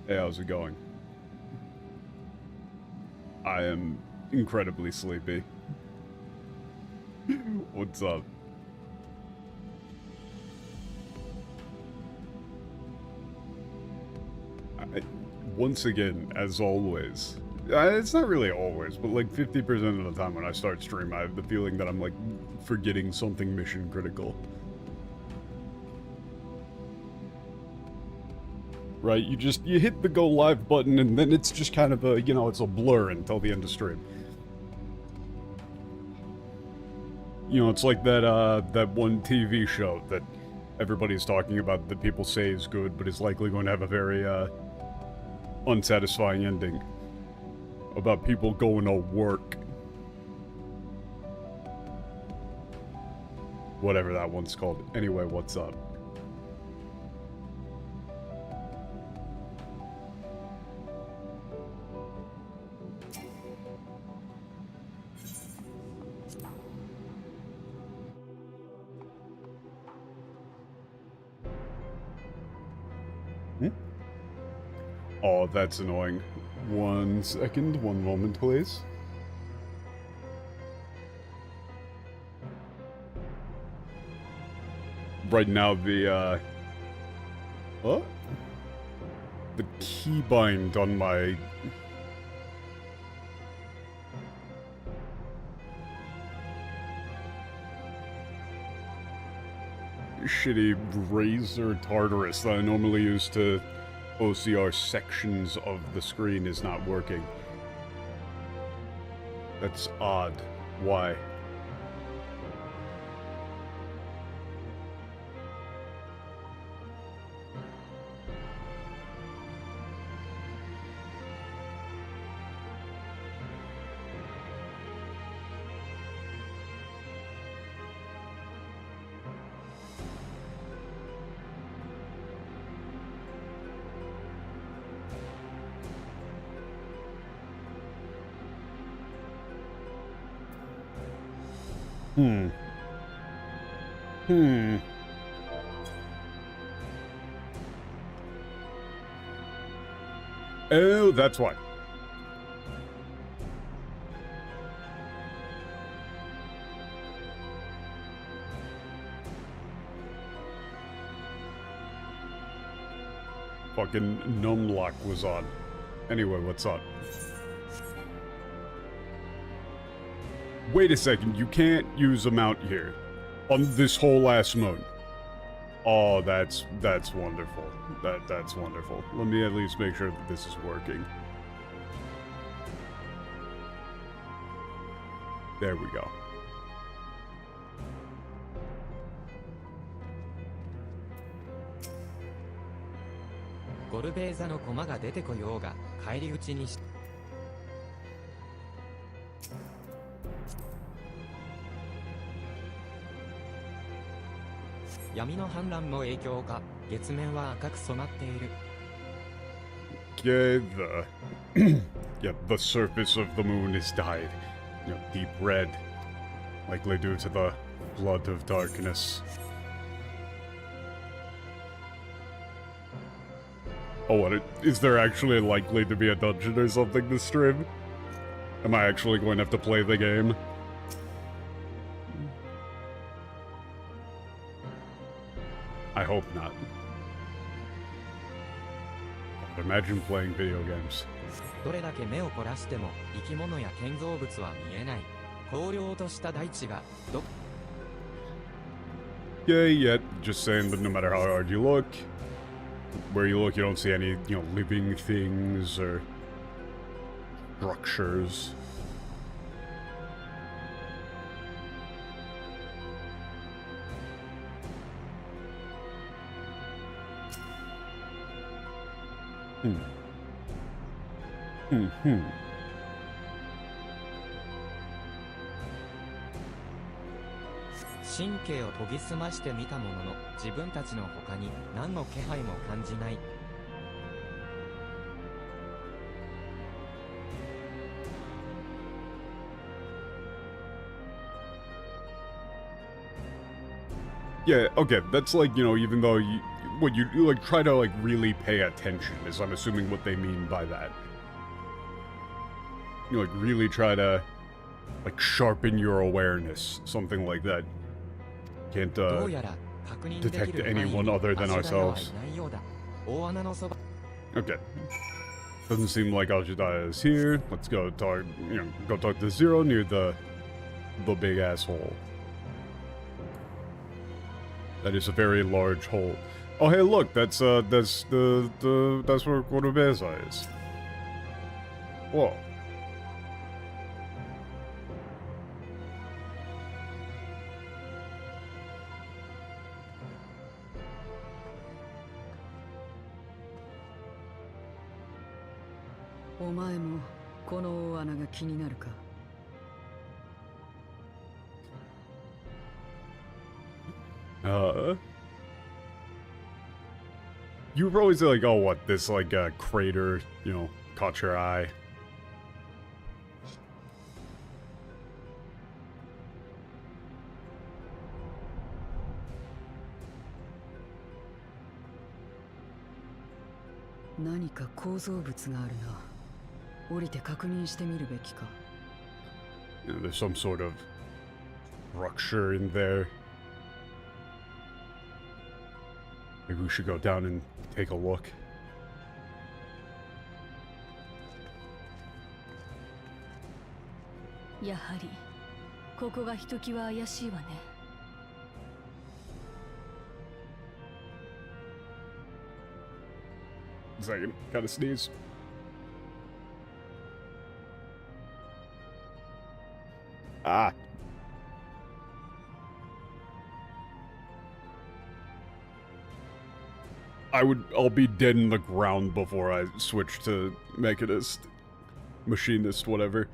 Hey, how's it going? I am incredibly sleepy. What's up? Once again, as always, it's not really always, but like 50% of the time when I start stream, I have the feeling that I'm like forgetting something mission critical. Right? You hit the go live button and then it's just kind of a, it's a blur until the end of stream. It's like that one TV show that everybody's talking about that people say is good, but is likely going to have a very, unsatisfying ending. About people going to work. Whatever that one's called. Anyway, what's up? Oh, that's annoying. 1 second, 1 moment, please. Right now, the keybind on my... shitty Razer Tartarus that I normally use to OCR sections of the screen is not working. That's odd. Why? Oh, that's why. Fucking numlock was on. Anyway, what's up? Wait a second, you can't use a mount here. On this whole ass mode. Oh, that's wonderful. That's wonderful. Let me at least make sure that this is working. There we go. Yeah, yeah, the surface of the moon is dyed. Deep red. Likely due to the blood of darkness. Oh, what? Is there actually likely to be a dungeon or something this stream? Am I actually going to have to play the game? I hope not. Imagine playing video games. Yeah, just saying that no matter how hard you look, where you look you don't see any, living things or structures. Hmm. 神経を研ぎ澄ましてみたものの、自分たちの他に何の気配も感じない。Yeah, okay, that's like, even though when you like try to like really pay attention is I'm assuming what they mean by that. You like really try to like sharpen your awareness, something like that. Can't どうやら確認でき detect る範囲 anyone に other than アシュダヤは ourselves. いないようだ。大穴のそば。 Okay. Doesn't seem like Ajidaya is here. Let's go talk, go talk to Zero near the big asshole. That is a very large hole. Oh, hey, look, that's where Corobeza is. Whoa. You were always like, oh, what, this, like, crater, caught your eye. There's some sort of structure in there. Maybe we should go down and take a look. Second, gotta sneeze. Ah. I'll be dead in the ground before I switch to mechanist, machinist, whatever.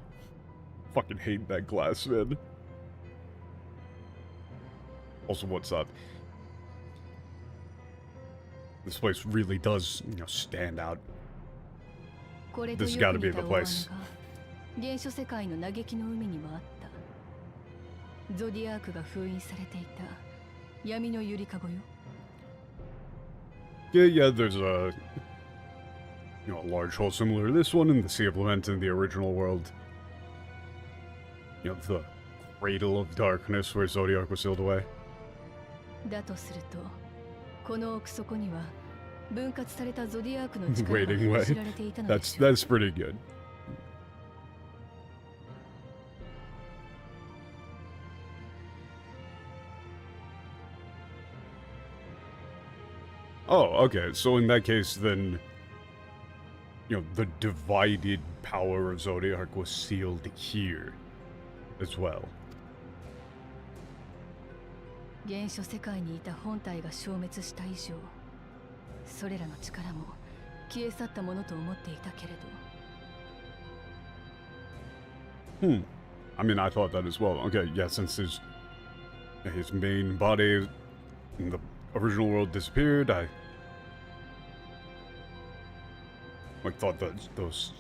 Fucking hate that glass, man. Also, what's up? This place really does, stand out. This has got to be the place. 原初世界の嘆きの海にもあった。ゾディアークが封印されていた闇のゆりかごよ。Yeah, there's a, a large hole similar to this one in the Sea of Lament in the original world. The Cradle of Darkness where Zodiac was sealed away. だとすると、この奥底には分割されたゾディアークの力が Waiting way. 知られていたのでしょう。 That's pretty good. Oh, okay. So in that case, then, the divided power of Zodiac was sealed here as well. 原初世界にいた本体が消滅した以上、それらの力も消え去ったものと思っていたけれど。I mean, I thought that as well. Okay, yeah, since his main body in the original world disappeared, I thought that those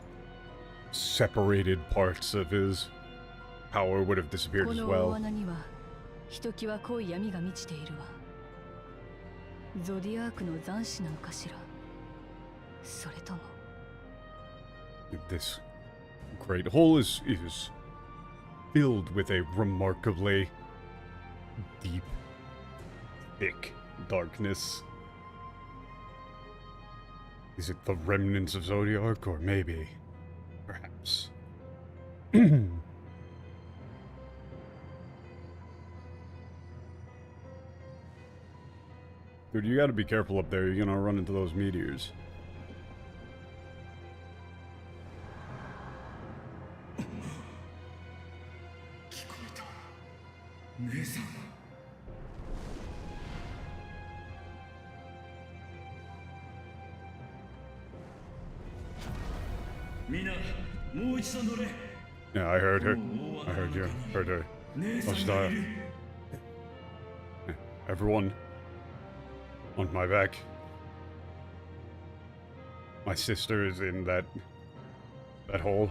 separated parts of his power would have disappeared as この well. 大穴にはひときわ濃い闇が満ちているわ。ゾディアークの残滓なのかしら。それとも。This great hole is filled with a remarkably deep, thick darkness. Is it the remnants of Zodiac, or maybe, perhaps? Dude, you gotta be careful up there. You're gonna run into those meteors. Yeah, I heard her. I heard you. Heard her. Ashitaya. Everyone on my back. My sister is in that hole.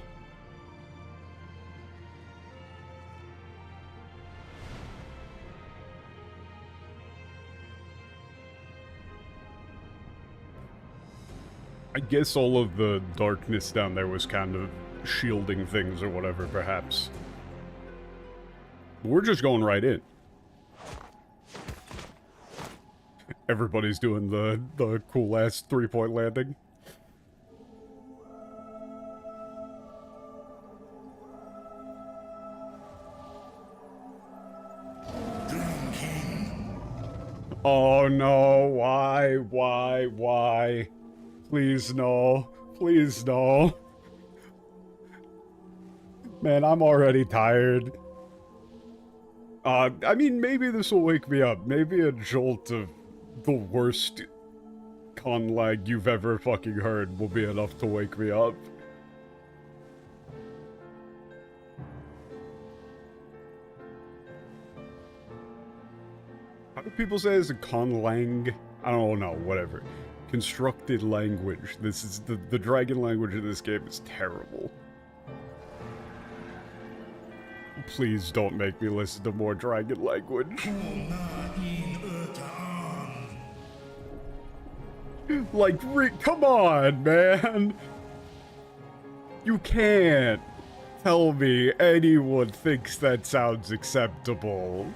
guess all of the darkness down there was kind of shielding things or whatever, perhaps. We're just going right in. Everybody's doing the cool-ass three-point landing. Oh no, why? Please no, please no. Man, I'm already tired. I mean, maybe this will wake me up. Maybe a jolt of the worst con lag you've ever fucking heard will be enough to wake me up. How do people say it's a conlang? I don't know, whatever. Constructed language. This is the dragon language in this game is terrible. Please don't make me listen to more dragon language. Like, come on, man! You can't tell me anyone thinks that sounds acceptable.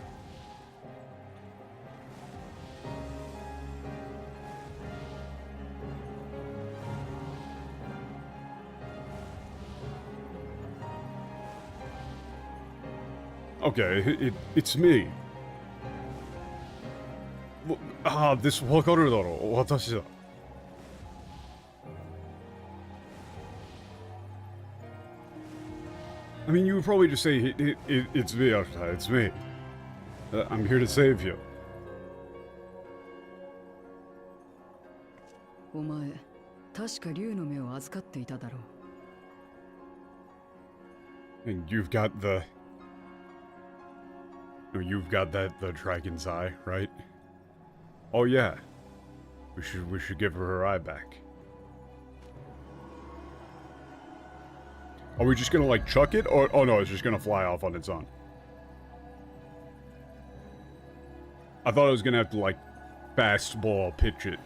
Okay, it's me. This わかるだろう、私だ。I mean, you would probably just say, it's me, Ashita, it's me. I'm here to save you. お前、確か竜の目を預かっていただろう。 And you've got the... You've got the dragon's eye, right? Oh yeah. We should give her eye back. Are we just gonna like chuck it? Or oh no, it's just gonna fly off on its own. I thought I was gonna have to like fastball pitch it.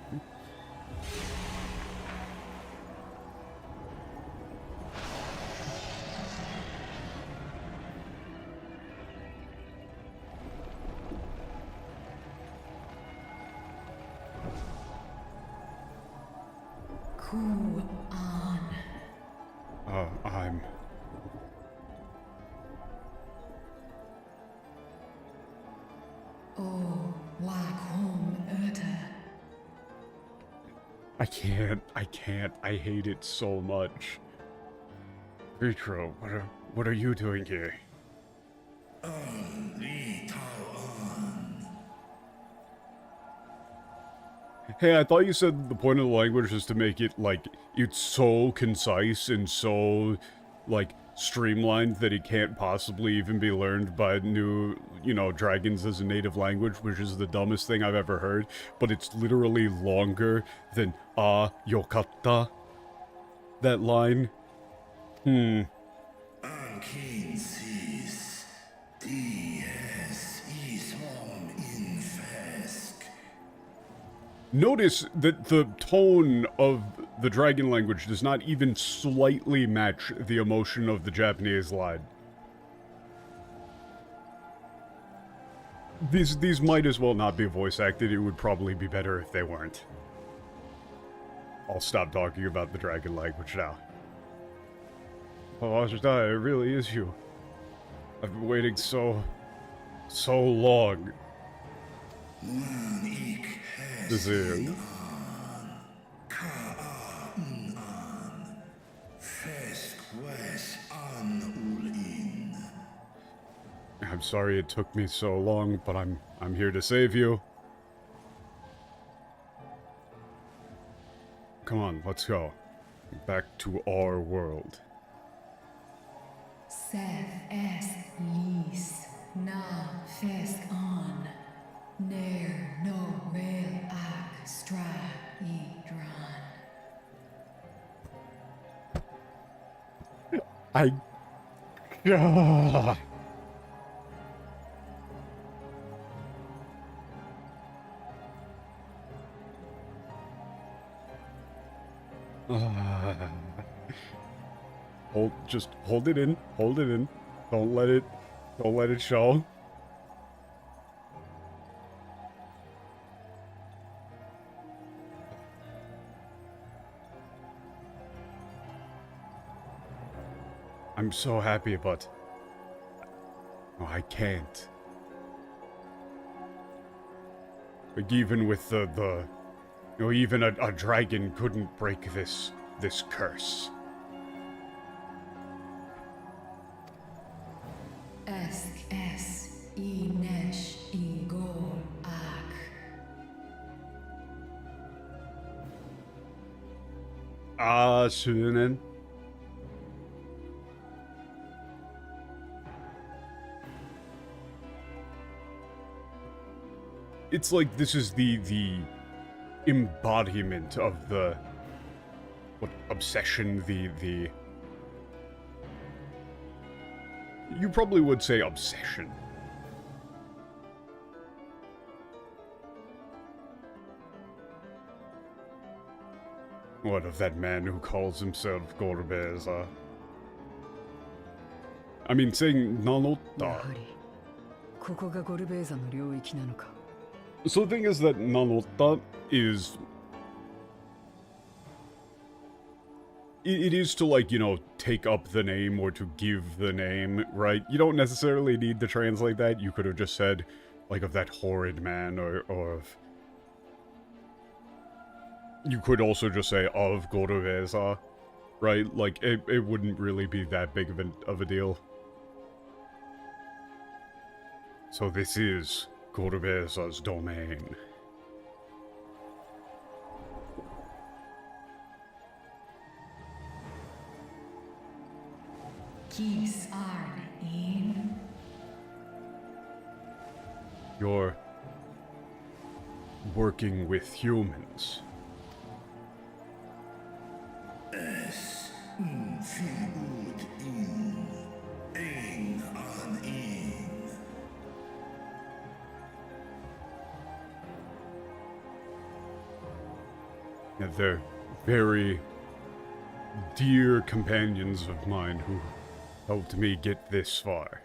Cool on. I'm... Oh, Waghom Urta. I can't. I hate it so much. Retro, what are you doing here? Hey, I thought you said the point of the language is to make it, like, it's so concise and so, like, streamlined that it can't possibly even be learned by new, you know, dragons as a native language, which is the dumbest thing I've ever heard, but it's literally longer than, yokatta. That line. Notice that the tone of the dragon language does not even slightly match the emotion of the Japanese line. These might as well not be voice acted. It would probably be better if they weren't. I'll stop talking about the dragon language now. Oh, Ashita, it really is you. I've been waiting so long. To see you. I'm sorry it took me so long, but I'm here to save you. Come on, let's go. Back to our world. Seth es lis na fesk on ner no rail ak stra e dran. Just hold it in. Hold it in. Don't let it show. I'm so happy, but no, I can't. Like even with the you know, even a dragon couldn't break this curse. S E Nesh E Gol Ak. Shunen. It's like this is the embodiment of the what obsession, the you probably would say obsession. What of that man who calls himself Gorbeza? I mean, saying 名乗っやはた。りここがゴルベーザの領域なのか。 So the thing is that 名乗った is it is to, like, you know, take up the name or to give the name, right? You don't necessarily need to translate that. You could have just said, like, of that horrid man, or of... You could also just say, of Goroveza, right? Like, it wouldn't really be that big of a deal. So this is Goroveza's domain. Kis Arn In. You're working with humans. Yeah, they're very dear companions of mine who helped me get this far.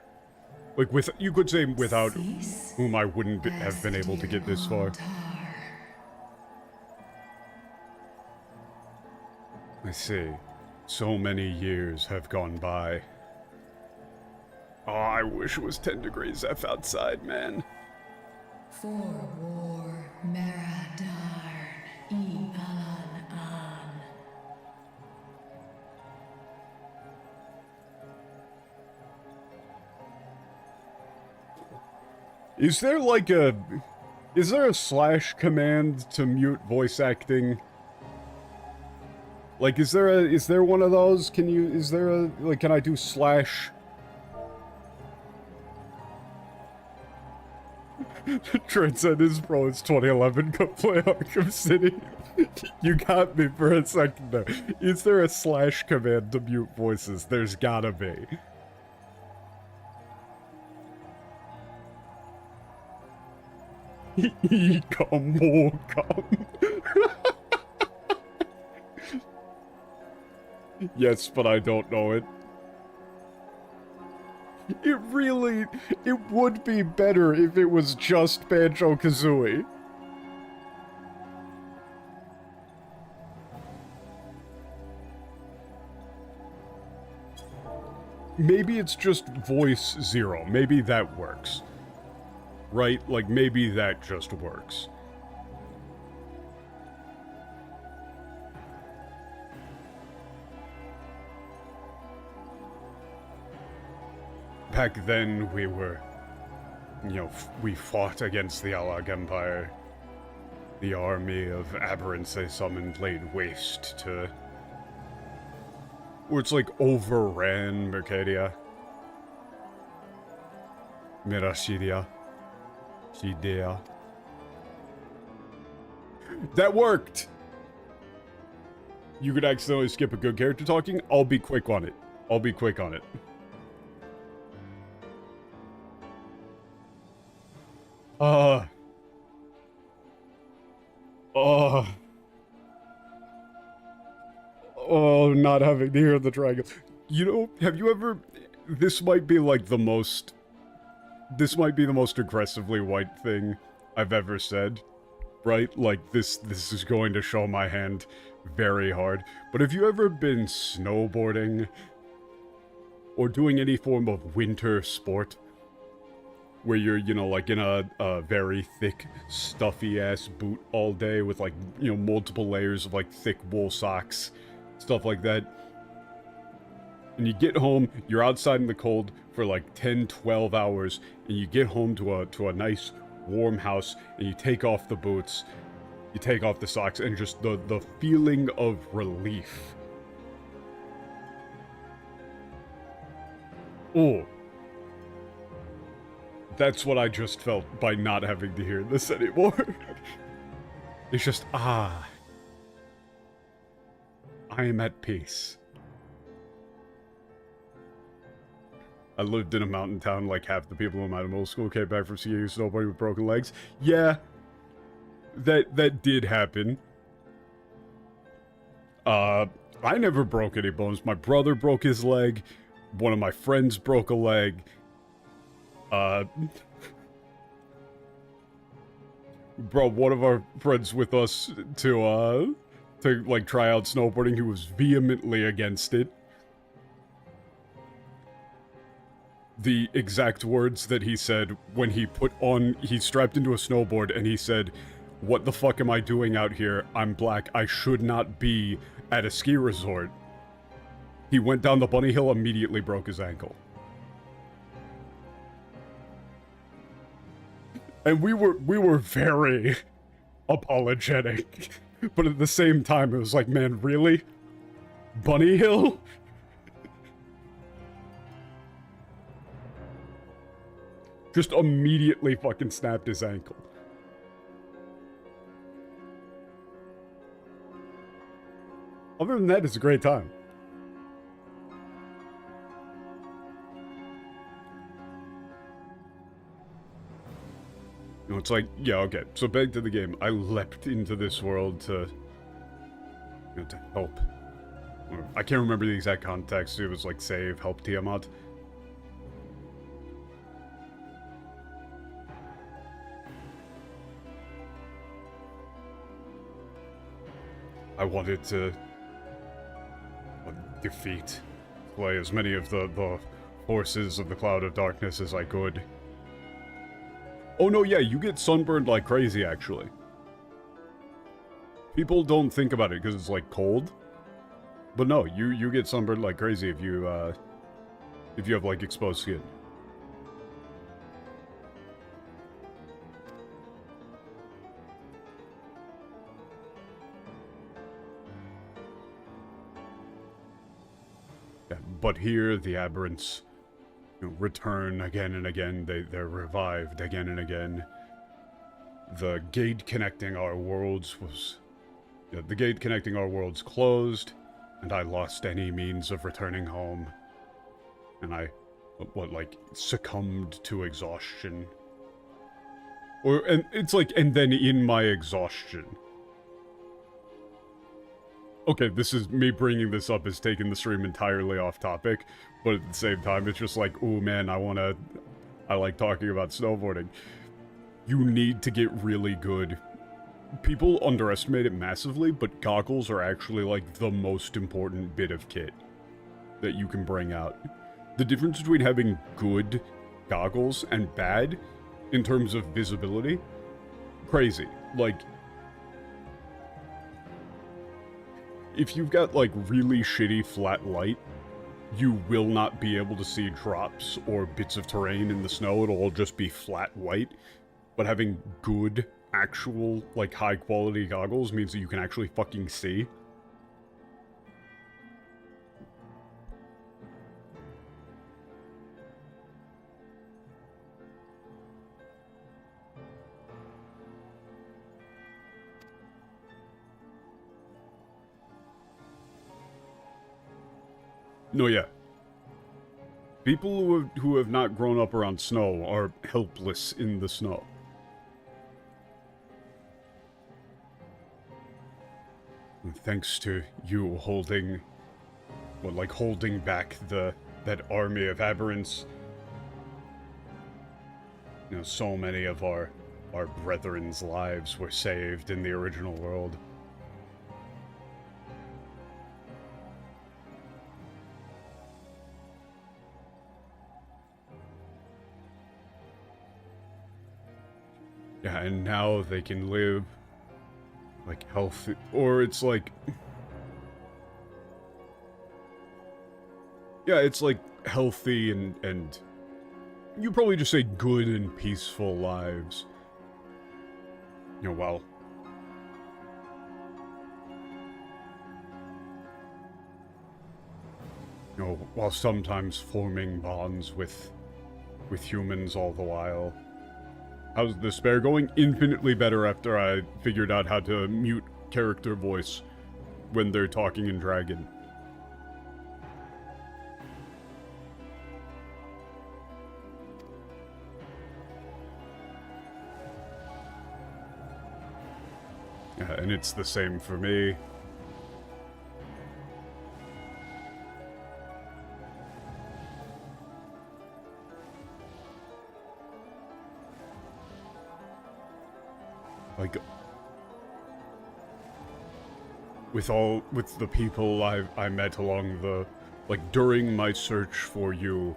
Like, you could say without whom I wouldn't have been able to get this far. I see. So many years have gone by. Oh, I wish it was 10 degrees F outside, man. For war Maradarn E Alan An. Is there like a... Is there a slash command to mute voice acting? Like, is there one of those? Is there a, like, can I do slash? Transcendence, bro, it's 2011, go play Arkham City. You got me for a second there. Is there a slash command to mute voices? There's gotta be. Come. Yes, but I don't know it. It would be better if it was just Banjo-Kazooie. Maybe it's just voice 0. Maybe that works. Right? Like, maybe that just works. Back then, we were, you know, we fought against the Alag Empire. The army of aberrants they summoned laid waste to... Or it's like overran Mercadia. Mirashiria. Shidea. That worked! You could accidentally skip a good character talking? I'll be quick on it. I'll be quick on it. Oh, not having to hear the triangle. You know, have you ever... This might be like the most... This might be the most aggressively white thing I've ever said. Right? Like, this is going to show my hand very hard. But have you ever been snowboarding or doing any form of winter sport where you're, you know, like in a very thick, stuffy-ass boot all day with, like, you know, multiple layers of, like, thick wool socks, stuff like that? And you get home, you're outside in the cold for, like, 10, 12 hours, and you get home to a nice, warm house, and you take off the boots, you take off the socks, and just the feeling of relief. Oh. That's what I just felt by not having to hear this anymore. It's just, I am at peace. I lived in a mountain town, like half the people in my middle school came back from skiing snowboarding with broken legs. Yeah, that did happen. I never broke any bones. My brother broke his leg. One of my friends broke a leg. Bro, one of our friends with us to like try out snowboarding, he was vehemently against it. The exact words that he said when he strapped into a snowboard and he said, "What the fuck am I doing out here? I'm black. I should not be at a ski resort." He went down the bunny hill, immediately broke his ankle. And we were very apologetic. But at the same time, it was like, man, really? Bunny hill? Just immediately fucking snapped his ankle. Other than that, it's a great time. You know, it's like, yeah, okay, so back to the game. I leapt into this world to, you know, to help. I can't remember the exact context. It was like, save, help Tiamat. I wanted to defeat, slay as many of the forces of the Cloud of Darkness as I could. Oh no, yeah, you get sunburned like crazy, actually. People don't think about it because it's, like, cold. But no, you get sunburned like crazy if you have, like, exposed skin. Yeah, but here, the aberrants return again and again. They're revived again and again. The gate connecting our worlds was... the gate connecting our worlds closed, and I lost any means of returning home. And I, like, succumbed to exhaustion. And it's like, and then in my exhaustion... Okay, this is me bringing this up is taking the stream entirely off topic, but at the same time, it's just like, ooh man, I like talking about snowboarding. You need to get really good. People underestimate it massively, but goggles are actually like the most important bit of kit that you can bring out. The difference between having good goggles and bad, in terms of visibility, crazy. Like, if you've got, like, really shitty flat light, you will not be able to see drops or bits of terrain in the snow. It'll all just be flat white. But having good, actual, like, high-quality goggles means that you can actually fucking see. No, yeah. People who have not grown up around snow are helpless in the snow. Thanks to you holding, well, like holding back that army of aberrants. You know, so many of our brethren's lives were saved in the original world. Yeah, and now they can live, like, healthy, or it's like... Yeah, it's like healthy and you probably just say good and peaceful lives. You know, while sometimes forming bonds with humans all the while. How's the spare going? Infinitely better after I figured out how to mute character voice when they're talking in Dragon. Yeah, and it's the same for me. Like, with the people I met along the, like, during my search for you,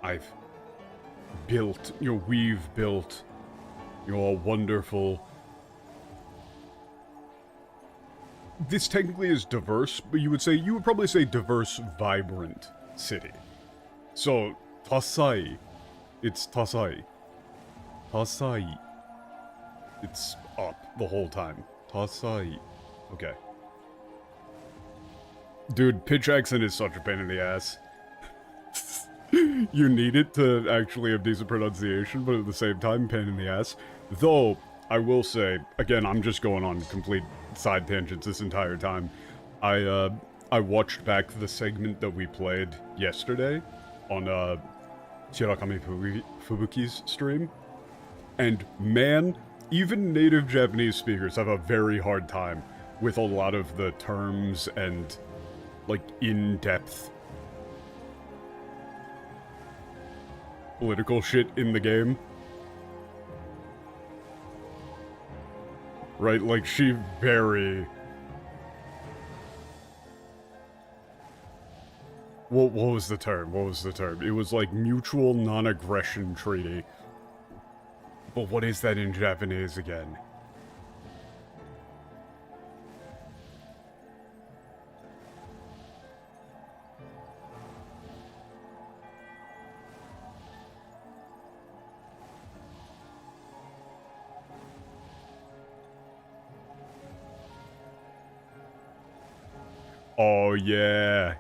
I've built, we've built, a wonderful... This technically is diverse, but you would probably say diverse, vibrant city. So, Tasai. It's Tasai. Tasai. It's up the whole time. Tasai. Okay. Dude, pitch accent is such a pain in the ass. You need it to actually have decent pronunciation, but at the same time, pain in the ass. Though, I will say, again, I'm just going on complete side tangents this entire time. I watched back the segment that we played yesterday on Shirakami Fubuki's stream, and man, even native Japanese speakers have a very hard time with a lot of the terms and, like, in-depth political shit in the game. Right, like, she very... What was the term? What was the term? It was like mutual non-aggression treaty. But what is that in Japanese again? Oh yeah.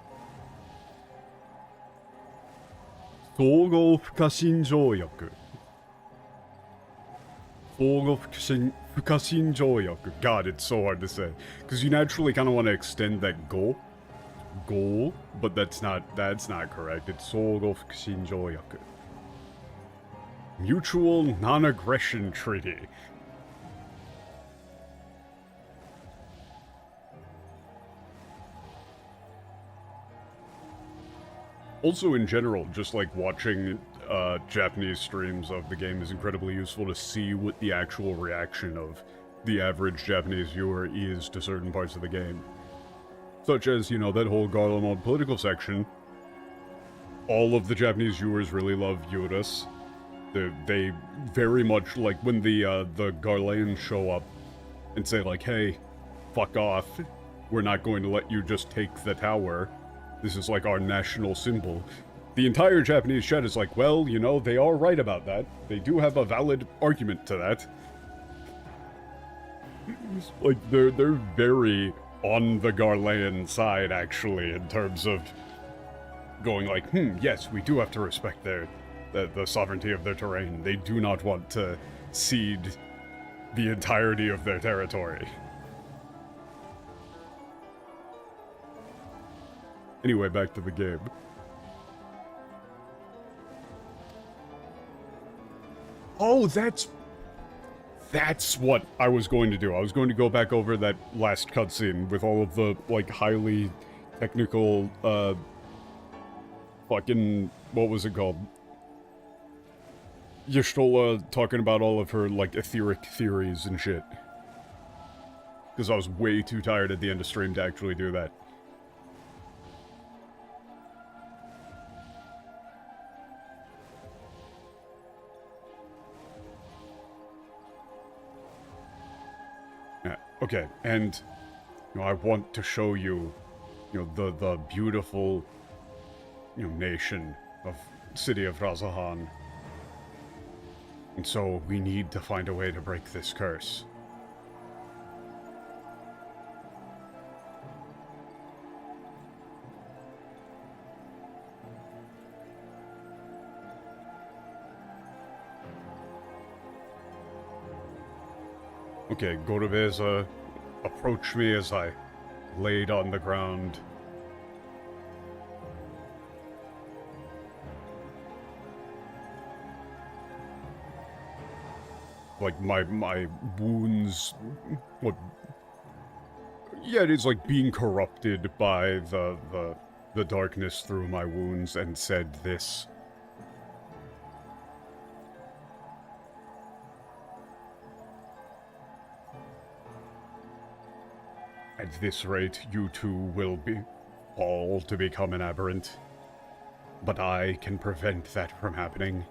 相互不可侵条約。相互不可侵条約. God, it's so hard to say. Because you naturally kind of want to extend that goal. Goal, but that's not correct. It's 相互不可侵条約. Mutual non-aggression treaty. Also, in general, just like watching Japanese streams of the game is incredibly useful to see what the actual reaction of the average Japanese viewer is to certain parts of the game. Such as, that whole Garlemald political section. All of the Japanese viewers really love Eurus. They very much, like, when the Garleans show up and say, like, hey, fuck off, we're not going to let you just take the tower. This is like our national symbol. The entire Japanese chat is like, well, they are right about that. They do have a valid argument to that. Like, they're very on the Garlean side, actually, in terms of going like, yes, we do have to respect the sovereignty of their terrain. They do not want to cede the entirety of their territory. Anyway, back to the game. Oh, that's... That's what I was going to do. I was going to go back over that last cutscene with all of the, like, highly technical, fucking, what was it called? Y'shtola talking about all of her, like, etheric theories and shit. Because I was way too tired at the end of stream to actually do that. Yeah, okay, and, you know, I want to show you, you know, the beautiful, you know, nation of city of Razahan. And so we need to find a way to break this curse. Okay, Gorobeza approached me as I laid on the ground. Like, my wounds... What... Yeah, it is like being corrupted by the darkness through my wounds, and said this. At this rate, you too will fall to become an aberrant. But I can prevent that from happening.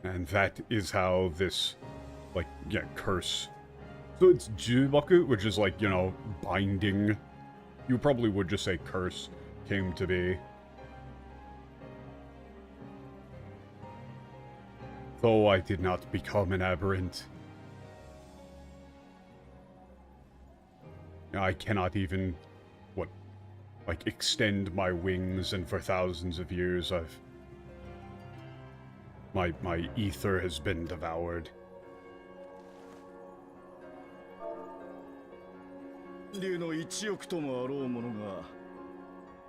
And that is how this, like, yeah, curse. So it's Jubaku, which is like, you know, binding. You probably would just say curse came to be. Though I did not become an aberrant. I cannot even, what, like, extend my wings, and for thousands of years my ether has been devoured. 竜の1億ともあろうものが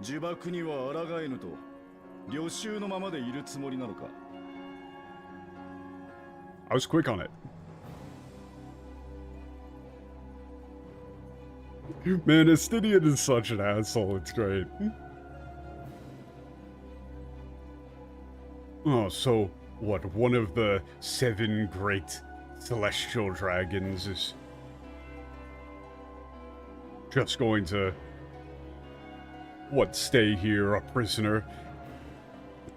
呪縛には抗えぬと領収のままでいるつもりなのか I was quick on it. Man, Astidian is such an asshole, it's great. Oh, so, what, one of the 7 great celestial dragons is just going to, what, stay here a prisoner?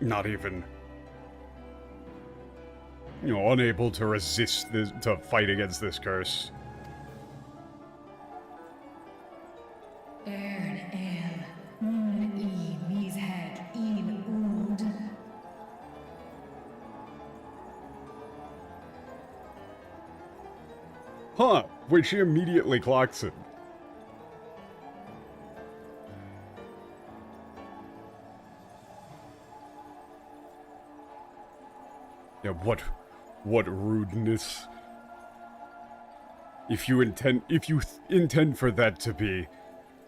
Not even, you know, unable to resist this, to fight against this curse. Huh, wait, she immediately clocks it. Yeah, what rudeness. If you intend for that to be,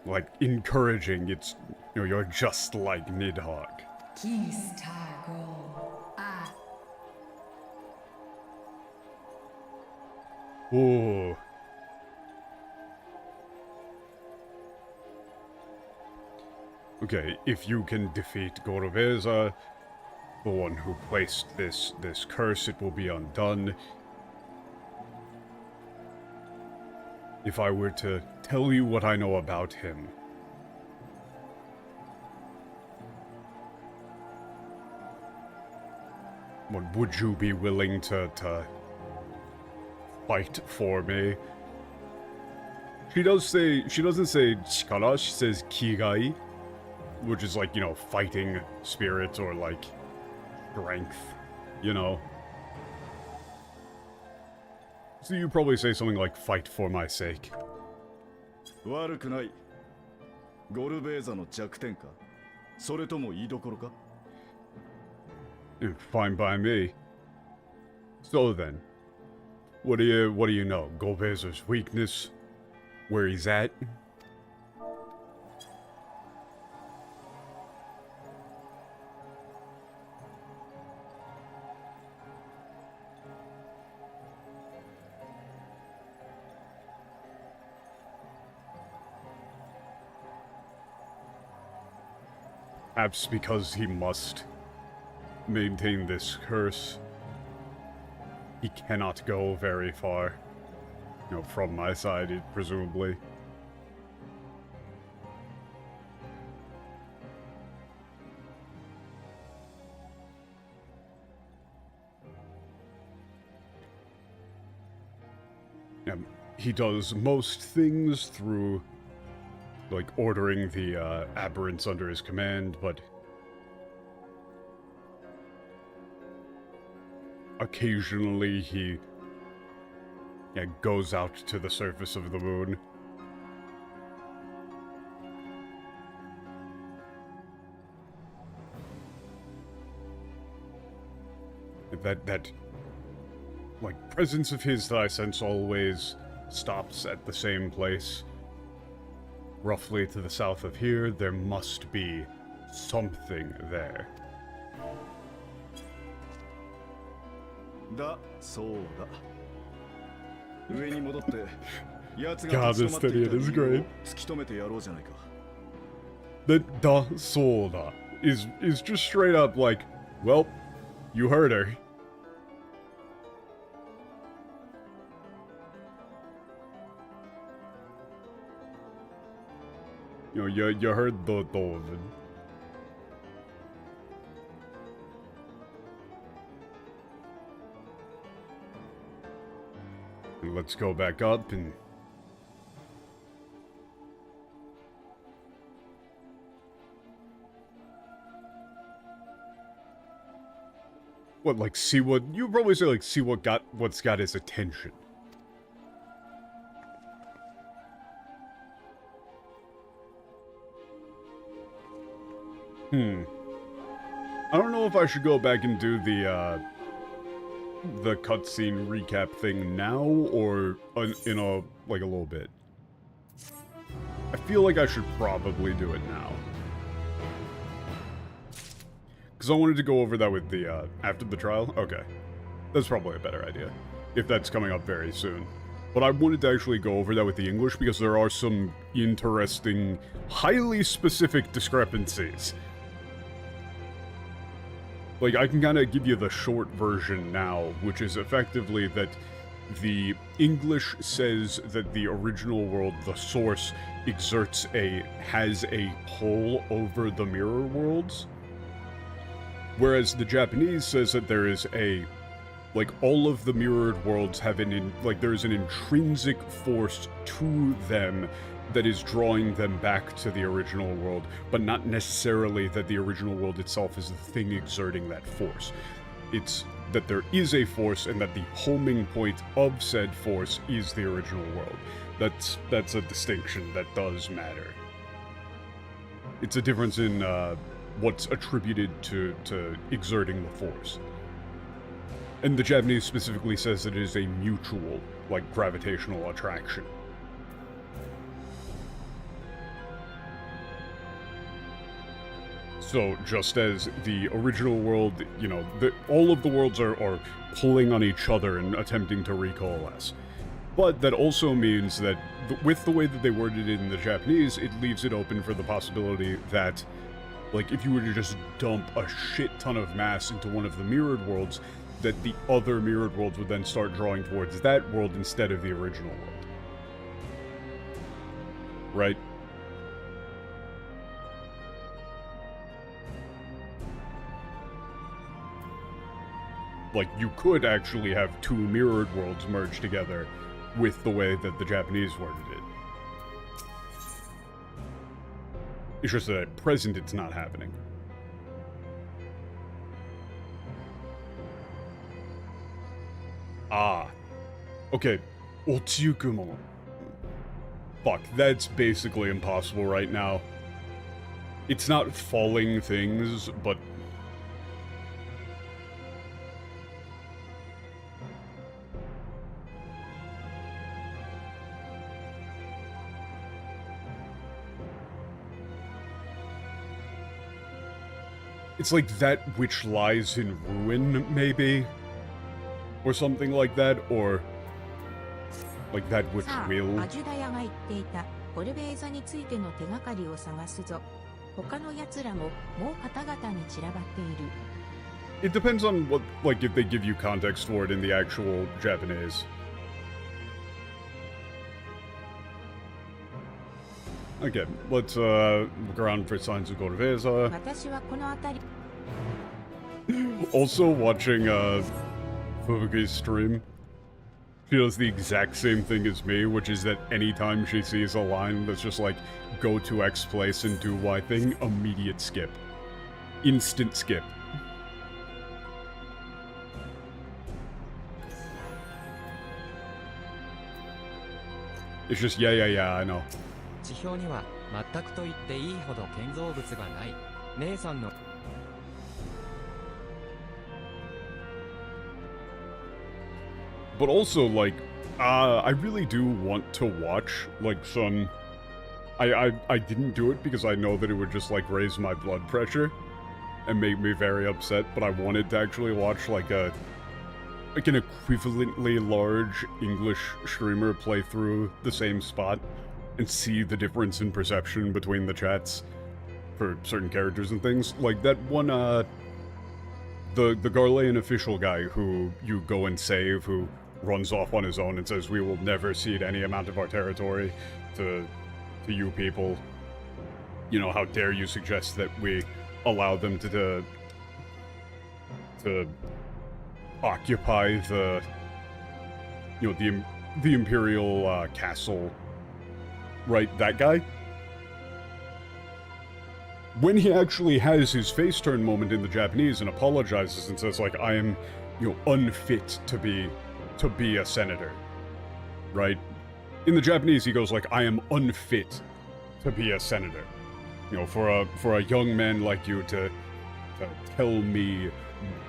like, encouraging, it's, you know, you're just like Nidhogg. Ooh. Okay, if you can defeat Gorobeza, the one who placed this curse, it will be undone. If I were to tell you what I know about him, what would you be willing to fight for me? She doesn't say chikara, she says kigai, which is like, you know, fighting spirit or like strength, you know. So you probably say something like fight for my sake. 悪くない。ゴルベーザの弱点かそれとも居所か Fine by me. So then, what do you know? Golbeza's weakness? Where he's at? Perhaps because he must maintain this curse, he cannot go very far. You know, from my side, presumably. Yeah, he does most things through, like, ordering the aberrants under his command, but occasionally he goes out to the surface of the moon. That like, presence of his that I sense always stops at the same place. Roughly to the south of here, there must be something there. だそうだ上に戻って奴 God, が this 立ち止まってい idiot た is 理由 great. を突き止めてやろうじゃないか The da soda is just straight up like, well, you heard her. You know, you heard the Doven. Let's go back up and... What, like, see what... You probably say, like, see what's got his attention. I don't know if I should go back and do the cutscene recap thing now, or in a little bit. I feel like I should probably do it now. Because I wanted to go over that with the, after the trial? Okay. That's probably a better idea. If that's coming up very soon. But I wanted to actually go over that with the English, because there are some interesting, highly specific discrepancies. Like, I can kind of give you the short version now, which is effectively that the English says that the original world, the source, has a pull over the mirror worlds. Whereas the Japanese says that there is like, all of the mirrored worlds have there's an intrinsic force to them that is drawing them back to the original world, but not necessarily that the original world itself is the thing exerting that force. It's that there is a force and that the homing point of said force is the original world. That's a distinction that does matter. It's a difference in what's attributed to exerting the force. And the Japanese specifically says that it is a mutual, like, gravitational attraction. So, just as the original world, you know, all of the worlds are pulling on each other and attempting to recoalesce. But that also means that, with the way that they worded it in the Japanese, it leaves it open for the possibility that, like, if you were to just dump a shit ton of mass into one of the mirrored worlds, that the other mirrored worlds would then start drawing towards that world instead of the original world. Right? Like, you could actually have two mirrored worlds merged together with the way that the Japanese worded it. It's just that at present it's not happening. Ah. Okay. Otsuyukumo. Fuck, that's basically impossible right now. It's not falling things, but... It's like that which lies in ruin, maybe? Or something like that, or... like that which さあ、 will... アジュダヤが言っていたゴルベーザについての手がかりを探すぞ。他の奴らももう方々に散らばっている。 It depends on what, like, if they give you context for it in the actual Japanese. Okay, let's look around for signs of Gorveza. 私はこの辺り Also watching Fubuki's stream, she does the exact same thing as me, which is that anytime she sees a line that's just like, go to X place and do Y thing, immediate skip. Instant skip. It's just, yeah, I know. 地表には全くと言っていいほど建造物がない。姉さんの But also, like, I really do want to watch, like, some... I didn't do it because I know that it would just, like, raise my blood pressure and make me very upset, but I wanted to actually watch, like, an equivalently large English streamer play through the same spot and see the difference in perception between the chats for certain characters and things. Like, that one, the Garlean official guy who you go and save, who runs off on his own and says, we will never cede any amount of our territory to you people. You know, how dare you suggest that we allow them to occupy the, you know, the Imperial castle, right? That guy? When he actually has his face turn moment in the Japanese and apologizes and says, like, I am, you know, unfit to be a senator, right? In the Japanese, he goes like, I am unfit to be a senator. You know, for a young man like you to tell me,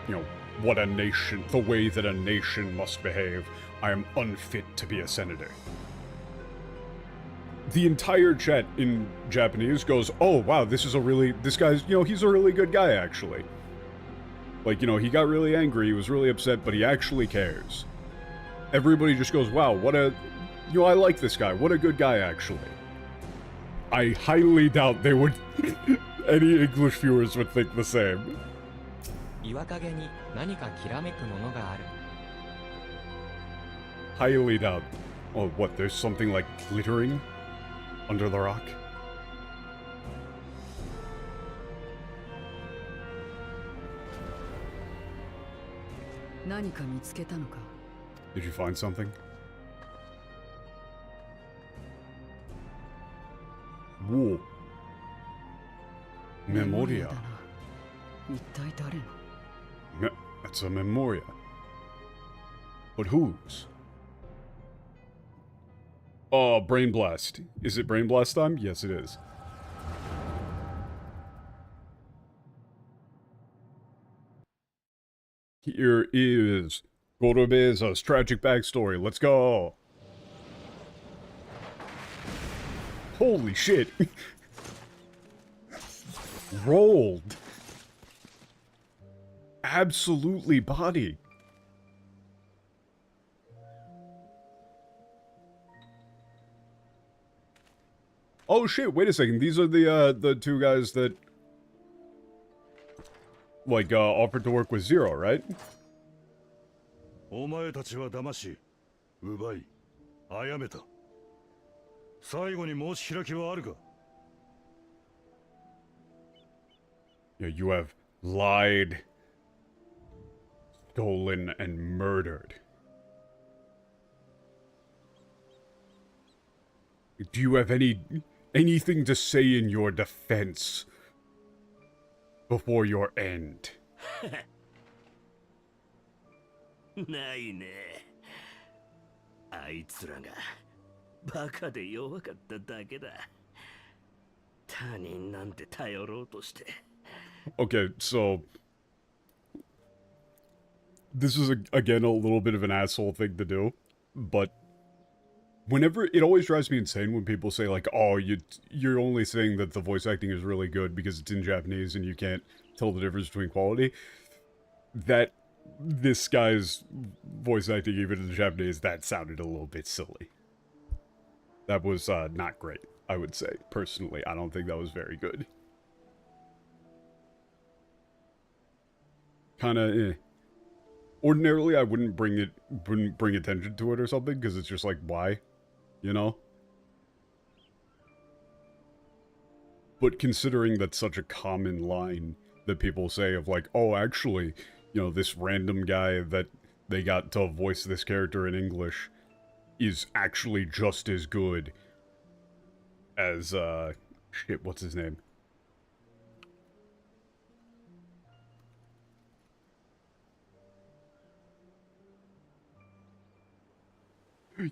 you know, what a nation, the way that a nation must behave, I am unfit to be a senator. The entire chat in Japanese goes, oh wow, this guy's, you know, he's a really good guy actually. Like, you know, he got really angry, he was really upset, but he actually cares. Everybody just goes, wow, what a, you know, I like this guy, what a good guy actually. I highly doubt they would, any English viewers would think the same. 岩陰に何かきらめくものがある。 Highly doubt. Oh, what, there's something like glittering under the rock? Did you find something? Whoa. Memoria. That's a memoria. But whose? Oh, Brain Blast. Is it Brain Blast time? Yes, it is. Here is Gorobeza's tragic backstory. Let's go. Holy shit. Rolled. Absolutely body. Oh shit, wait a second. These are the two guys that like offered to work with Zero, right? お前たちは騙し、奪い、殺めた。最後に申し開きはあるか? Yeah, you have lied, stolen, and murdered. Do you have anything to say in your defense before your end? ないね。あいつらがバカで弱かっただけだ。他人なんて頼ろうとして。 Okay, so this is again a little bit of an asshole thing to do, but whenever it always drives me insane when people say like, "Oh, you're only saying that the voice acting is really good because it's in Japanese and you can't tell the difference between quality." That this guy's voice acting, even in Japanese, that sounded a little bit silly. That was not great, I would say. Personally, I don't think that was very good. kind of eh. Ordinarily, I wouldn't bring attention to it or something, because it's just like, why? You know? But considering that's such a common line that people say of like, oh, actually, you know, this random guy that they got to voice this character in English is actually just as good as, shit, what's his name?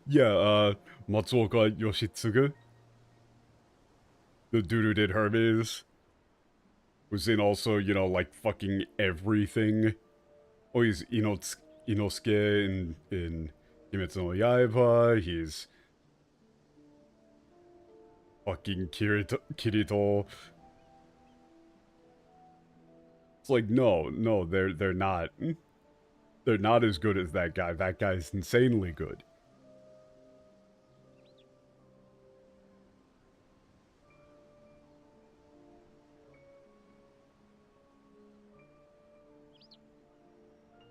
Yeah, Matsuoka Yoshitsugu. The dude who did Hermes. Was in also, you know, like, fucking everything. Oh, he's Inosuke in Kimetsu no Yaiba. He's fucking Kirito. It's like, no, they're not. They're not as good as that guy. That guy's insanely good.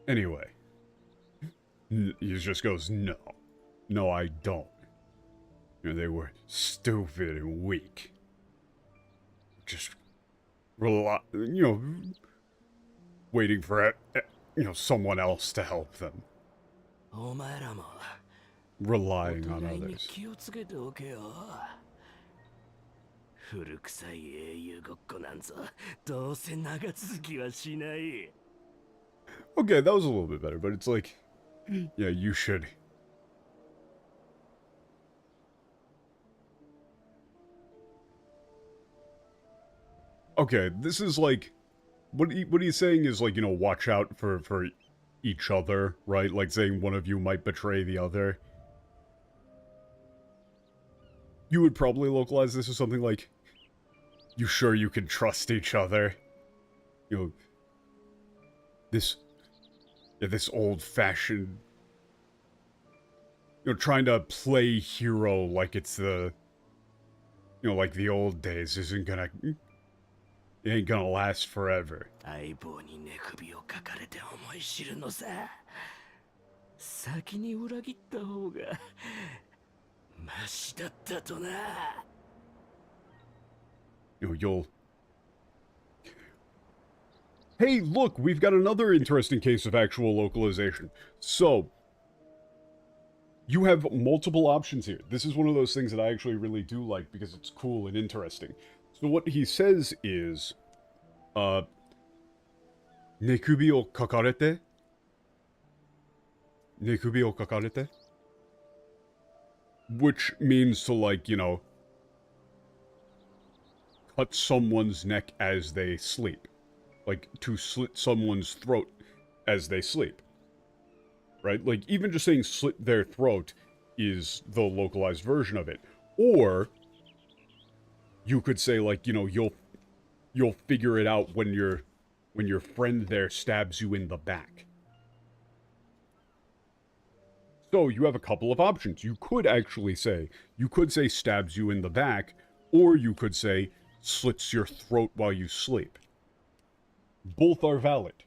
Anyway. He just goes, no. No, I don't. You know, they were stupid and weak. Just waiting for, someone else to help them. お前らも Relying お on 互いに others. 気をつけておけよ。古臭い英雄ごっこなんぞどうせ長続きはしない。 Okay, that was a little bit better, but it's like, yeah, you should. Okay, this is like, what he's saying is like, watch out for each other, right? Like saying one of you might betray the other. You would probably localize this as something like, you sure you can trust each other? You know, this old-fashioned, trying to play hero like it's the, like the old days isn't gonna, it ain't gonna last forever. 相棒に寝首をかかれて思い知るのさ。先に裏切った方がマシだったとな。You'll... Hey, look, we've got another interesting case of actual localization. So, you have multiple options here. This is one of those things that I actually really do like because it's cool and interesting. So what he says is, Nekubi o kakarete? Nekubi o kakarete? Which means to, like, cut someone's neck as they sleep. Like, to slit someone's throat as they sleep. Right? Like, even just saying slit their throat is the localized version of it. Or, you could say, like, you'll figure it out when your friend there stabs you in the back. So, you have a couple of options. You could say stabs you in the back, or you could say slits your throat while you sleep. Both are valid.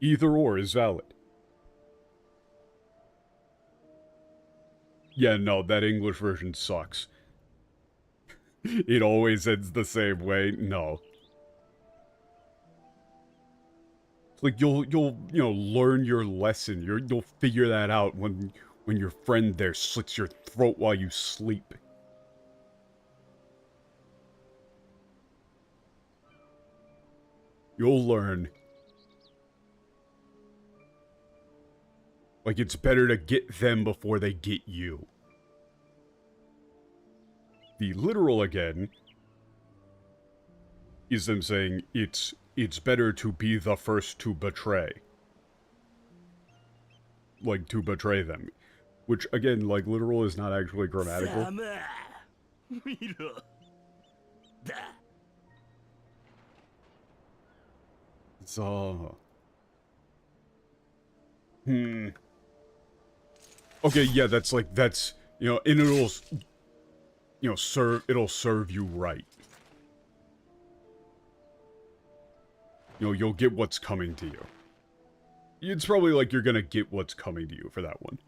Either or is valid. Yeah, no, that English version sucks. It always ends the same way. No. It's like you'll learn your lesson. You'll figure that out when your friend there slits your throat while you sleep. You'll learn. Like, it's better to get them before they get you. The literal, again, is them saying it's better to be the first to betray. Like, to betray them. Which, again, like, literal is not actually grammatical. 見ろ。だ。So... Okay, yeah, that's, and it'll, it'll serve you right. You'll get what's coming to you. It's probably like you're gonna get what's coming to you for that one.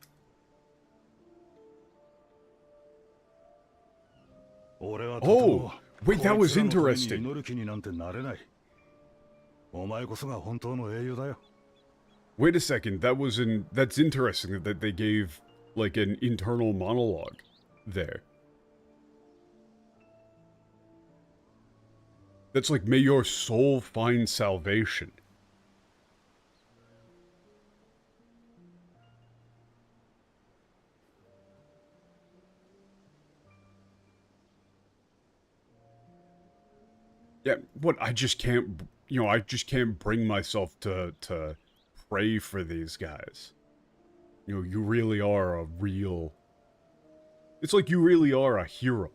Oh, wait, that was interesting. Wait a second, that's interesting that they gave, like, an internal monologue there. That's like, may your soul find salvation. Yeah, what, I just can't, you know, I just can't bring myself to pray for these guys. You know, you really are a real... It's like you really are a hero.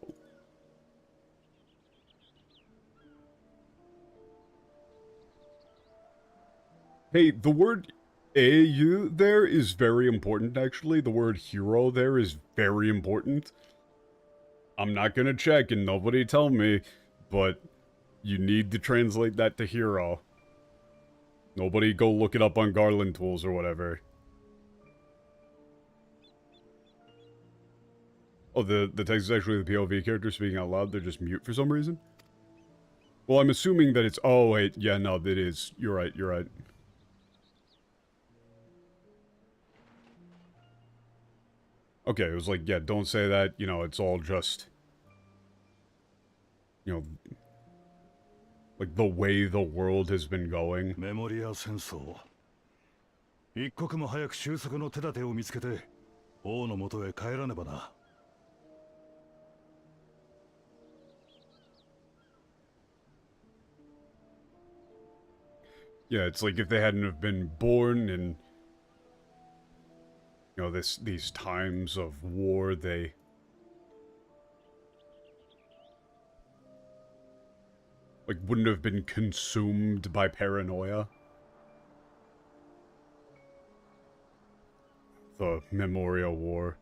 Hey, the word "eu" there is very important, actually. The word hero there is very important. I'm not gonna check and nobody tell me, but you need to translate that to hero. Nobody go look it up on Garland Tools or whatever. Oh, the text is actually the POV character speaking out loud. They're just mute for some reason. Well, I'm assuming that it's... Oh, wait. Yeah, no, it is. You're right, you're right. Okay, it was like, yeah, don't say that. You know, it's all just... You know... Like, the way the world has been going. Yeah, it's like if they hadn't have been born in... You know, these times of war, they... Like, wouldn't have been consumed by paranoia. The Memorial War.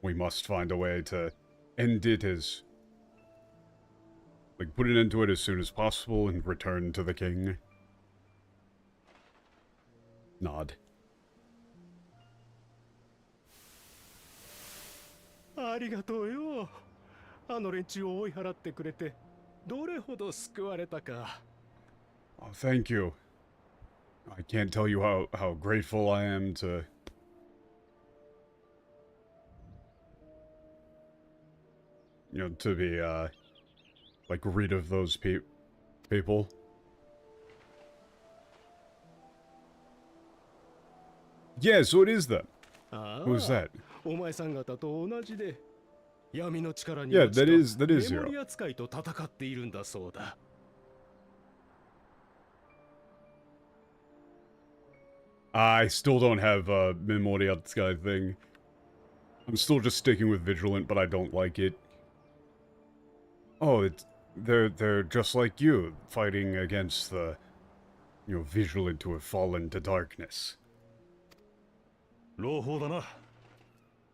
We must find a way to end it as... Like, put an end to it as soon as possible and return to the king. Nod. ありがとうよ。あの連中を追い払ってくれて、どれほど救われたか。Oh, thank you. I can't tell you how grateful I am to... You know, to be, like, rid of those people. Yeah, so it is them. Who's that? お前さん方と同じで、闇の力に Yeah, 落ちた that is メモ Zero. リ扱いと戦っているんだそうだ。I still don't have a Memoria Sky thing. I'm still just sticking with Vigilant, but I don't like it. Oh, they're just like you, fighting against the, you know, Vigilant who have fallen to darkness. 朗報だな。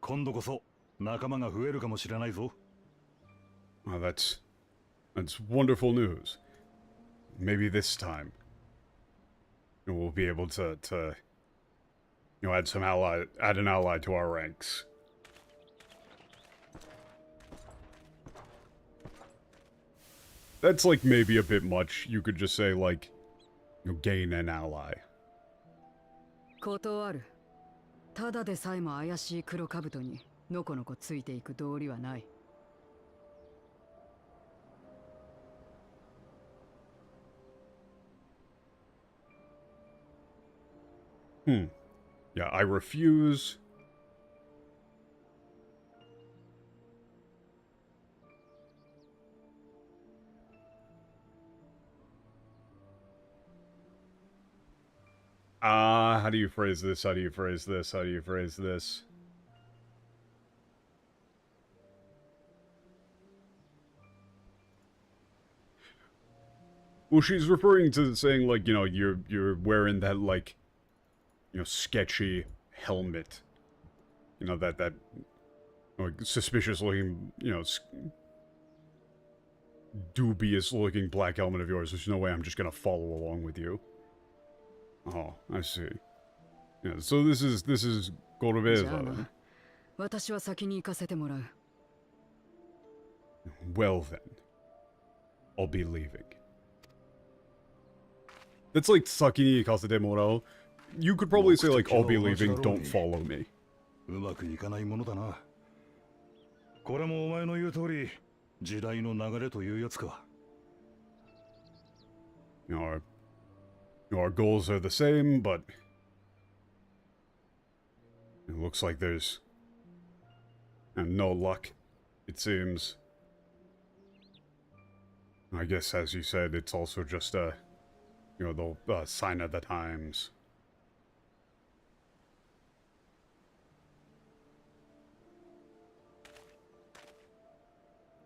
今度こそ仲間が増えるかもしれないぞ。Well, that's wonderful news. Maybe this time we'll be able to you know, add an ally to our ranks. That's like maybe a bit much. You could just say like, you know, gain an ally. 断る。ただでさえも怪しい黒兜にのこのこついていく道理はない。Yeah, I refuse. How do you phrase this? How do you phrase this? How do you phrase this? Well, she's referring to saying, like, you know, you're wearing that, like, you know, sketchy helmet. You know, that like, suspicious looking, you know, dubious looking black helmet of yours. There's no way I'm just gonna follow along with you. Oh, I see. Yeah, so this is ゴルベーザじゃあ then. な、私は先に行かせてもらう。Well then, I'll be leaving. That's like 先に行かせてもらう. You could probably say like, I'll be leaving, don't follow me. うまくいかないものだな。これもお前の言う通り、時代の流れというやつか。Our goals are the same, but it looks like there's no luck, it seems. I guess, as you said, it's also just the sign of the times.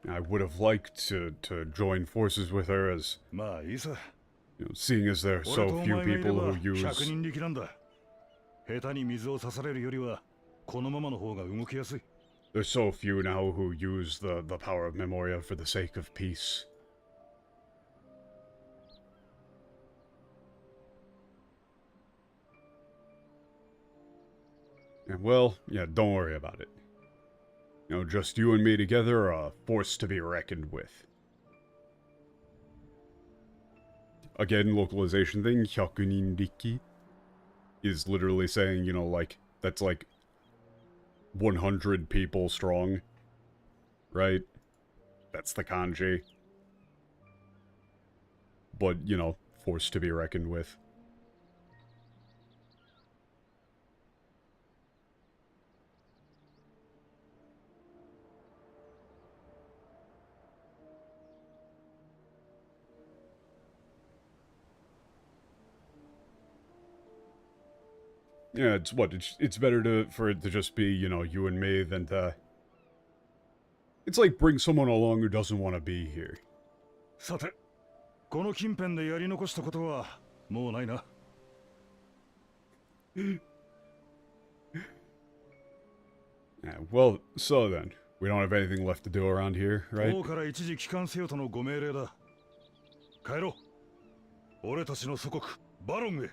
I would have liked to join forces with her, as まあいいさ。seeing as there are so few people who use. 100人力なんだ。下手に水を刺されるよりはこのままの方が動きやすい。There's so few now who use the power of Memoria for the sake of peace. And well, yeah, don't worry about it. Just you and me together are a force to be reckoned with. Again, localization thing, 100人力 is literally saying, like, that's like 100 people strong, right? That's the kanji. But, force to be reckoned with. Yeah, it's better for it to just be, you and me than to... It's like bring someone along who doesn't want to be here. さて、この近辺でやり残したことはもうないな。Yeah, well, so then, we don't have anything left to do around here, right? 王から一時帰還せよとのご命令だ。帰ろう。俺たちの祖国、バロンへ。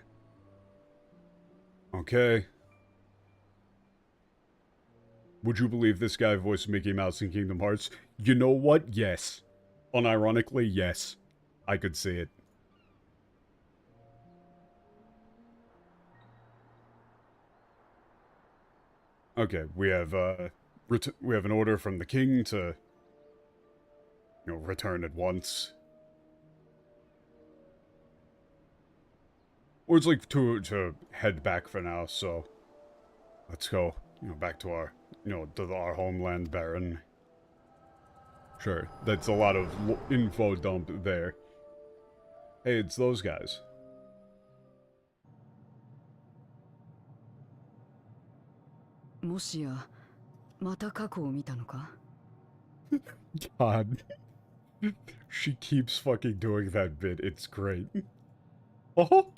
Okay. Would you believe this guy voiced Mickey Mouse in Kingdom Hearts? You know what? Yes. Unironically, yes. I could see it. Okay, we have an order from the king to, return at once. Or it's like to head back for now, so let's go, back to our, to our homeland, Baron. Sure, that's a lot of info dump there. Hey, it's those guys. God. She keeps fucking doing that bit, it's great. Oh!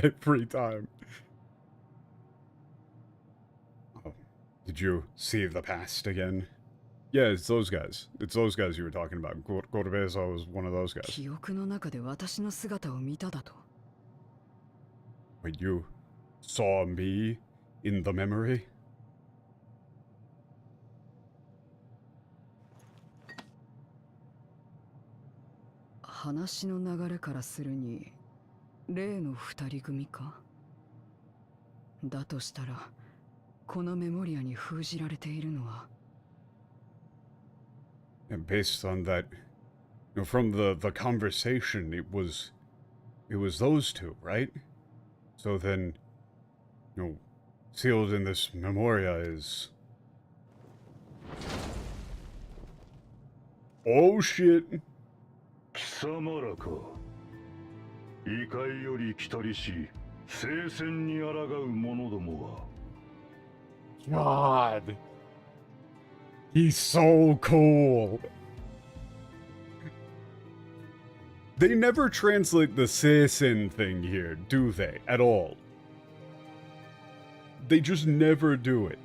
Every time. Oh, did you see the past again? Yeah, it's those guys. It's those guys you were talking about. Gorbezo was one of those guys. Wait, you saw me in the memory? And based on that, from the conversation, it was those two, right? So then, sealed in this memoria is... Oh shit! 貴様らか。異界より来たりし、聖戦に抗う者どもGod! は。He's so cool! They never translate the Seisen thing here, do they? At all. They just never do it.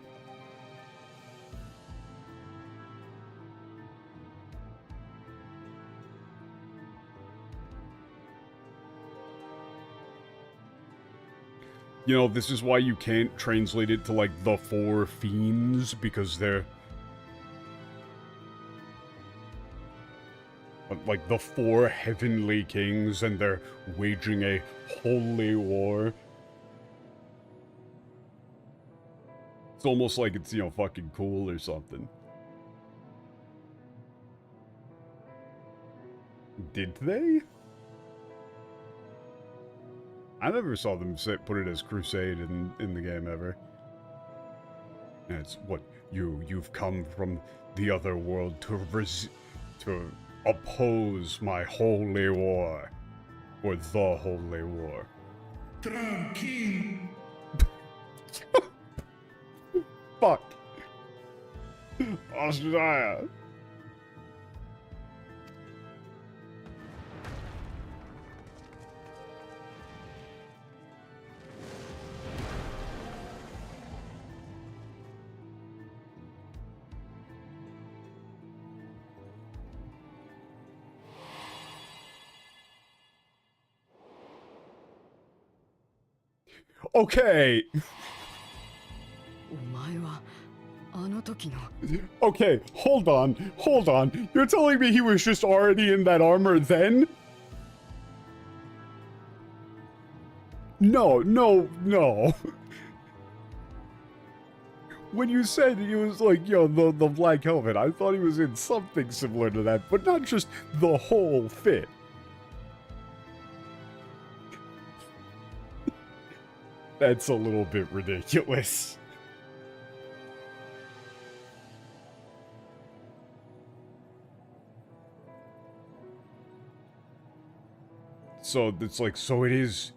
You know, this is why you can't translate it to, like, the four fiends, because they're... like, the four heavenly kings, and they're waging a holy war. It's almost like it's, you know, fucking cool or something. Did they? I never saw them put it as Crusade in the game ever. And it's what you've come from the other world to oppose my holy war, or the holy war. Tranquilo. Fuck. Australia. Okay. Okay, hold on. You're telling me he was just already in that armor then? No. When you said he was like, you know, the black helmet, I thought he was in something similar to that, but not just the whole fit. That's a little bit ridiculous. So it's like, so it is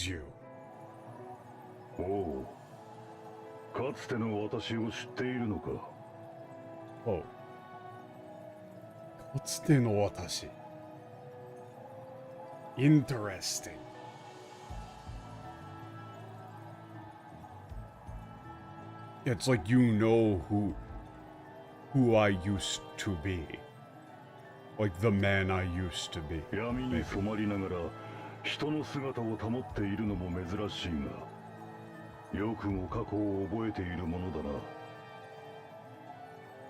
you. Oh. かつての私を知っているのか? Oh. かつての私. Interesting. It's like you know who I used to be. Like the man I used to be. 闇に染まりながら人の姿を保っているのも珍しいが、よくも過去を覚えているものだな。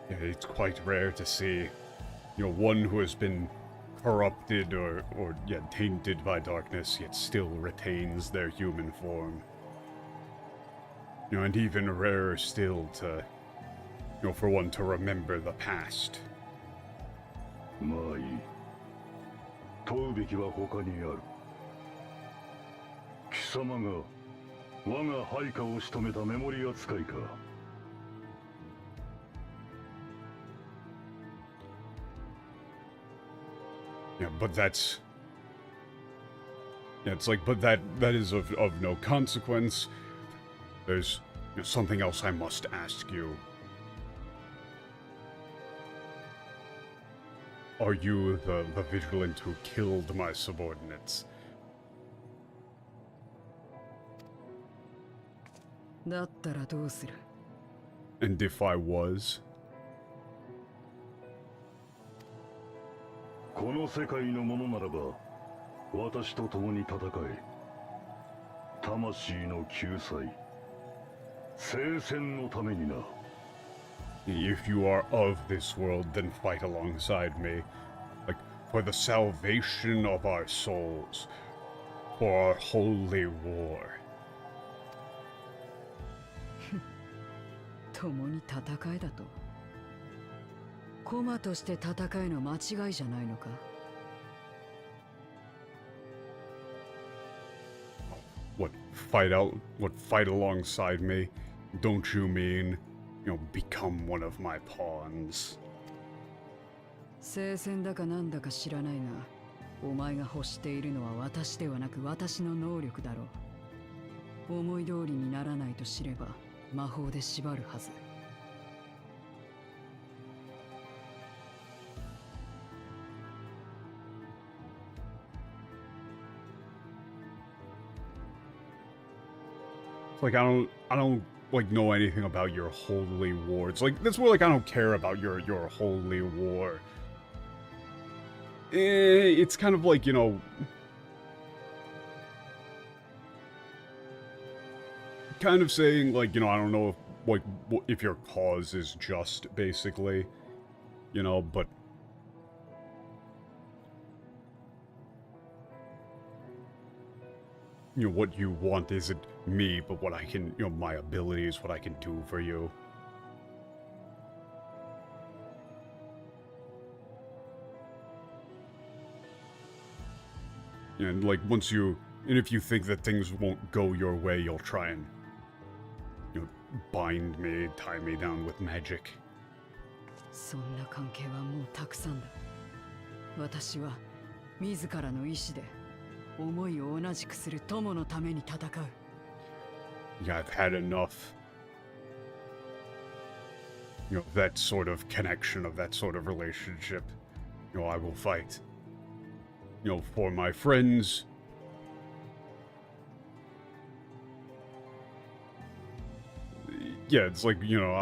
Yeah, it's quite rare to see, you know, one who has been corrupted or yeah, tainted by darkness, yet still retains their human form. You know, and even rarer still to, you know, for one to remember the past. まあいい。問うべきは他にある。貴様が我が配下を仕留めたメモリ扱いか。Yeah, but that's... Yeah, it's like, but that is of no consequence. There's, you know, something else I must ask you. Are you the vigilant who killed my subordinates? だったらどうする? And if I was? この世界のものならば、私と共に戦え。魂の救済、聖戦のためにな。If you are of this world, then fight alongside me. Like, for the salvation of our souls. For our holy war. 共に戦えだと。駒として戦えの間違いじゃないのか? What fight alongside me? Don't you mean, you know, become one of my pawns? 聖戦だかなんだか知らないが、お前が欲しているのは私ではなく私の能力だろう。思い通りにならないと知れば魔法で縛るはず。Like, I don't like know anything about your holy war. It's like, that's more like I don't care about your holy war. It's kind of like, you know, kind of saying, like, you know, I don't know if, like, if your cause is just, basically, you know, but... You know, what you want isn't me, but what I can, you know, my abilities, what I can do for you. And, like, once you... And if you think that things won't go your way, you'll try and, you know, bind me, tie me down with magic. そんな関係はもうたくさんだ。私は自らの意志で思いを同じくする友のために戦う。Yeah, I've had enough. You know, that sort of connection, of that sort of relationship. You know, I will fight. You know, for my friends. Yeah, it's like, you know,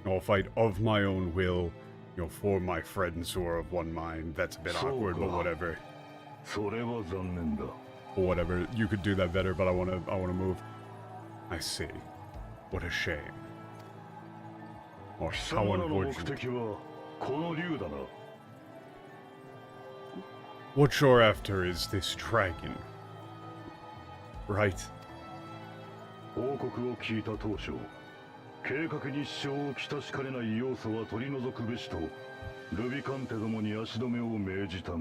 I'll fight of my own will, you know, for my friends who are of one mind. That's a bit awkward, but whatever. Whatever. You could do that better, but I wanna move. I see. What a shame. Or how unfortunate. What you're after is this dragon, right? 報告を聞いた当初、計画に支障をきたしかねない要素は取り除くべしと、ルビカンテどもに足止めを命じたが。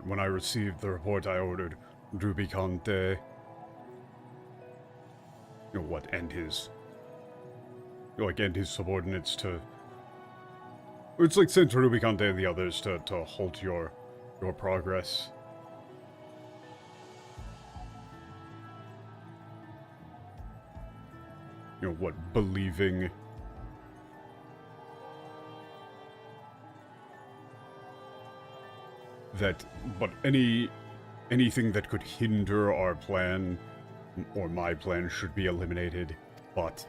When I received the report, I ordered Rubicante, you know, what, and his, like, and his subordinates to, it's like sent Rubicante and the others to halt your progress. You know, what, believing that, but anything that could hinder our plan, or my plan, should be eliminated, but...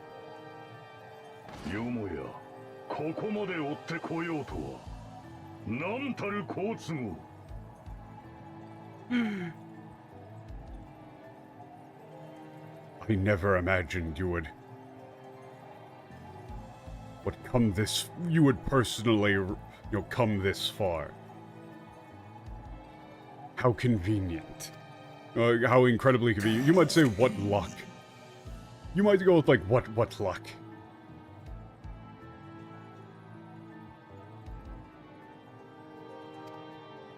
よもや、ここまで追ってこようとは、なんたる好都合。I never imagined you would come this, you would personally, you know, come this far. How convenient. How incredibly convenient. You might say, what luck. You might go with, like, what luck.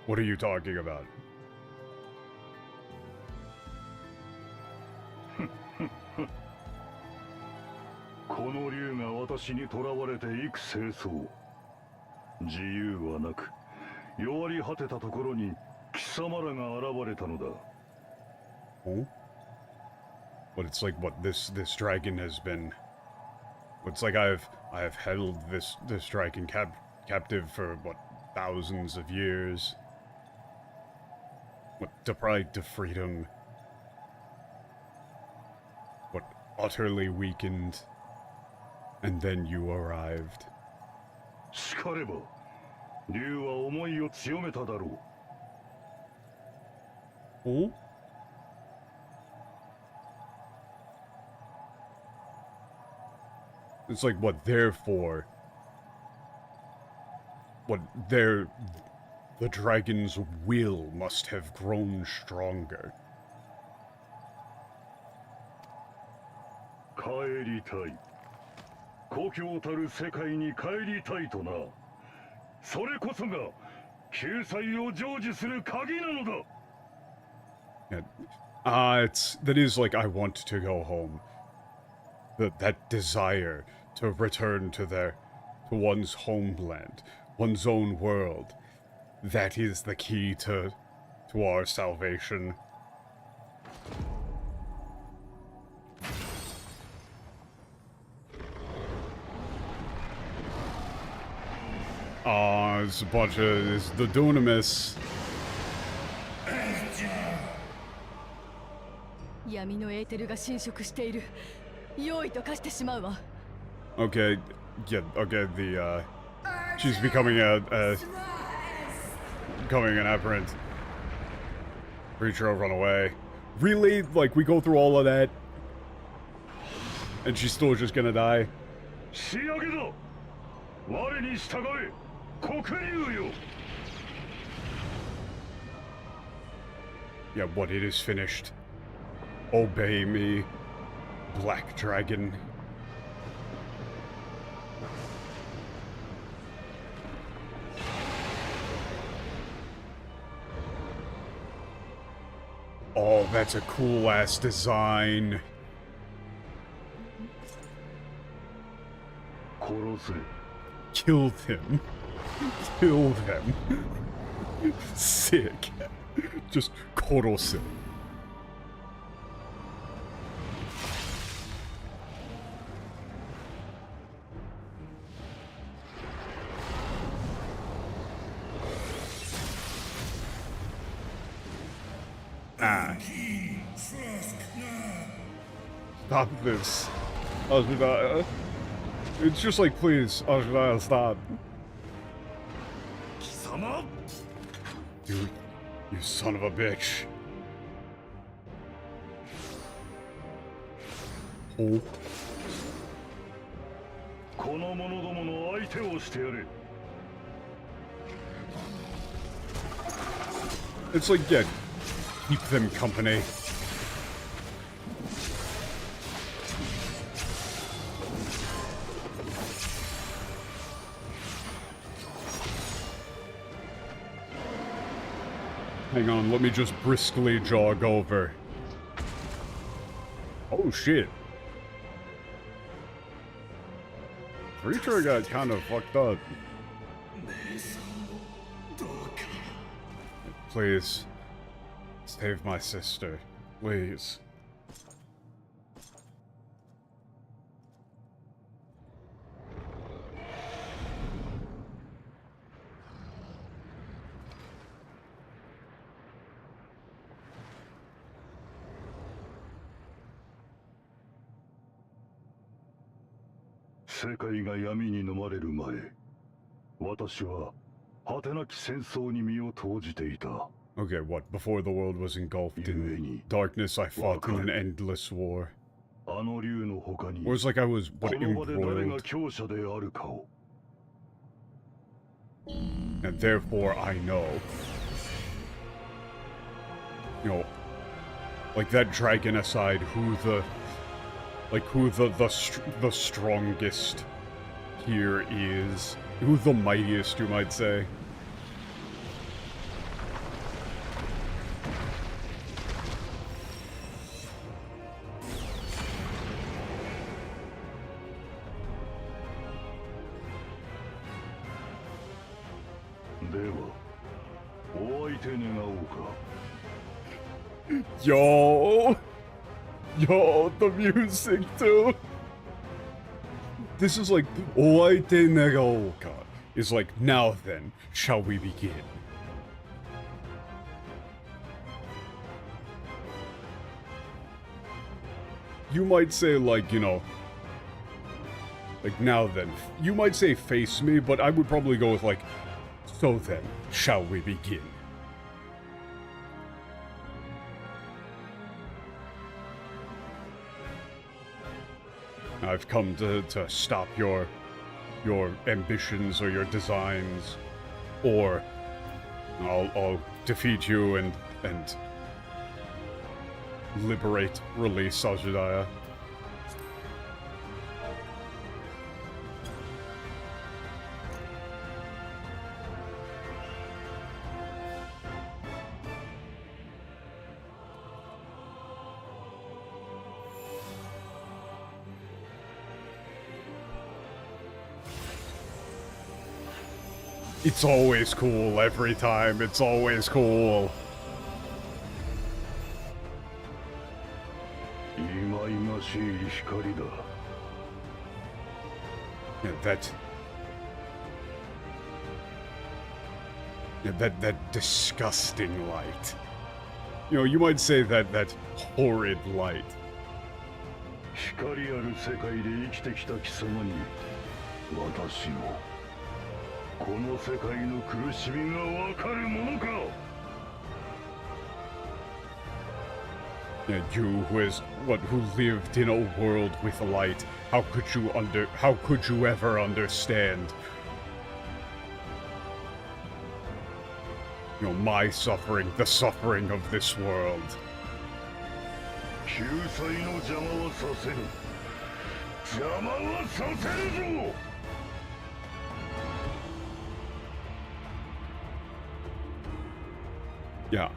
What are you talking about? Oh? But it's like what this dragon has been. It's like I have held this dragon captive for what, thousands of years. What, deprived of freedom. What, utterly weakened. And then you arrived. しかれば、竜は思いを強めただろう。Oh? It's like what, therefore, the dragon's will must have grown stronger. 帰りたい。故郷たる世界に帰りたいとな。それこそが救済を成就する鍵なのだ。That is like, I want to go home. That desire to return to one's homeland, one's own world. That is the key to our salvation. It's a bunch of... It's the Dunamis. 闇のエーテルが侵食している。用意と化してしまうわ。Okay, yeah, okay, she's becoming becoming an aberrant. Pretty run away. Really? Like, we go through all of that? And she's still just gonna die? Yeah, what? It is finished. Obey me, Black Dragon. Oh, that's a cool-ass design. Killed him. Killed him. Sick. Just korose. Ah. Stop this. Ajudaya. It's just like, please, Ajudaya, stop. Dude, you son of a bitch. Oh. It's like, yeah, keep them company. Hang on, let me just briskly jog over. Oh shit. Reacher got kind of fucked up. Please. Save my sister. Please. Okay, what? Before the world was engulfed in darkness, I fought in an endless war. It was like I was, what, embroiled. And therefore I know. You know, like that dragon aside, who the strongest here is. Who the mightiest, you might say. Yo! Yo, the music too! This is like, Oaite Negaoka is like, now then, shall we begin? You might say like, you know, like now then, you might say face me, but I would probably go with like, so then, shall we begin? I've come to stop your ambitions or your designs, or I'll defeat you and liberate, release Sajidaya. It's always cool every time. It's always cool. Yeah, that disgusting light. You know, you might say that horrid light. Yeah, you who lived in a world with light, how could you ever understand? You know, my suffering, the suffering of this world. 救済の邪魔はさせる。邪魔はさせるぞ。Yeah.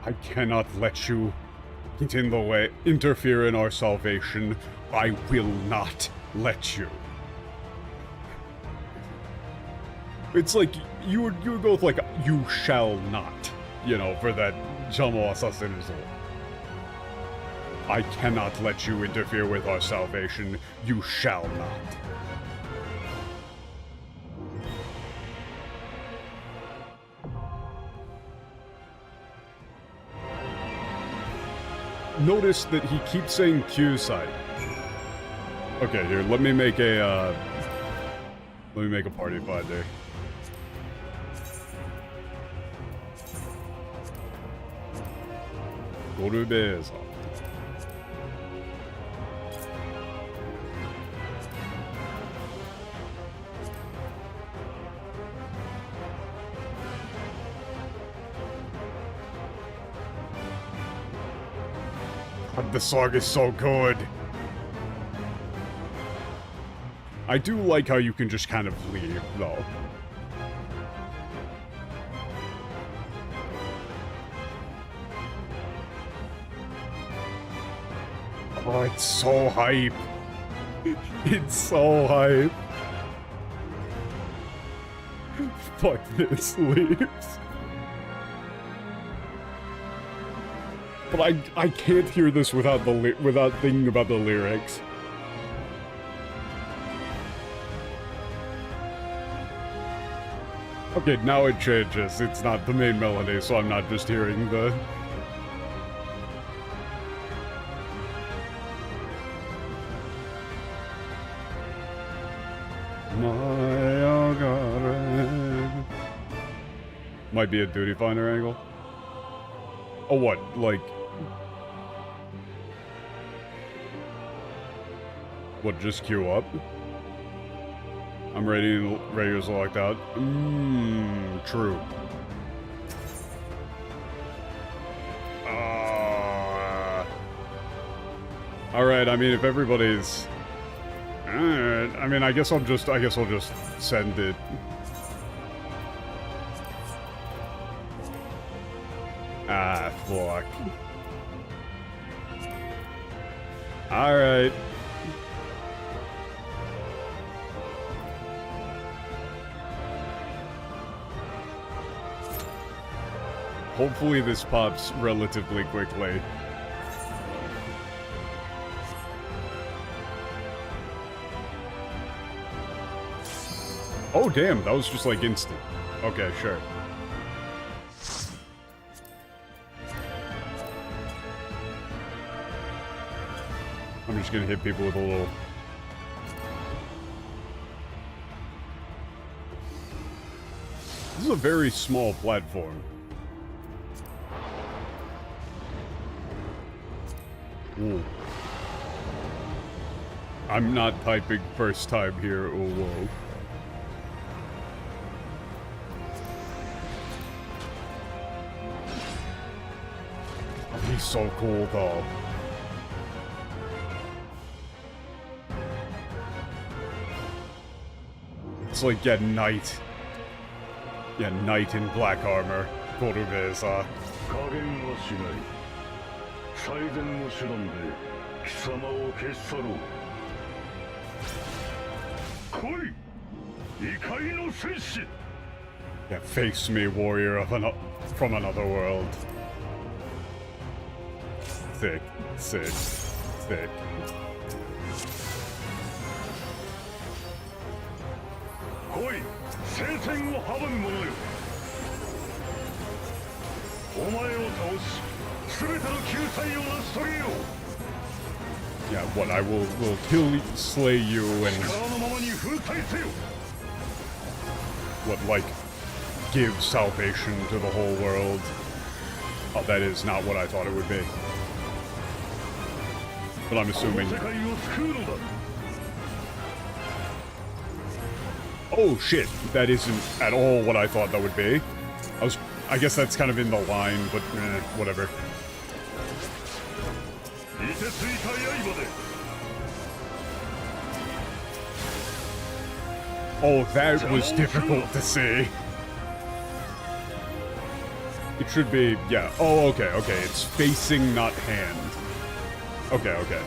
I cannot let you get in the way, interfere in our salvation. I will not let you. It's like, you would go with like, you shall not, you know, for that Jamo Assassinizo. I cannot let you interfere with our salvation. You shall not. Notice that he keeps saying Q-side. Okay, here, let me make a party finder. Go to base. The song is so good. I do like how you can just kind of leave, though. Oh, it's so hype. It's so hype. Fuck this, leaves. But I can't hear this without thinking about the lyrics. Okay, now it changes. It's not the main melody, so I'm not just hearing the... Might be a duty finder angle. Oh, what? Like... What, just queue up? I'm ready to select out. True. Alright, I mean, if everybody's... Alright, I mean, I guess I'll just send it. Ah, fuck. Alright. Hopefully this pops relatively quickly. Oh damn, that was just like instant. Okay, sure. I'm just gonna hit people with a little... This is a very small platform. Ooh. I'm not typing first time here, oh whoa. Oh, he's so cool though. It's like, yeah, knight. Yeah, knight in black armor. Korubeza. 最善の手段で貴様を消し去ろう。来い、異界の戦士。Yeah, face me, warrior of from another world. Thick, sick, thick. Koi, 聖戦を阻む者よ。お前を倒し。 Yeah, what I will kill, slay you, and what, like, give salvation to the whole world. Oh, that is not what I thought it would be. But I'm assuming... Oh shit, that isn't at all what I thought that would be. I guess that's kind of in the line, but whatever. Oh, that was difficult to see. It should be, yeah. Oh, okay, okay. It's facing, not hand. Okay, okay.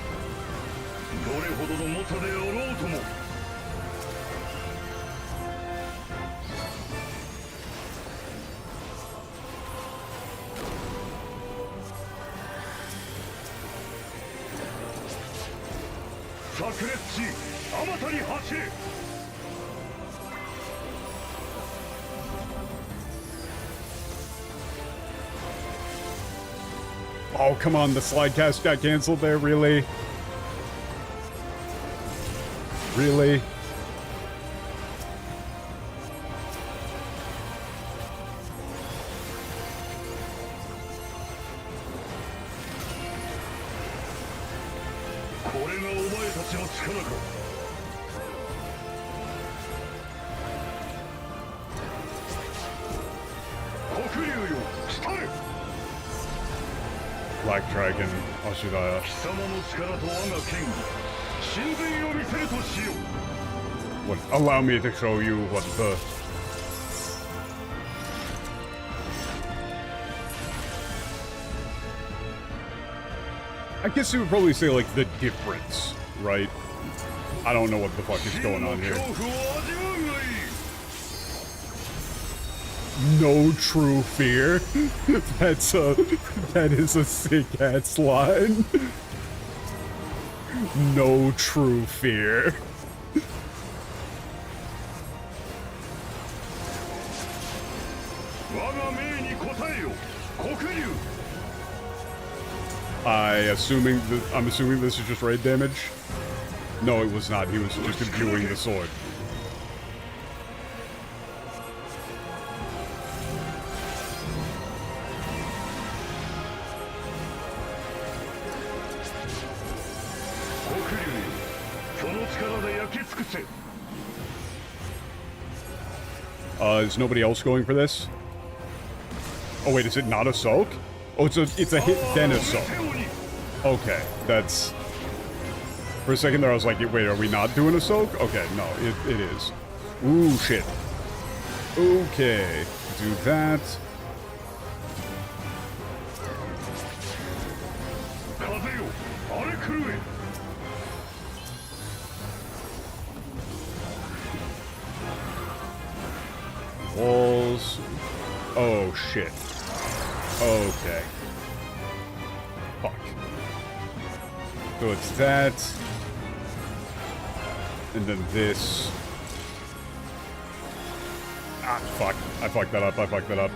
Oh, come on, the slide cast got canceled there, really? Really? Black Dragon, Ashiraya. What? Allow me to show you what the... I guess you would probably say, like, the difference, right? I don't know what the fuck is going on here. No true fear? That is a sick-ass line. No true fear. I'm assuming this is just raid damage? No, it was not. He was just imbuing the sword. Is nobody else going for this? Oh wait, is it not a soak? Oh, it's a hit then a soak. Okay, that's... For a second there I was like, wait, are we not doing a soak? Okay, no, it is. Ooh, shit. Okay, do that. Walls. Oh, shit. Okay. Fuck. So it's that. And then this. Ah, fuck. I fucked that up.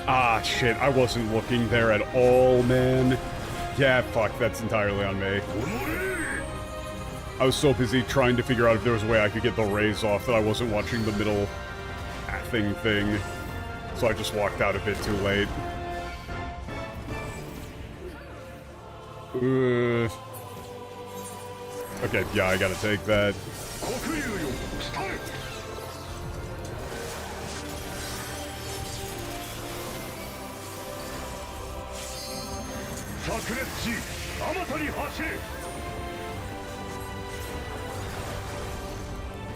Ah, shit. I wasn't looking there at all, man. Yeah, fuck. That's entirely on me. I was so busy trying to figure out if there was a way I could get the raise off that I wasn't watching the middle thing. So I just walked out a bit too late. Okay, yeah, I gotta take that.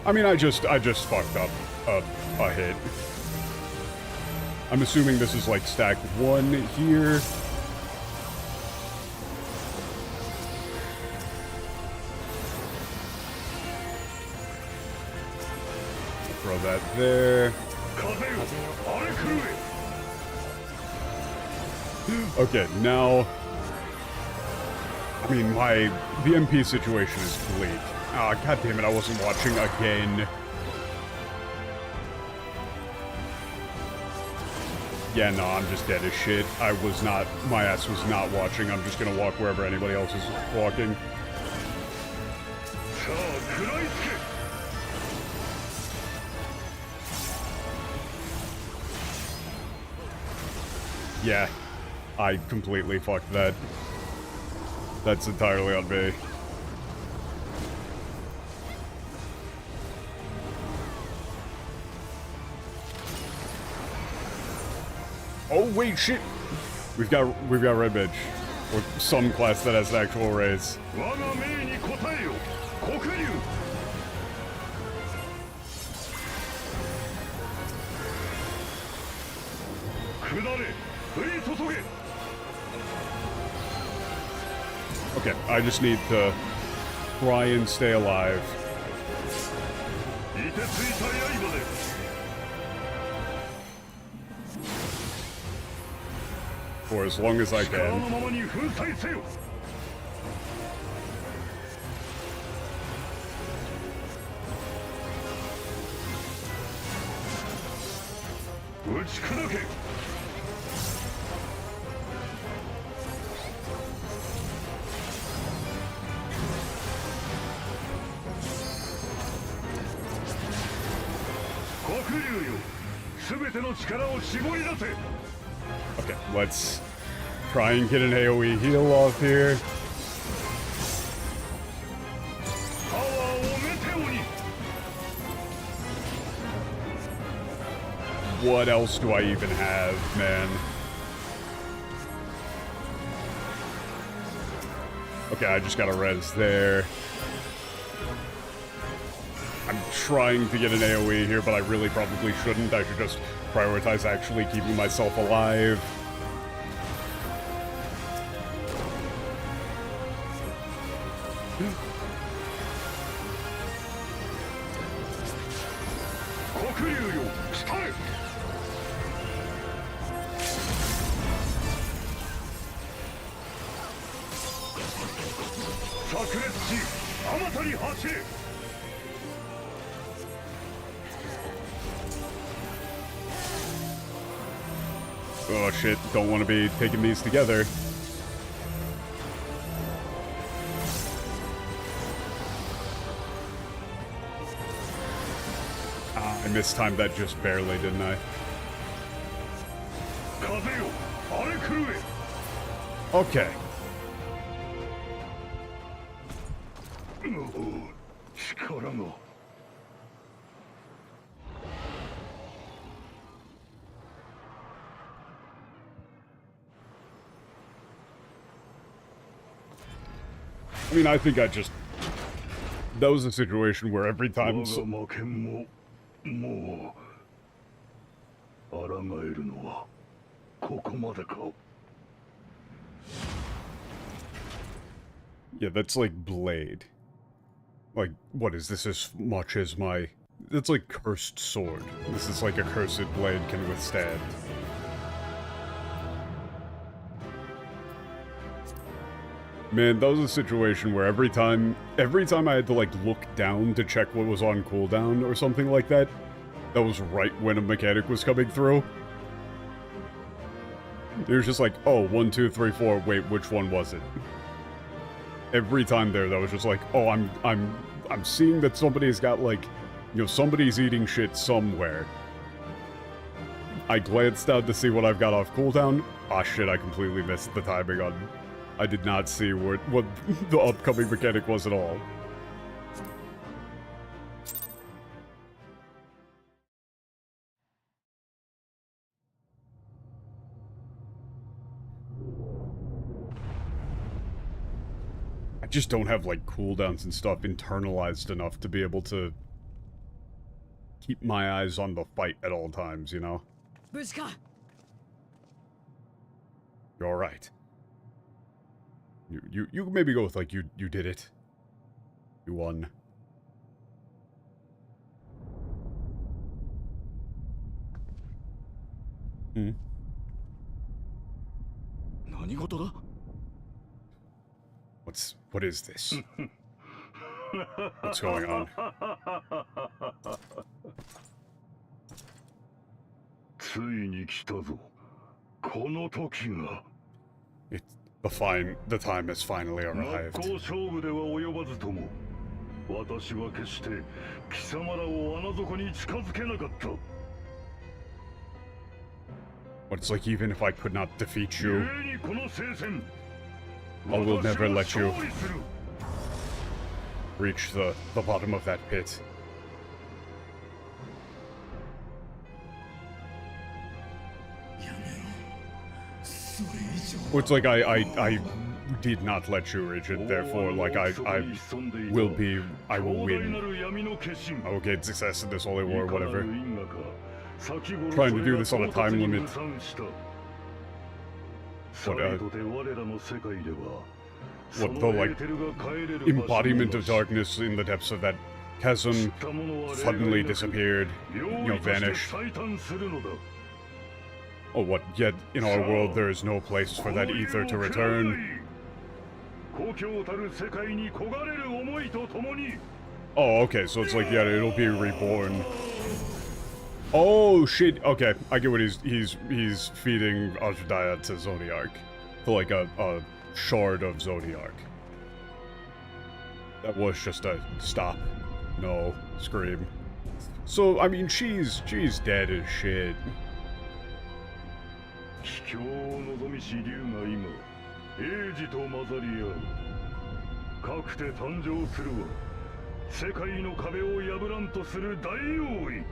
I mean, I just fucked up a hit. I'm assuming this is like stack 1 here. Throw that there. Okay, now... I mean, the MP situation is bleak. Ah, oh, goddammit, I wasn't watching again. Yeah, no, I'm just dead as shit. My ass was not watching. I'm just gonna walk wherever anybody else is walking. Yeah, I completely fucked that. That's entirely on me. Oh wait, shit! We've got red bitch, or some class that has an actual race. Okay, I just need to try and stay alive. For as long as I can. Okay, let's try and get an AoE heal off here. What else do I even have, man? Okay, I just got a res there. I'm trying to get an AoE here, but I really probably shouldn't. I should just prioritize actually keeping myself alive. Oh shit, don't want to be taking these together. I mistimed that just barely, didn't I? Okay. I mean, I think that was a situation where every time... Yeah, that's like Blade. Like, what is this as much as my... It's like Cursed Sword. This is like a Cursed Blade can withstand. Man, that was a situation where every time I had to, like, look down to check what was on cooldown or something like that, that was right when a mechanic was coming through. It was just like, oh, 1, 2, 3, 4, wait, which one was it? Every time there, that was just like, oh, I'm seeing that somebody's got, like, you know, somebody's eating shit somewhere. I glanced down to see what I've got off cooldown. Ah, shit, I completely missed the timing on... I did not see what the upcoming mechanic was at all. I just don't have, like, cooldowns and stuff internalized enough to be able to keep my eyes on the fight at all times, you know? You're alright. You maybe go with, like, you did it. You won. Hmm? What is this? What's going on? The time has finally arrived. 私は決して貴様らを穴底に近づけなかった。 But it's like even if I could not defeat you, 故にこの聖戦、 I will never 私は let you 勝利する。 reach the bottom of that pit. Well, it's like I did not let you reach it, therefore, like I will win. I will gain success in this holy war, whatever. Trying to do this on a time limit. What the, like, embodiment of darkness in the depths of that chasm suddenly disappeared, you know, vanished. Oh, what? Yet in our world there is no place for that ether to return. Oh, okay, so it's like, yeah, it'll be reborn. Oh shit! Okay, I get what he's feeding Ajudaya to Zodiark, to like a shard of Zodiark. That was just a stop. No, scream. So I mean, she's dead as shit. 秘境を望みし竜が今英治と混ざり合う。かくて誕生するは世界の壁を破らんとする大王位。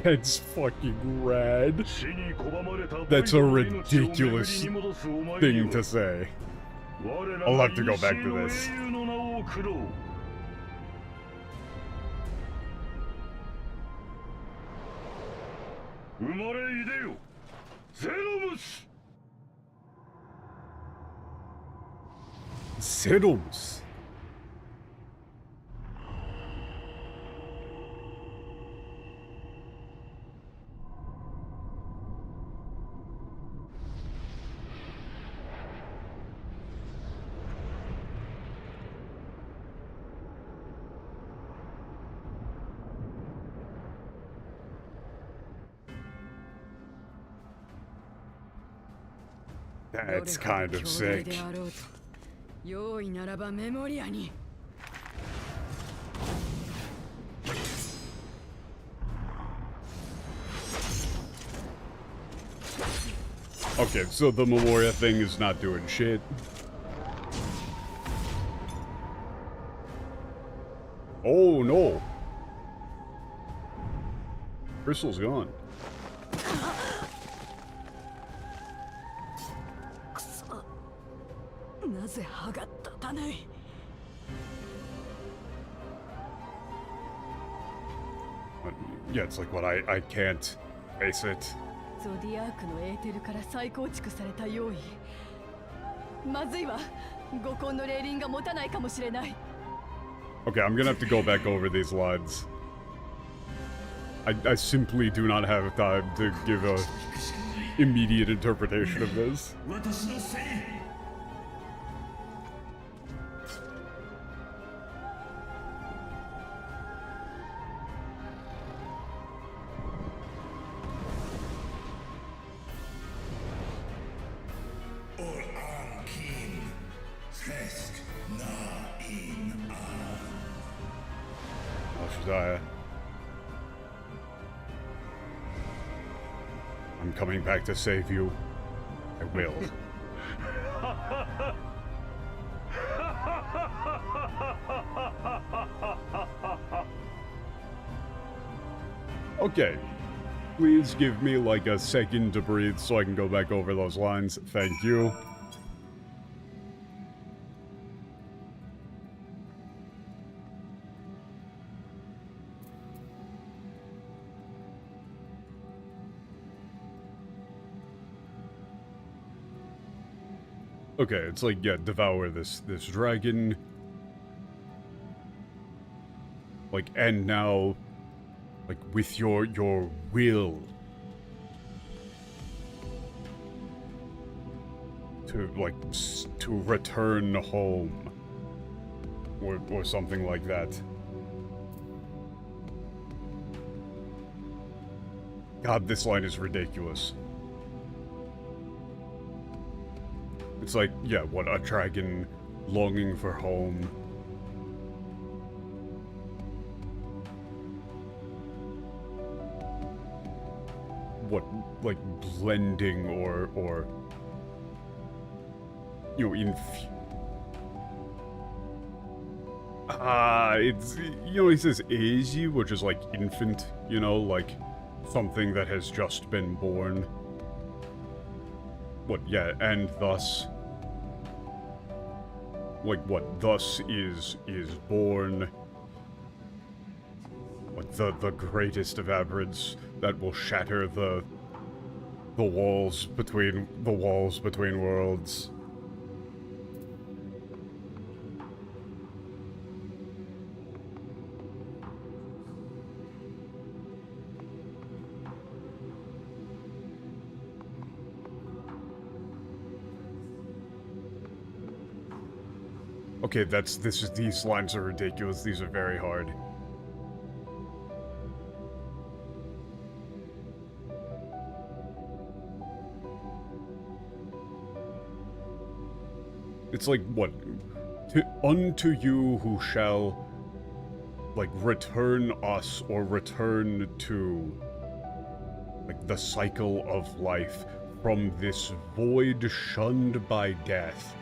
That's fucking rad. That's a ridiculous thing to say. I'll have to go back to this. Zeromus. That's kind of sick. Okay, so the Memoria thing is not doing shit. Oh no! Crystal's gone. Yeah, it's like what I can't face it. ゾディアークのエーテルから再構築された用意。まずいわ。五根の霊輪が持たないかもしれない。Okay, I'm gonna have to go back over these lines. I simply do not have time to give a immediate interpretation of this. I'm coming back to save you. I will. Okay. Please give me like a second to breathe so I can go back over those lines. Thank you. Okay, it's like, yeah, devour this dragon. Like, and now, like, with your will to, like, to return home. Or something like that. God, this line is ridiculous. It's like, yeah, what, a dragon longing for home. what, like, blending or you know, it's, you know, he says eiji, which is like infant, you know, like something that has just been born. What, yeah, and thus, like, what, thus is born, what, the greatest of aberrants that will shatter the walls between worlds. Okay, these lines are ridiculous. These are very hard. It's like, what? Unto you who shall, like, return us or return to, like, the cycle of life from this void shunned by death.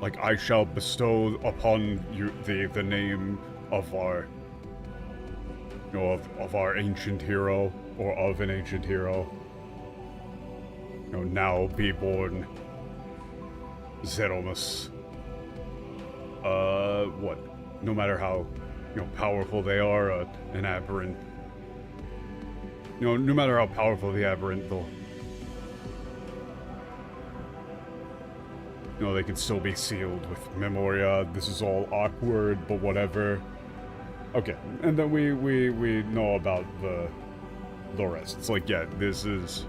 Like, I shall bestow upon you the name of our, you know, of our ancient hero, or of an ancient hero. You know, now be born, Zeromus. What? No matter how, you know, powerful they are, an aberrant. You know, no matter how powerful the aberrant, they'll, you know, they can still be sealed with Memoria. This is all awkward, but whatever. Okay, and then we know about the rest. It's like, yeah, this is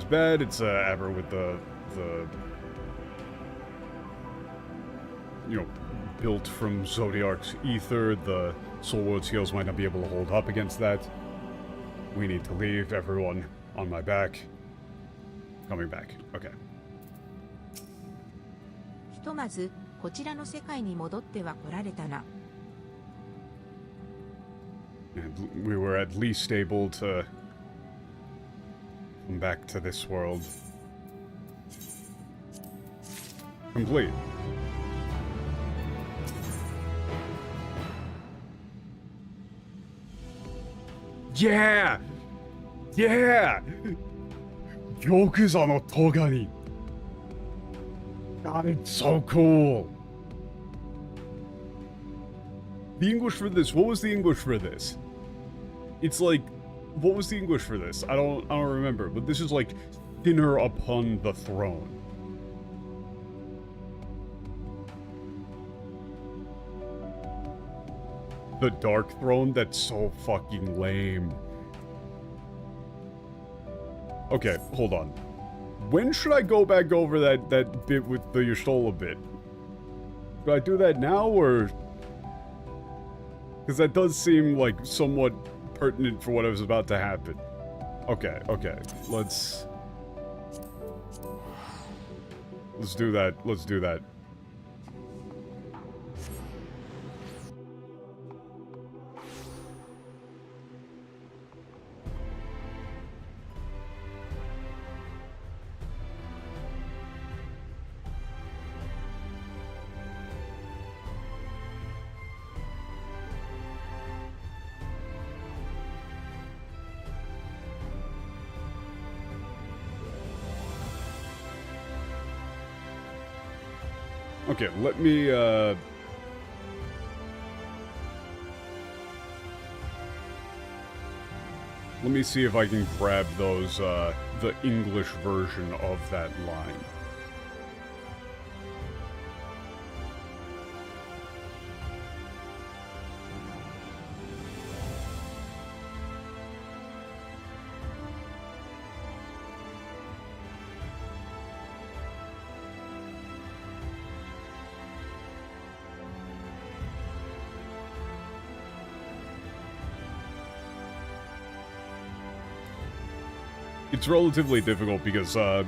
bad. It's Aber with the you know, built from Zodiarc's ether. The Soul World skills might not be able to hold up against that. We need to leave. Everyone on my back. Coming back. Okay. ひとまずこちらの世界に戻っては来られたな。 And we were at least able to come back to this world. Complete. Yeah! Yeah! Gyokuza no Togani. God, it's so cool. The English for this, what was the English for this? It's like, what was the English for this? I don't remember, but this is like thinner upon the throne. The Dark Throne? That's so fucking lame. Okay, hold on. When should I go back over that bit with the Y'shtola bit? Do I do that now, or... Because that does seem like somewhat pertinent for what was about to happen. Okay, okay. Let's do that. Let's do that. Okay, let me see if I can grab those, the English version of that line. It's relatively difficult because, at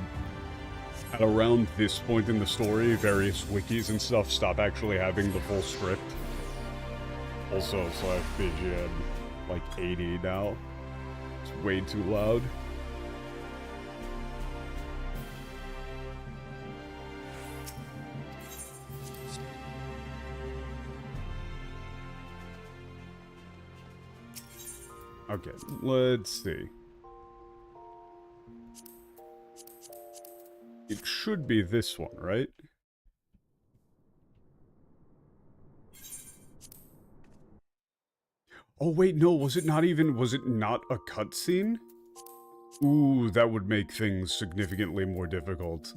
around this point in the story, various wikis and stuff stop actually having the full script. Also, so I have BGM, like, 80 now. way too loud. Okay, let's see. It should be this one, right? Oh wait, no, was it not a cutscene? Ooh, that would make things significantly more difficult.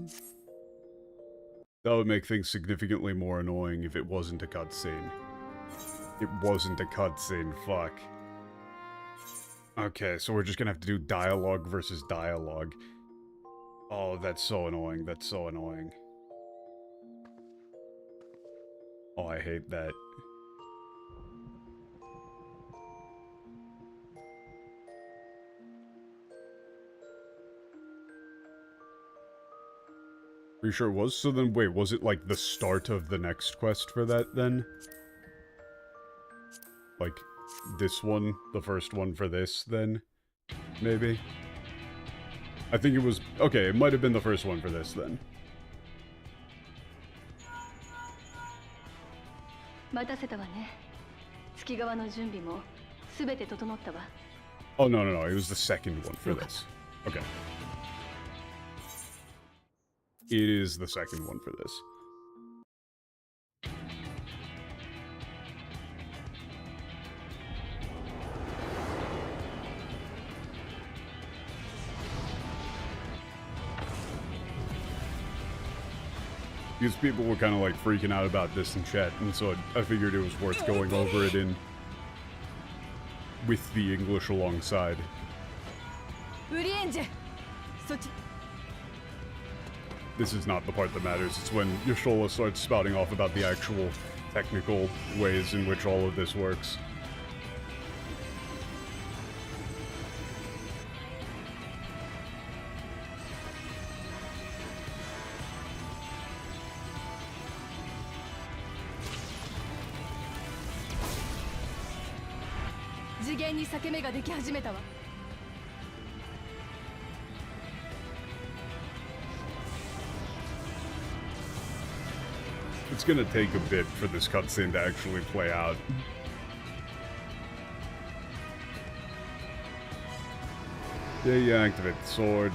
That would make things significantly more annoying if it wasn't a cutscene. It wasn't a cutscene, fuck. Okay, so we're just gonna have to do dialogue versus dialogue. Oh, that's so annoying, that's so annoying. Oh, I hate that. Are you sure it was? So then, wait, was it like the start of the next quest for that then? Like, this one, the first one for this then? Maybe? I think it was... Okay, it might have been the first one for this then. Oh, no, it was the second one for this. Okay. It is the second one for this. Because people were kind of like freaking out about this in chat, and so I figured it was worth going over it in with the English alongside. This is not the part that matters. It's when Yashola starts spouting off about the actual technical ways in which all of this works. It's gonna take a bit for this cutscene to actually play out. Yeah, you activate the sword.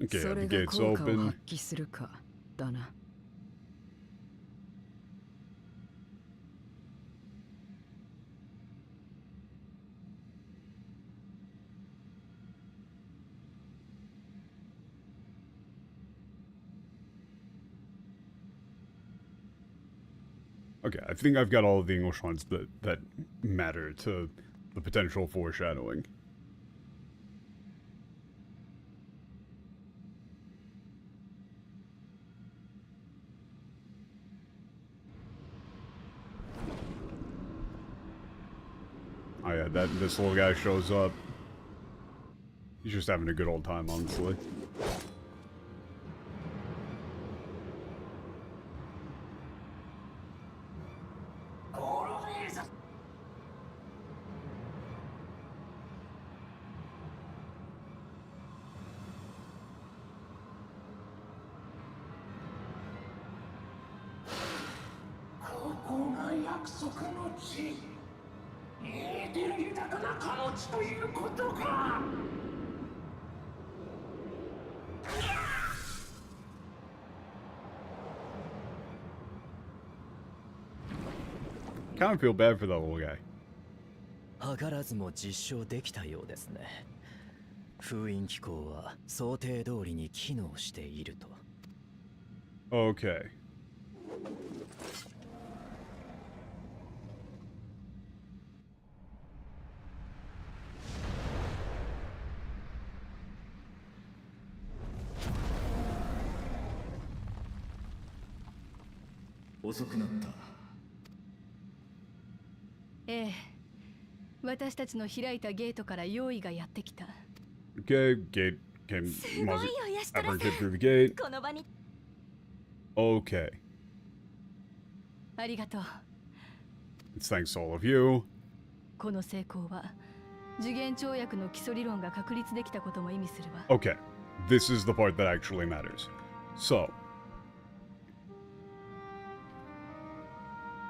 Okay, the gate's open. Okay, I think I've got all of the English ones that matter to the potential foreshadowing. Oh yeah, this little guy shows up. He's just having a good old time, honestly. Kind of feel bad for that little guy. 図らずも実証できたようですね。封印機構は想定通りに機能していると。Okay. 遅くなった。ええ、私たちの開いたゲートから用意がやってきた。Okay, gate came. すごいよ、ヤシトラさん。 Everyone came through the gate. この場に。 Okay. ありがとう。 It's thanks to all of you. この成功は次元跳躍の基礎理論が確立できたことも意味するわ。 Okay, this is the part that actually matters. So,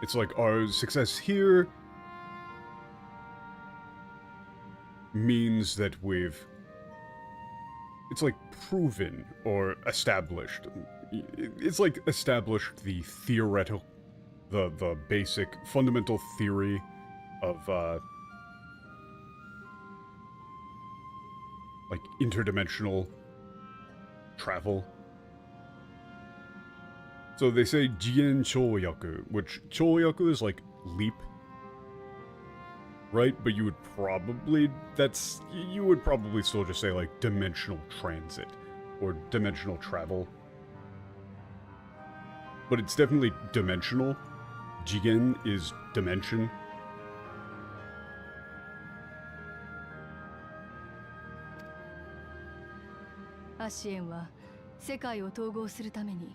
it's like our success here means that it's like proven or established. It's like established the theoretical, the basic fundamental theory of like interdimensional travel. So they say Jien Choyaku, which Choyaku is like leap, right? But you would probably still just say like dimensional transit or dimensional travel. But it's definitely dimensional. Jigen is dimension. Ashien は世界を統合するために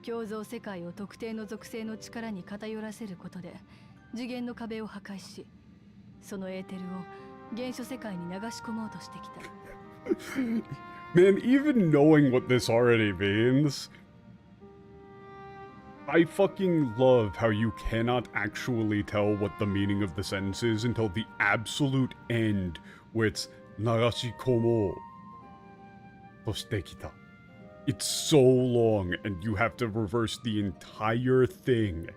共造世界を特定の属性の力に偏らせることで次元の壁を破壊し、そのエーテルを原初世界に流し込もうとしてきた。Man, even knowing what this already means, I fucking love how you cannot actually tell what the meaning of the sentence is until the absolute end, where it's Nagashikomo toshite-kita. It's so long, and you have to reverse the entire thing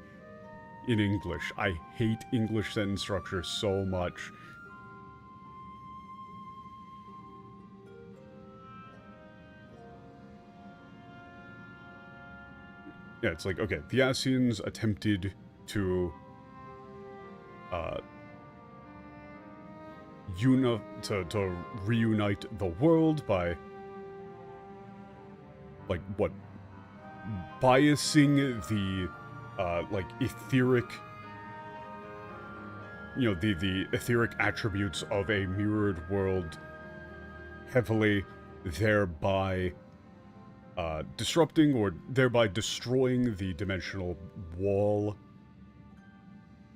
in English. I hate English sentence structure so much. Yeah, it's like, okay, the Asians attempted to reunite the world by, like, what? Biasing the, like, etheric, you know, the etheric attributes of a mirrored world heavily, thereby disrupting or thereby destroying the dimensional wall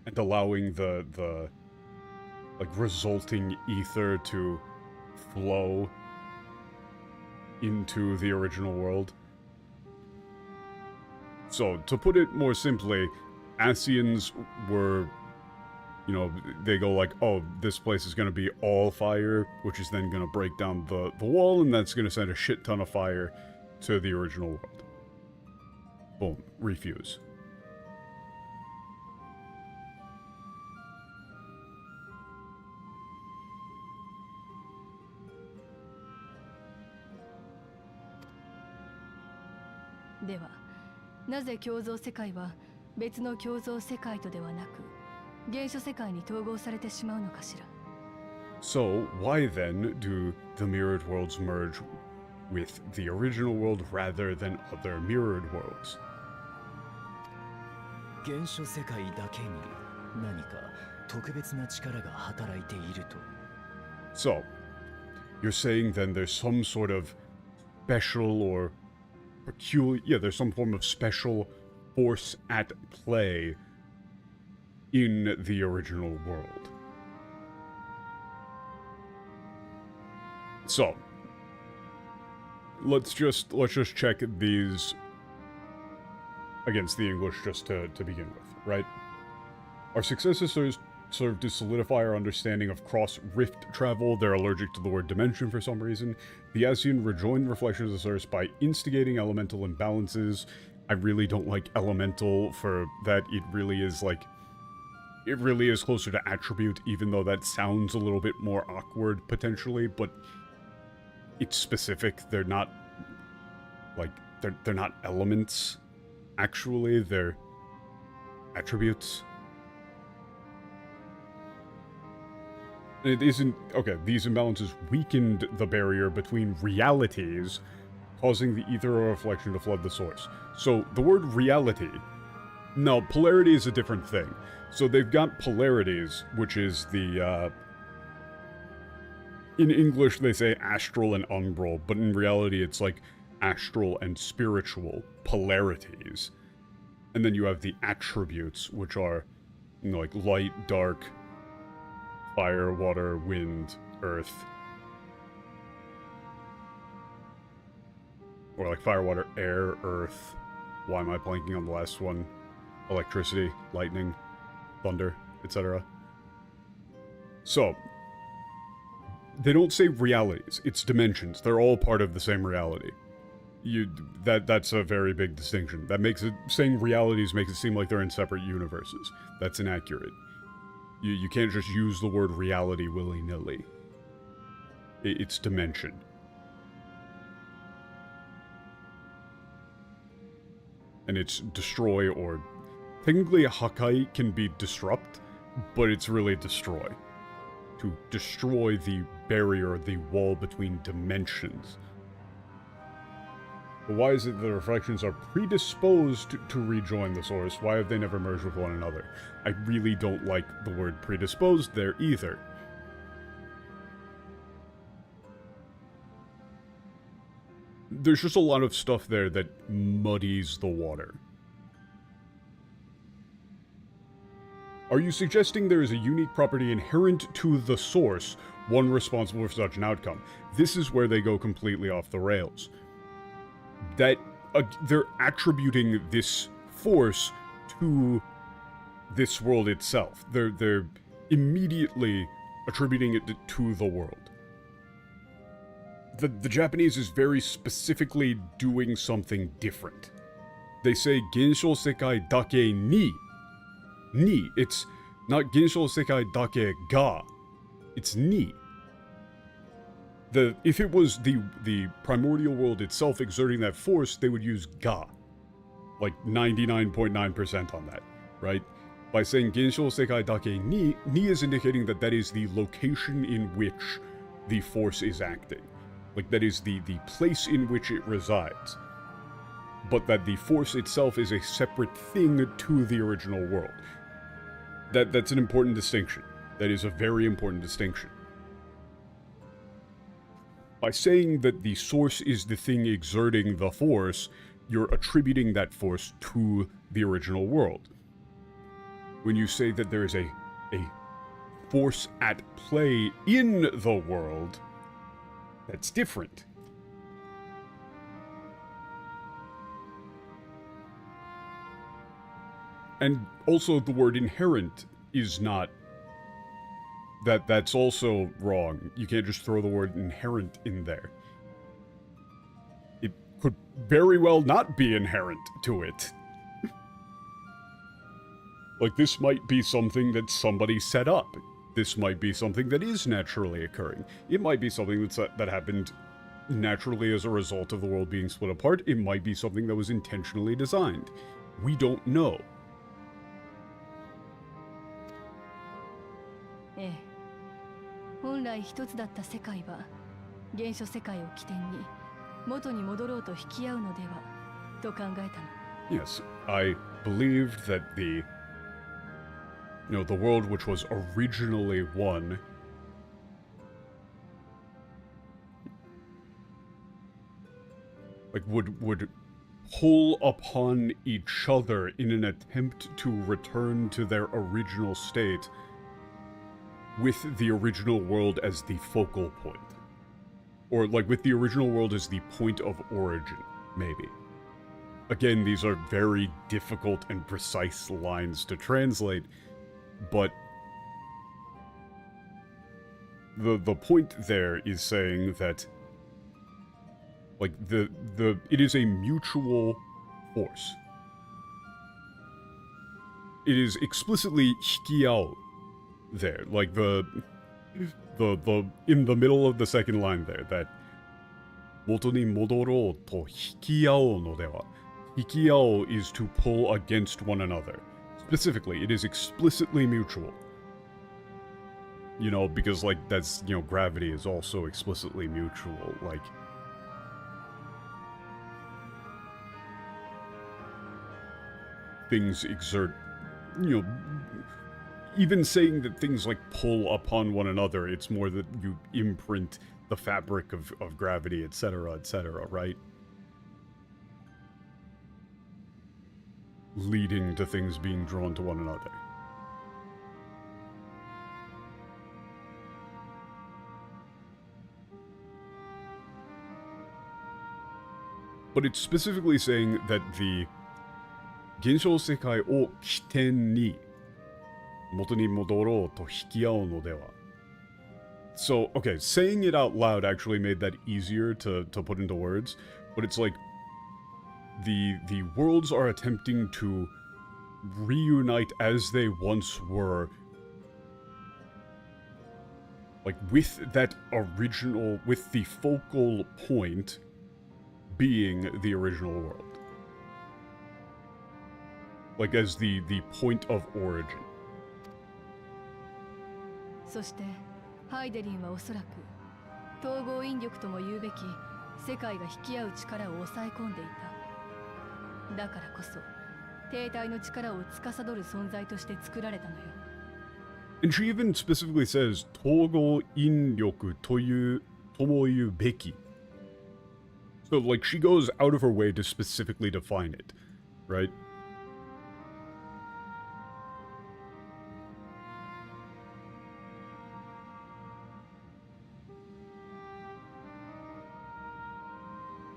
and allowing the like resulting ether to flow into the original world. So, to put it more simply, Asians were, you know, they go like, oh, this place is going to be all fire, which is then going to break down the wall, and that's going to send a shit ton of fire to the original world. Boom. Refuse. Deは、なぜ共造世界は別の共造世界とではなく、原初世界に統合されてしまうのかしら。So, why then do the mirrored worlds merge with the original world rather than other mirrored worlds? 原初世界だけに何か特別な力が働いていると。 So, you're saying then there's some sort of special or peculiar, yeah, there's some form of special force at play in the original world. So, let's just check these against the English just to begin with, right? Our successes serve to solidify our understanding of cross-rift travel. They're allergic to the word dimension for some reason. The Asian rejoined reflections of Source by instigating elemental imbalances. I really don't like elemental for that. It really is like, it really is closer to attribute, even though that sounds a little bit more awkward potentially, but it's specific. They're not like they're not elements actually, they're attributes. It isn't okay, these imbalances weakened the barrier between realities, causing the ether or reflection to flood the source. So the word reality No, polarity is a different thing. So they've got polarities, which is the, in English they say astral and umbral, but in reality it's like astral and spiritual polarities. And then you have the attributes, which are, you know, like light, dark, fire, water, wind, earth. Or like fire, water, air, earth. Why am I blanking on the last one? Electricity, lightning, thunder, etc. So, they don't say realities, it's dimensions. They're all part of the same reality. That's a very big distinction. That makes it, saying realities makes it seem like they're in separate universes. That's inaccurate. You can't just use the word reality willy-nilly. It's dimension. And it's destroy, or technically hakai can be disrupt, but it's really destroy. To destroy the barrier, the wall between dimensions. But why is it the reflections are predisposed to rejoin the source? Why have they never merged with one another? I really don't like the word predisposed there either. There's just a lot of stuff there that muddies the water. Are you suggesting there is a unique property inherent to the source, one responsible for such an outcome? This is where they go completely off the rails. That they're attributing this force to this world itself. They're immediately attributing it to the world. The Japanese is very specifically doing something different. They say Gensho Sekai dake ni. Ni. It's not Gensho Sekai dake ga. It's ni. If it was the primordial world itself exerting that force, they would use ga. Like 99.9% on that, right? By saying Gensho Sekai dake ni, ni is indicating that that is the location in which the force is acting. Like, that is the place in which it resides. But that the force itself is a separate thing to the original world. That's an important distinction. That is a very important distinction. By saying that the source is the thing exerting the force, you're attributing that force to the original world. When you say that there is a force at play in the world, that's different. And also the word inherent is not... That's also wrong. You can't just throw the word inherent in there. It could very well not be inherent to it. Like, this might be something that somebody set up. This might be something that is naturally occurring. It might be something that happened naturally as a result of the world being split apart. It might be something that was intentionally designed. We don't know. ええ、本来一つだった世界は原初世界を起点に元に戻ろうと引き合うのではと考えたの。 Yes, I believed that the world which was originally one like would pull upon each other in an attempt to return to their original state with the original world as the focal point. Or like with the original world as the point of origin, maybe. Again, these are very difficult and precise lines to translate, but the point there is saying that like it is a mutual force. It is explicitly hikiao there, like the in the middle of the second line there, that moto ni modorou to hikiao no dewa. Hikiao is to pull against one another. Specifically, it is explicitly mutual. You know, because, like, that's, you know, gravity is also explicitly mutual, like... things exert, you know, even saying that things like pull upon one another, it's more that you imprint the fabric of gravity, etc., right? Leading to things being drawn to one another. But it's specifically saying that the Gensho Sekai o kiten ni moto ni modorou to hikiao no dewa. So, okay, saying it out loud actually made that easier to put into words, but it's like the worlds are attempting to reunite as they once were, like with that original, with the focal point being the original world. Like as the point of origin. そしてハイデリンはおそらく統合引力とも言うべき世界が引き合う力を抑え込んでいた。だからこそ停滞の力を司る存在として作られたのよ。And she even specifically says 統合引力とも言うべき. So like she goes out of her way to specifically define it, right?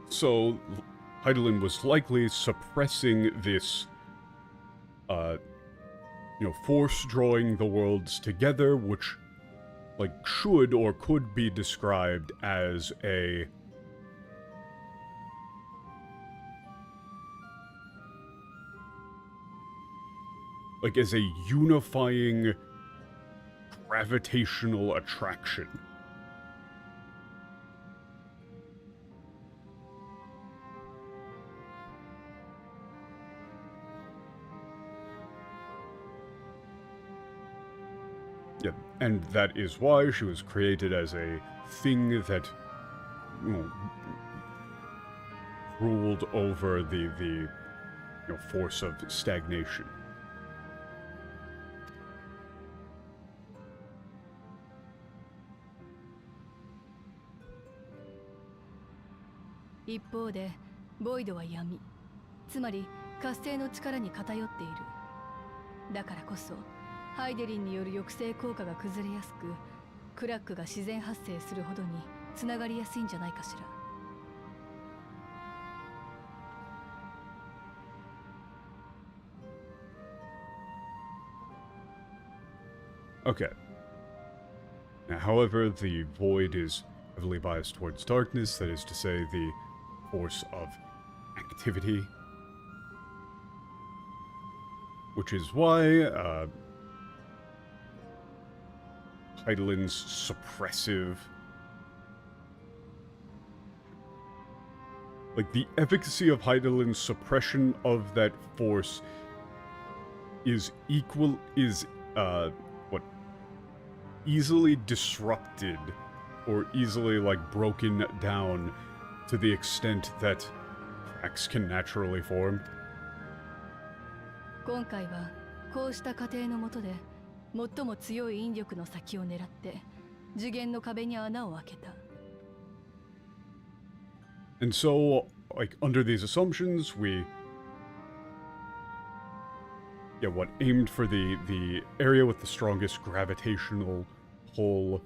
So Heidelin was likely suppressing this, force drawing the worlds together, which, like, should or could be described as a unifying gravitational attraction. Yeah, and that is why she was created as a thing that, ruled over the force of stagnation. 一方でボイドは闇、つまり活性の力に偏っている。だからこそハイデリンによる抑制効果が崩れやすく、クラックが自然発生するほどにつながりやすいんじゃないかしら。Okay. Now, however, the void is heavily biased towards darkness, that is to say, the force of activity. Which is why, Heidelin's suppressive... Like, the efficacy of Heidelin's suppression of that force is easily disrupted or easily, like, broken down to the extent that cracks can naturally form. 今回はこうした過程の下で最も強い引力の先を狙って次元の壁に穴を開けた。And so, like, under these assumptions, we aimed for the area with the strongest gravitational pull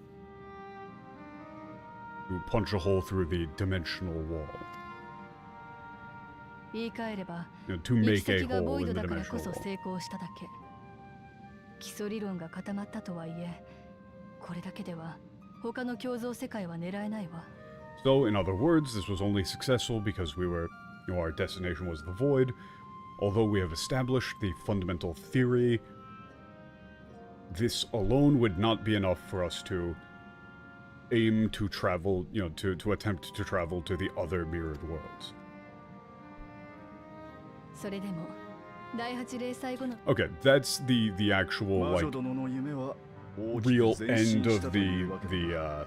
to punch a hole through the dimensional wall. 言い換えれば、 to 行 make き a 先がボ hole イ in ド the だからこ dimensional そ wall. 成功しただけ。基礎理論が固まったとはいえ、これだけでは他の共造世界は狙えないわ。So, in other words, this was only successful because our destination was the void. Although we have established the fundamental theory, this alone would not be enough for us to aim to travel, to attempt to travel to the other mirrored worlds. それでも第8例最後の Okay, that's the actual, like, real end of the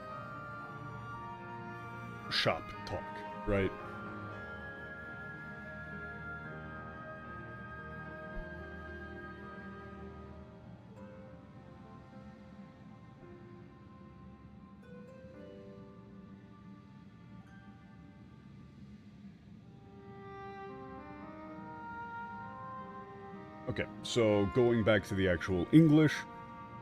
shop talk, right? Okay, so going back to the actual English,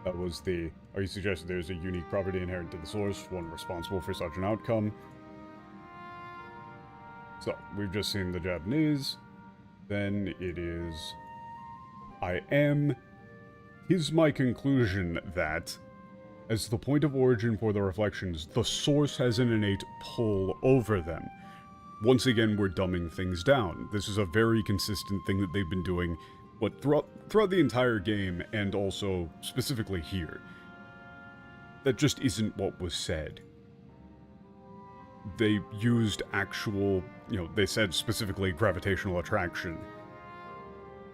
that was the... Are you suggesting there's a unique property inherent to the source, one responsible for such an outcome? So, we've just seen the Japanese. Then it is... I am... Is my conclusion that, as the point of origin for the reflections, the source has an innate pull over them. Once again, we're dumbing things down. This is a very consistent thing that they've been doing, but throughout the entire game, and also specifically here. That just isn't what was said. They used actual, they said specifically gravitational attraction.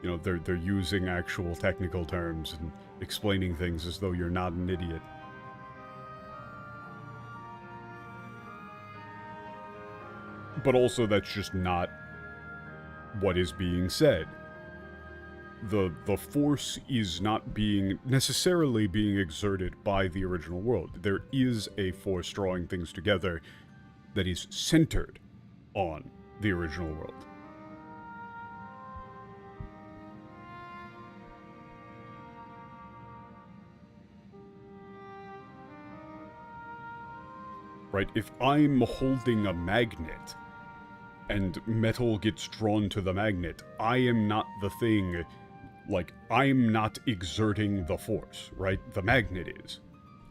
They're using actual technical terms and explaining things as though you're not an idiot. But also, that's just not what is being said. The force is not necessarily being exerted by the original world. There is a force drawing things together that is centered on the original world. Right? If I'm holding a magnet, and metal gets drawn to the magnet, I am not the thing, I'm not exerting the force, right? The magnet is.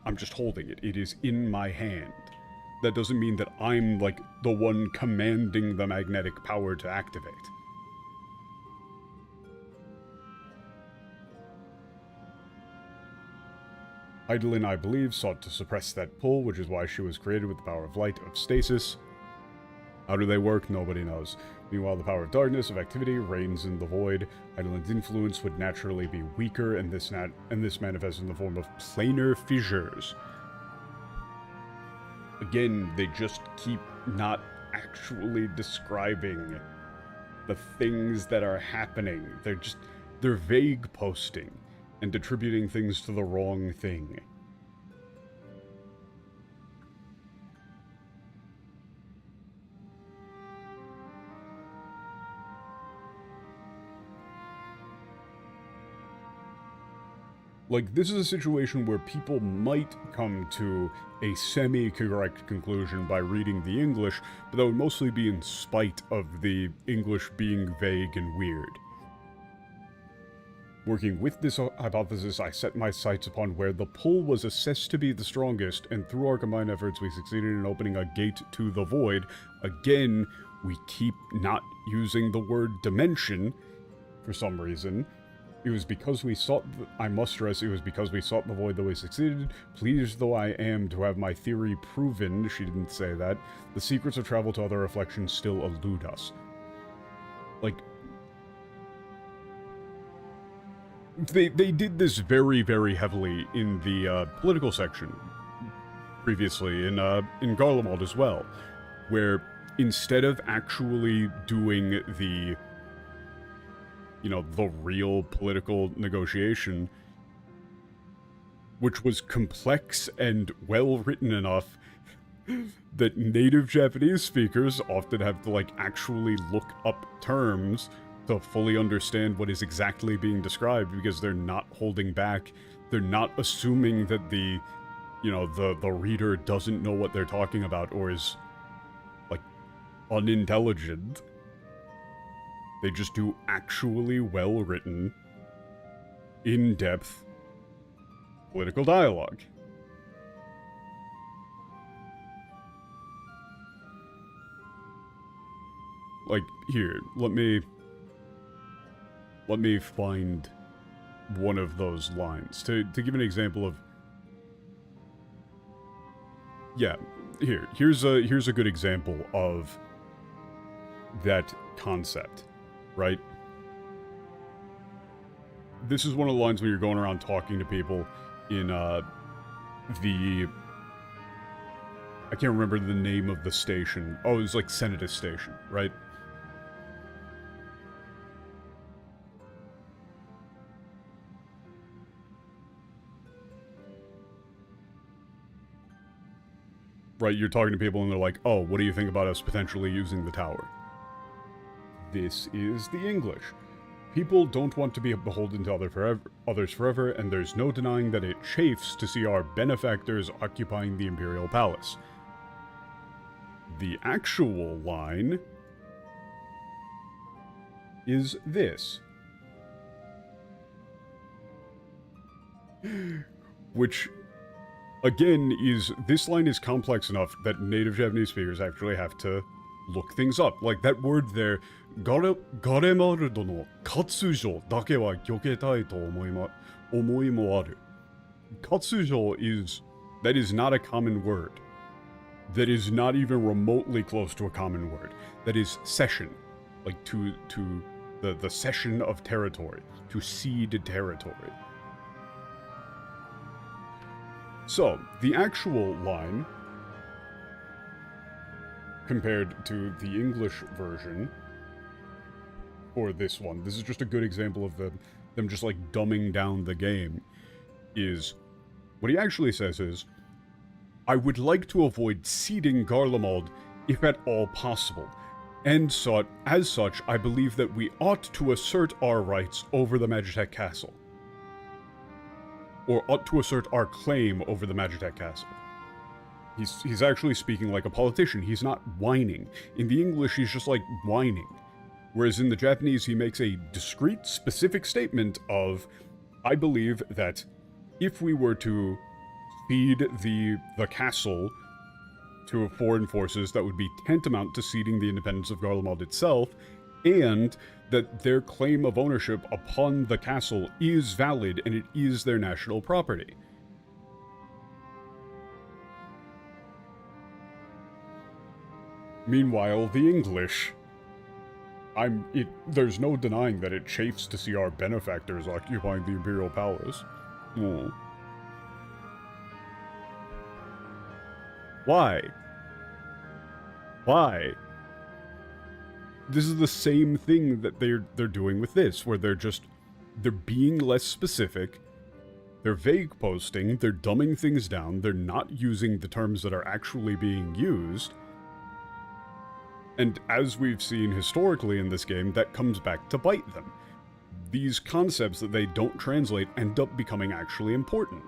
I'm just holding it. It is in my hand. That doesn't mean that I'm, the one commanding the magnetic power to activate. Eidolon, I believe, sought to suppress that pull, which is why she was created with the power of light, of stasis. How do they work? Nobody knows. Meanwhile, the power of darkness, of activity, reigns in the void. Eidolon's influence would naturally be weaker, and this manifests in the form of planar fissures. Again, they just keep not actually describing the things that are happening. They're vague posting and attributing things to the wrong thing. This is a situation where people might come to a semi-correct conclusion by reading the English, but that would mostly be in spite of the English being vague and weird. Working with this hypothesis, I set my sights upon where the pull was assessed to be the strongest, and through our combined efforts, we succeeded in opening a gate to the void. Again, we keep not using the word dimension for some reason. It was because we sought, I must stress, it was because we sought the void that we succeeded. Pleased though I am to have my theory proven, she didn't say that, the secrets of travel to other reflections still elude us. They did this very, very heavily in the political section previously, in Garlemald as well, where instead of actually doing the real political negotiation, which was complex and well written enough that native Japanese speakers often have to, actually look up terms to fully understand what is exactly being described, because they're not holding back. They're not assuming that the reader doesn't know what they're talking about or is, unintelligent. They just do actually well-written, in-depth political dialogue. Here, let me find one of those lines to give an example of... Yeah, here's a good example of that concept. Right? This is one of the lines when you're going around talking to people in, I can't remember the name of the station. Oh, it was Senatus Station, right? Right, you're talking to people and they're like, oh, what do you think about us potentially using the tower? This is the English. People don't want to be beholden to others forever, and there's no denying that it chafes to see our benefactors occupying the Imperial Palace. The actual line is this. Which, again, this line is complex enough that native Japanese speakers actually have to look things up. Like that word there, garemaru no katsujo dake wa gyoketai to omoi mo aru. Katsujo that is not a common word. That is not even remotely close to a common word. That is cession. Like to the cession of territory. To cede territory. So, the actual line, compared to the English version, or this one, this is just a good example of them just like dumbing down the game, is, what he actually says is, I would like to avoid ceding Garlemald if at all possible, and as such, I believe that we ought to assert our rights over the Magitek Castle. Or ought to assert our claim over the Magitek Castle. He's actually speaking like a politician. He's not whining. In the English, he's just like whining. Whereas in the Japanese, he makes a discrete, specific statement of, I believe that if we were to feed the castle to foreign forces, that would be tantamount to ceding the independence of Garlemald itself, and that their claim of ownership upon the castle is valid and it is their national property. Meanwhile, the English... there's no denying that it chafes to see our benefactors occupying the Imperial Palace. Oh. Why? Why? This is the same thing that they're doing with this, where they're being less specific, they're vague posting, they're dumbing things down, they're not using the terms that are actually being used. And as we've seen historically in this game, that comes back to bite them. These concepts that they don't translate end up becoming actually important.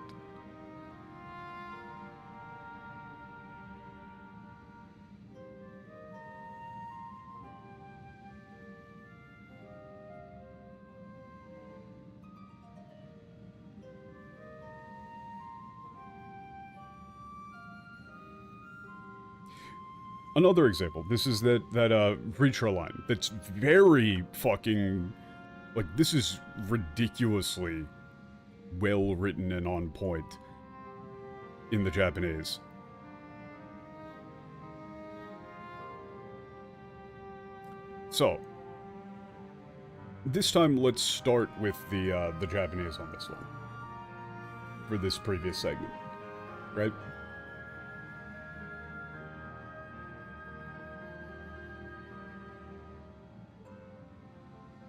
Another example, this is that Ritra line that's very fucking, like, this is ridiculously well written and on point in the Japanese. So, this time let's start with the Japanese on this one, for this previous segment, right?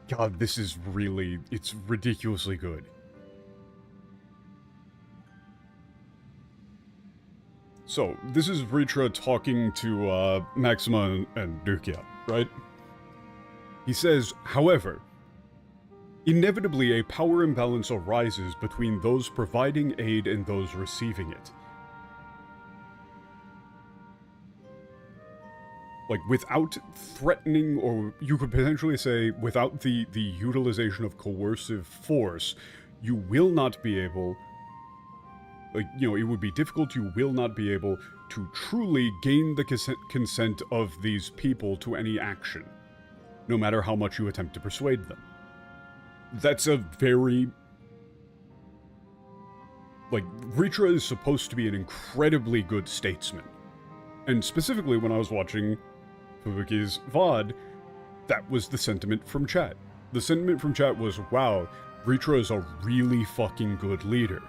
God, this is really, it's ridiculously good. So, this is Ritra talking to Maxima and Rukia, right? He says, however, inevitably a power imbalance arises between those providing aid and those receiving it. Like, without threatening, or you could potentially say, without the utilization of coercive force, you will not be able, like, you know, it would be difficult, you will not be able to truly gain the consent of these people to any action, no matter how much you attempt to persuade them. That's a very... Like, Ritra is supposed to be an incredibly good statesman. And specifically, when I was watching Fubuki's VOD, that was the sentiment from chat. The sentiment from chat was, wow, Ritra is a really fucking good leader.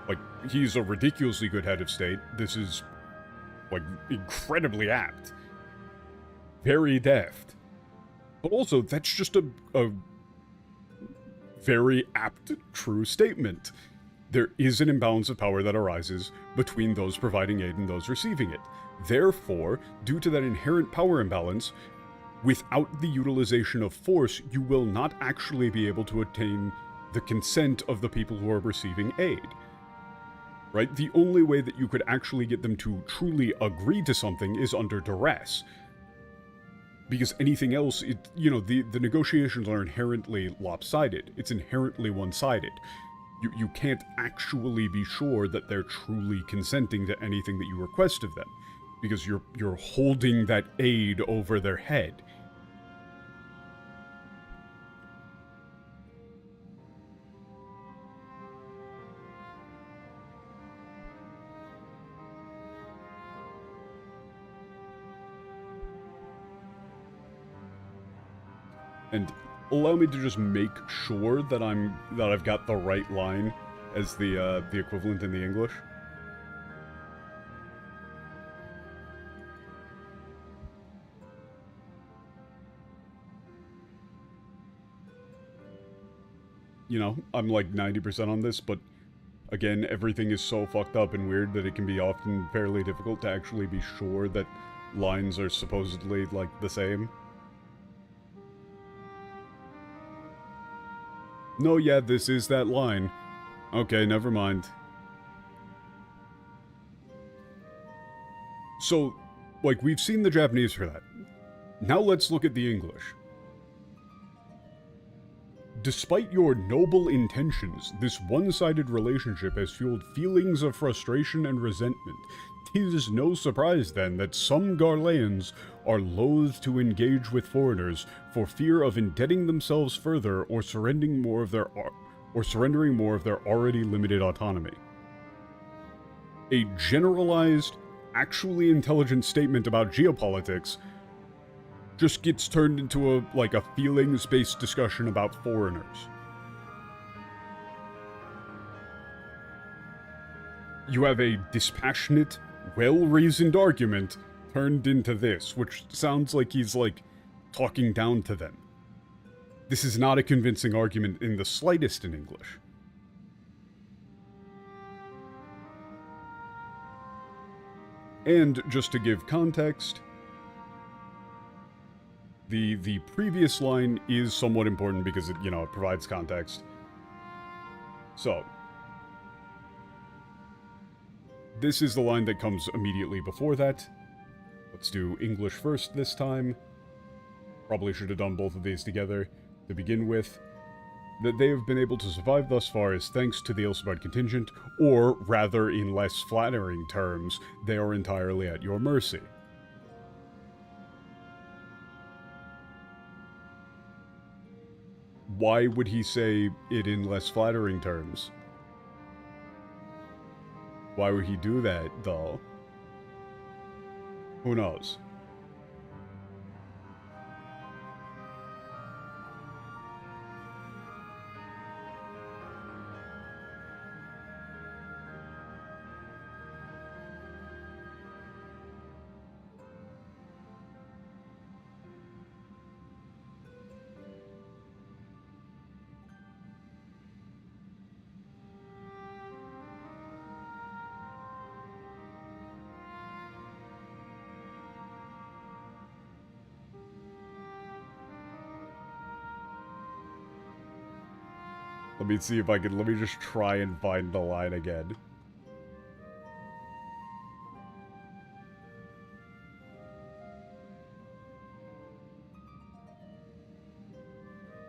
Like, he's a ridiculously good head of state. This is, like, incredibly apt. Very deft. But also, that's just a very apt, true statement. There is an imbalance of power that arises between those providing aid and those receiving it. Therefore, due to that inherent power imbalance, without the utilization of force, you will not actually be able to attain the consent of the people who are receiving aid. Right? The only way that you could actually get them to truly agree to something is under duress. Because anything else, the negotiations are inherently lopsided. It's inherently one-sided. You can't actually be sure that they're truly consenting to anything that you request of them. Because you're holding that aid over their head. And allow me to just make sure that I've got the right line as the equivalent in the English. You know, I'm like 90% on this, but again, everything is so fucked up and weird that it can be often fairly difficult to actually be sure that lines are supposedly, like, the same. No, yeah, this is that line. Okay, never mind. So, like, we've seen the Japanese for that. Now let's look at the English. Despite your noble intentions, this one-sided relationship has fueled feelings of frustration and resentment. It is no surprise, then, that some Garleans are loath to engage with foreigners for fear of indebting themselves further or surrendering more of their already limited autonomy. A generalized, actually intelligent statement about geopolitics just gets turned into a feelings-based discussion about foreigners. You have a dispassionate, well-reasoned argument turned into this, which sounds like he's, talking down to them. This is not a convincing argument in the slightest in English. And, just to give context, the previous line is somewhat important because it, it provides context. So, this is the line that comes immediately before that. Let's do English first this time. Probably should have done both of these together. To begin with, that they have been able to survive thus far is thanks to the Ilsebard contingent, or rather in less flattering terms, they are entirely at your mercy. Why would he say it in less flattering terms? Why would he do that, though? Who knows? Let me see if I can, let me just try and find the line again.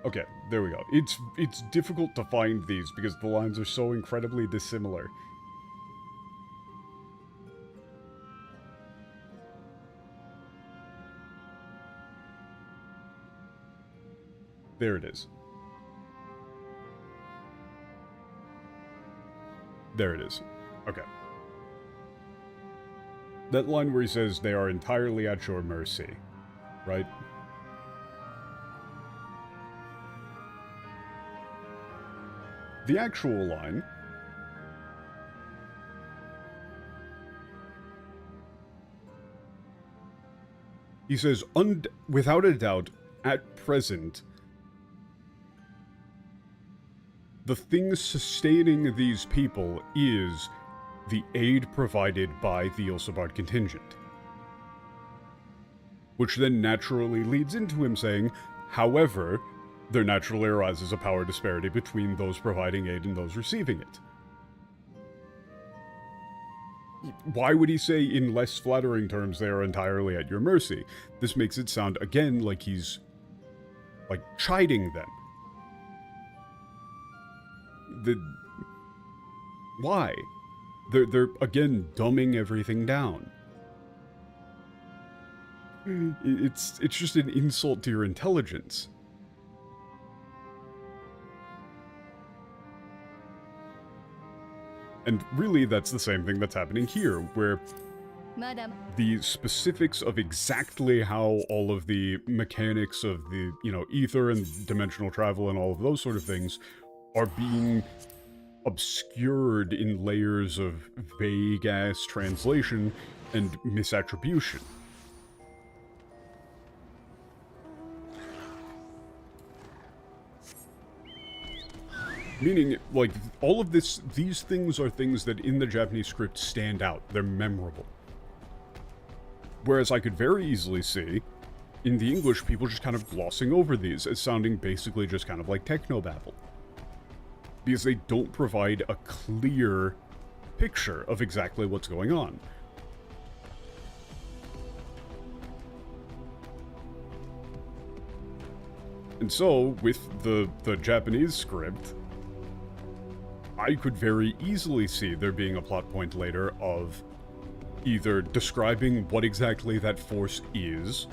Okay, there we go. It's difficult to find these because the lines are so incredibly dissimilar. There it is. There it is. Okay. That line where he says they are entirely at your mercy, right? The actual line he says, without a doubt, at present, the thing sustaining these people is the aid provided by the Ilsebard contingent. which then naturally leads into him saying, however, there naturally arises a power disparity between those providing aid and those receiving it. Why would he say in less flattering terms they are entirely at your mercy? This makes it sound, again, like he's, like, chiding them. Why? They're again dumbing everything down. It's just an insult to your intelligence. And really, that's the same thing that's happening here, where the specifics of exactly how all of the mechanics of the, you know, ether and dimensional travel and all of those sort of things are being obscured in layers of vague-ass translation and misattribution. Meaning, like, all of these things are things that in the Japanese script stand out. They're memorable. Whereas I could very easily see, in the English, people just kind of glossing over these as sounding basically just kind of like technobabble. Because they don't provide a clear picture of exactly what's going on. And so, with the Japanese script, I could very easily see there being a plot point later of either describing what exactly that force is,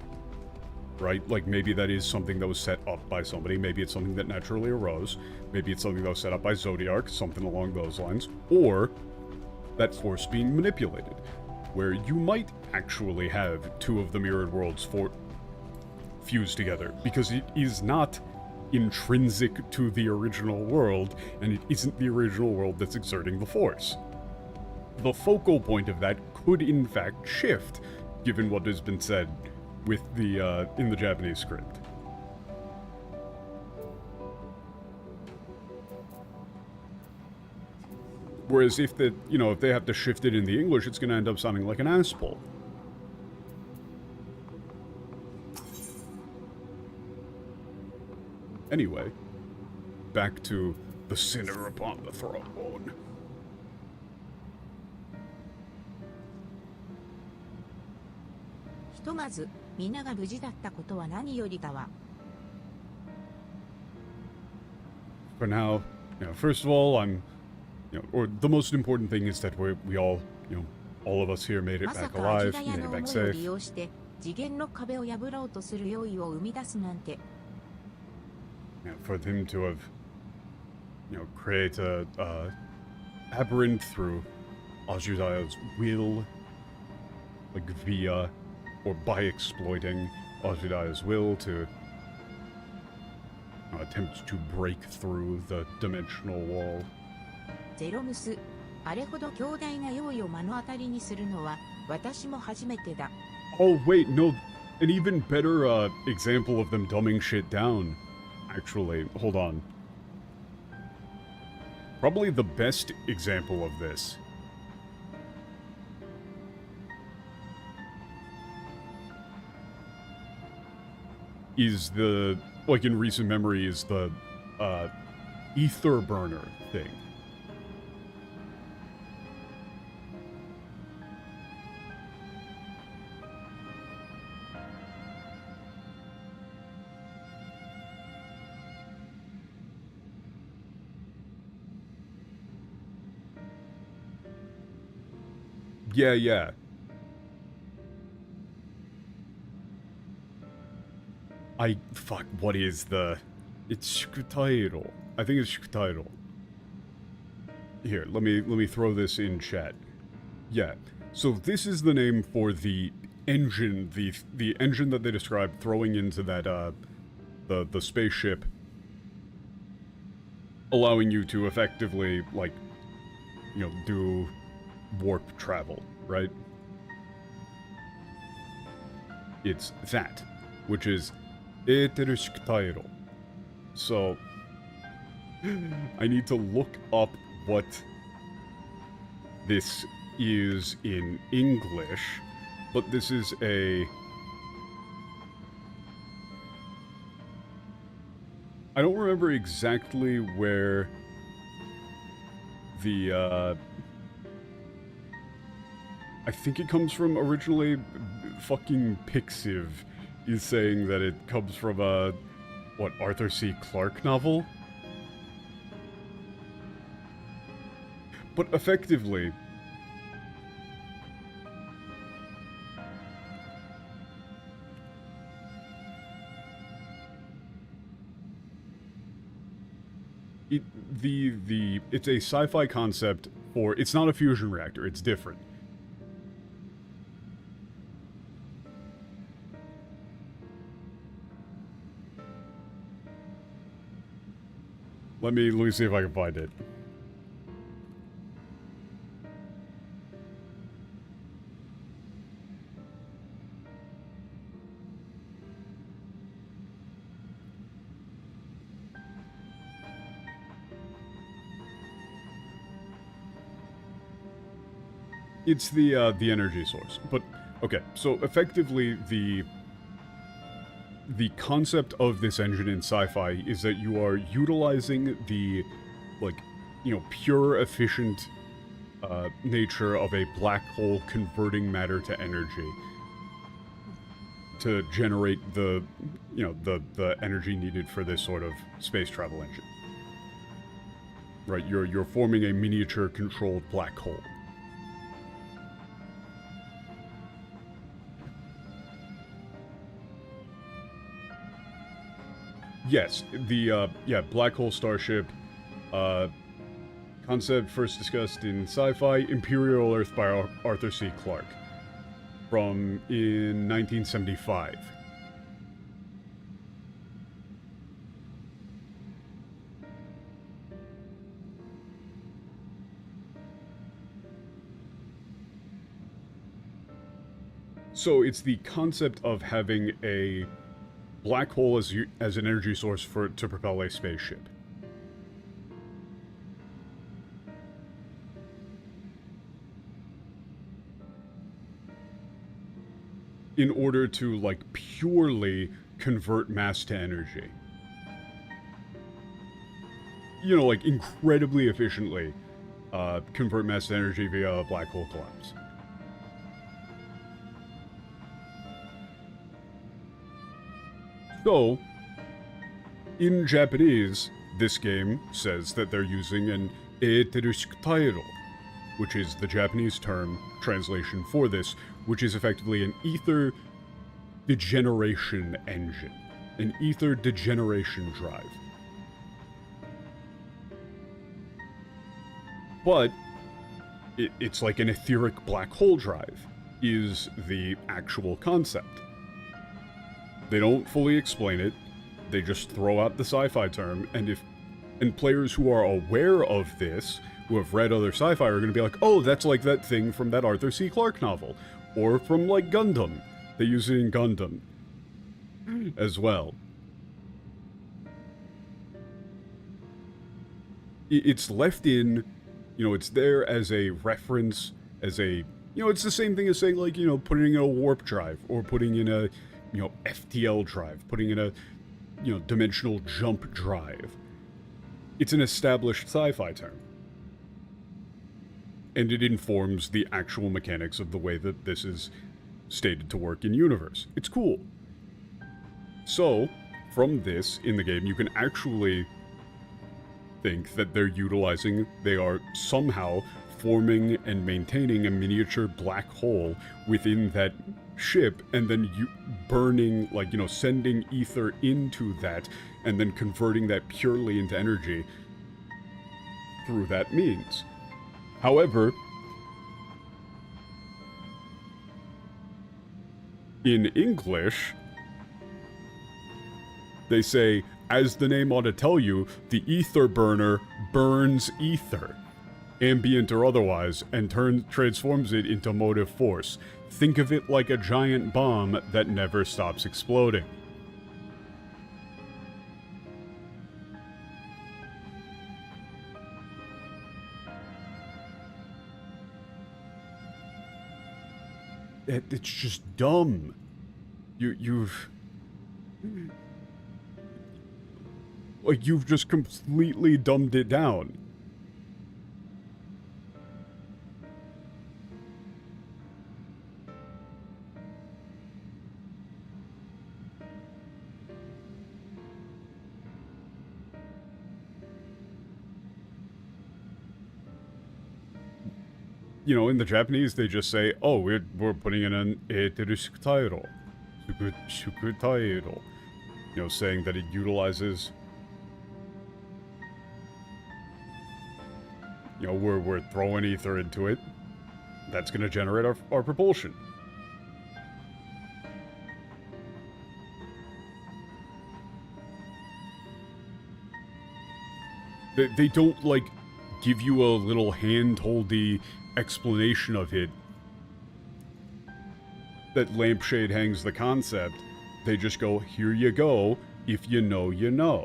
right? Like, maybe that is something that was set up by somebody, maybe it's something that naturally arose, maybe it's something that was set up by Zodiac, something along those lines, or that force being manipulated, where you might actually have two of the mirrored worlds fused together, because it is not intrinsic to the original world, and it isn't the original world that's exerting the force. The focal point of that could in fact shift, given what has been said with the, in the Japanese script. Whereas if the, you know, if they have to shift it in the English, it's gonna end up sounding like an asshole. Anyway, back to the sinner upon the throne. For now, you know, first of all, I'm, you know, or the most important thing is that we all, you know, all of us here made it back alive, made it back safe. You know, for them to have, you know, create a aberrant through Ajudaya's will, like via or by exploiting Ajudaya's will to attempt to break through the dimensional wall. Oh wait, no, an even better example of them dumbing shit down. Actually, hold on. Probably the best example of this is the, like in recent memory, is the ether burner thing. Yeah. Fuck, what is the... It's Shukutairo. I think it's Shukutairo. Here, let me throw this in chat. Yeah, so this is the name for the engine, the engine that they described throwing into that, the spaceship, allowing you to effectively, like, you know, do warp travel, right? It's that, which is Eterushkutairo. So, I need to look up what this is in English, but this is a I don't remember exactly where the, I think it comes from originally. Fucking Pixiv is saying that it comes from a, what, Arthur C. Clarke novel? But effectively, it's a sci-fi concept for, it's not a fusion reactor, it's different. Let me see if I can find it. It's the energy source. But okay, so effectively the concept of this engine in sci-fi is that you are utilizing the, like, you know, pure, efficient nature of a black hole converting matter to energy to generate the, you know, the energy needed for this sort of space travel engine. Right, you're forming a miniature controlled black hole. Yes, the, yeah, Black Hole Starship, concept first discussed in Sci-Fi, Imperial Earth by Arthur C. Clarke, from in 1975. So it's the concept of having a black hole as an energy source to propel a spaceship. In order to, like, purely convert mass to energy. You know, like, incredibly efficiently convert mass to energy via a black hole collapse. So, in Japanese, this game says that they're using an eterushikutairo, which is the Japanese term translation for this, which is effectively an ether degeneration engine, an ether degeneration drive. But it's like an etheric black hole drive, is the actual concept. They don't fully explain it, they just throw out the sci-fi term, and players who are aware of this, who have read other sci-fi, are going to be like, oh, that's like that thing from that Arthur C. Clarke novel, or from, like, Gundam. They use it in Gundam as well. It's left in, you know, it's there as a reference, as a, you know, it's the same thing as saying, like, you know, putting in a warp drive, or putting in a, you know, FTL drive, putting in a, you know, dimensional jump drive. It's an established sci-fi term. And it informs the actual mechanics of the way that this is stated to work in universe. It's cool. So, from this, in the game, you can actually think that they are somehow forming and maintaining a miniature black hole within that ship, and then burning, like, you know, sending ether into that, and then converting that purely into energy through that means. However, in English, they say, as the name ought to tell you, the ether burner burns ether, ambient or otherwise, and transforms it into motive force. Think of it like a giant bomb that never stops exploding. It's just dumb. You've... Like, you've just completely dumbed it down. You know, in the Japanese, they just say, oh, we're putting in an eteru shukutairo. Shukutairo. You know, saying that it utilizes... You know, we're throwing ether into it. That's going to generate our propulsion. They don't, like, give you a little hand-holdy explanation of it that Lampshade hangs the concept. They just go, here you go, if you know, you know.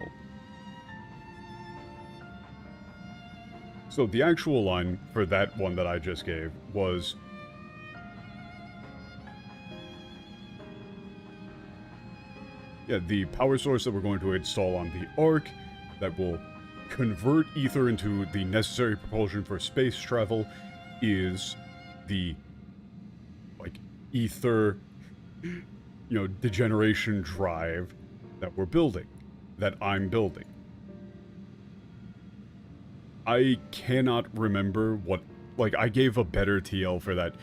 So the actual line for that one that I just gave was... Yeah, the power source that we're going to install on the Ark that will convert ether into the necessary propulsion for space travel is the, like, ether, you know, degeneration drive that we're building, that I'm building. I cannot remember what, like, I gave a better TL for that.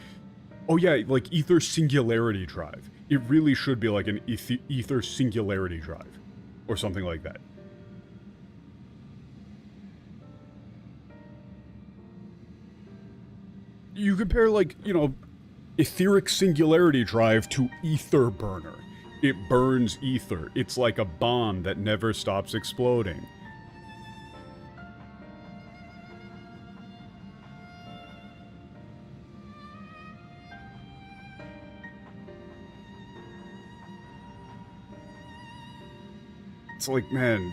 Oh yeah, like, ether singularity drive. It really should be like an ether singularity drive, or something like that. You compare, like, you know, etheric singularity drive to ether burner. It burns ether. It's like a bomb that never stops exploding. It's like, man,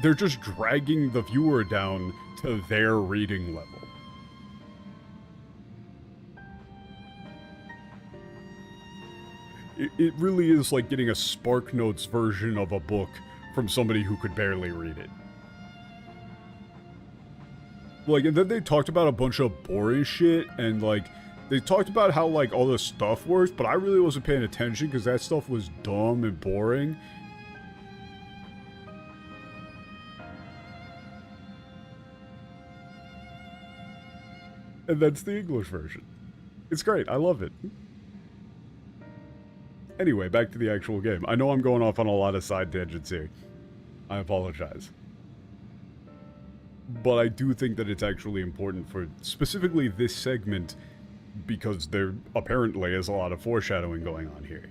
they're just dragging the viewer down to their reading level. It really is like getting a Spark Notes version of a book from somebody who could barely read it. Like, and then they talked about a bunch of boring shit, and, like, they talked about how, like, all this stuff works, but I really wasn't paying attention because that stuff was dumb and boring. And that's the English version. It's great. I love it. Anyway, back to the actual game. I know I'm going off on a lot of side tangents here. I apologize. But I do think that it's actually important for specifically this segment because there apparently is a lot of foreshadowing going on here.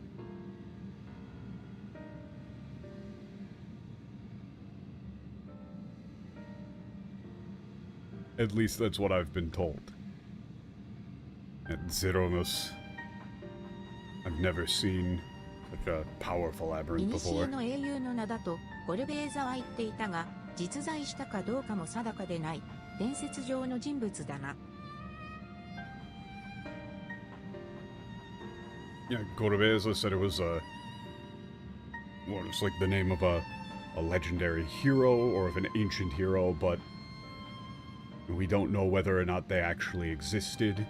At least that's what I've been told. At Zeromus, I've never seen such a powerful labyrinth before. 古の英雄の名だとゴルベーザは言っていたが、実在したかどうかも定かでない。伝説上の人物だな。Yeah, Gorbeza said it was well, it's like the name of a legendary hero or of an ancient hero, but we don't know whether or not they actually existed.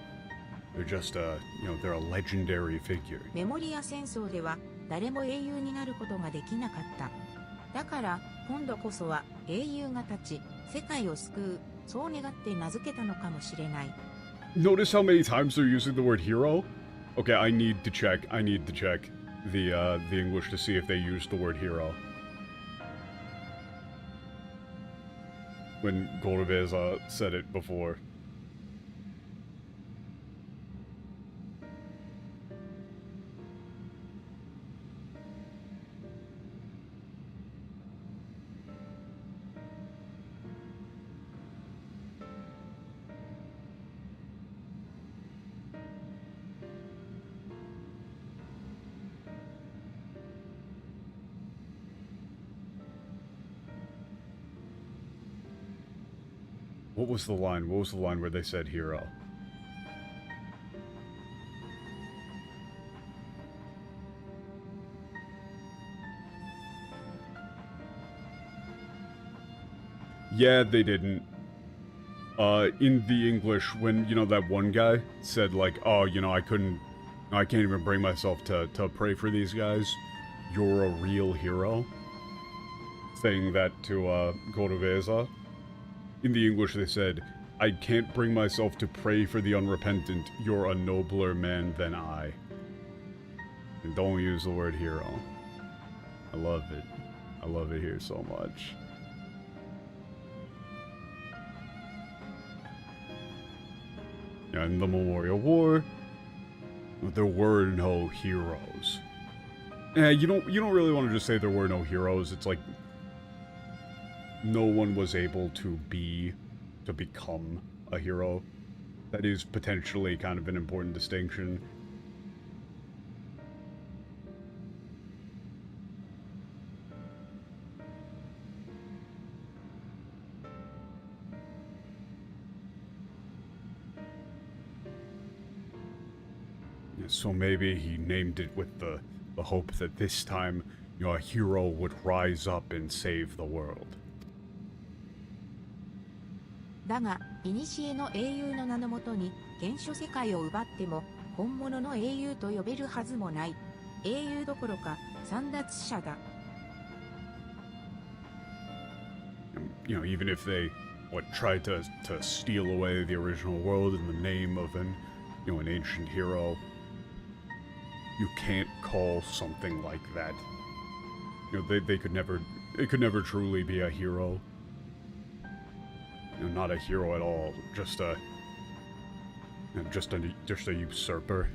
They're just you know, they're a legendary figure. メモリア戦争では誰も英雄になることができなかった。だから今度こそは英雄が立ち世界を救う、そう願って名付けたのかもしれない。Notice how many times they're using the word hero? Okay, I need to check the English to see if they used the word hero. When Gorbeza said it before. What was the line? What was the line where they said hero? Yeah, they didn't. In the English, when, you know, that one guy said, like, oh, you know, I can't even bring myself to pray for these guys. You're a real hero. Saying that to, Goroveza. In the English, they said, I can't bring myself to pray for the unrepentant. You're a nobler man than I. And don't use the word hero. I love it. I love it here so much. Yeah, in the Memorial War, there were no heroes. Yeah, you don't really want to just say there were no heroes. It's like no one was able to become a hero. That is potentially kind of an important distinction. So maybe he named it with the hope that this time, you know, a hero would rise up and save the world. だが、古の英雄の名のもとに原初世界を奪っても本物の英雄と呼べるはずもない。英雄どころか簒奪者だ。You know, even if they tried to steal away the original world in the name of an ancient hero, you can't call something like that. You know, they could never truly be a hero. You know, not a hero at all, just a usurper.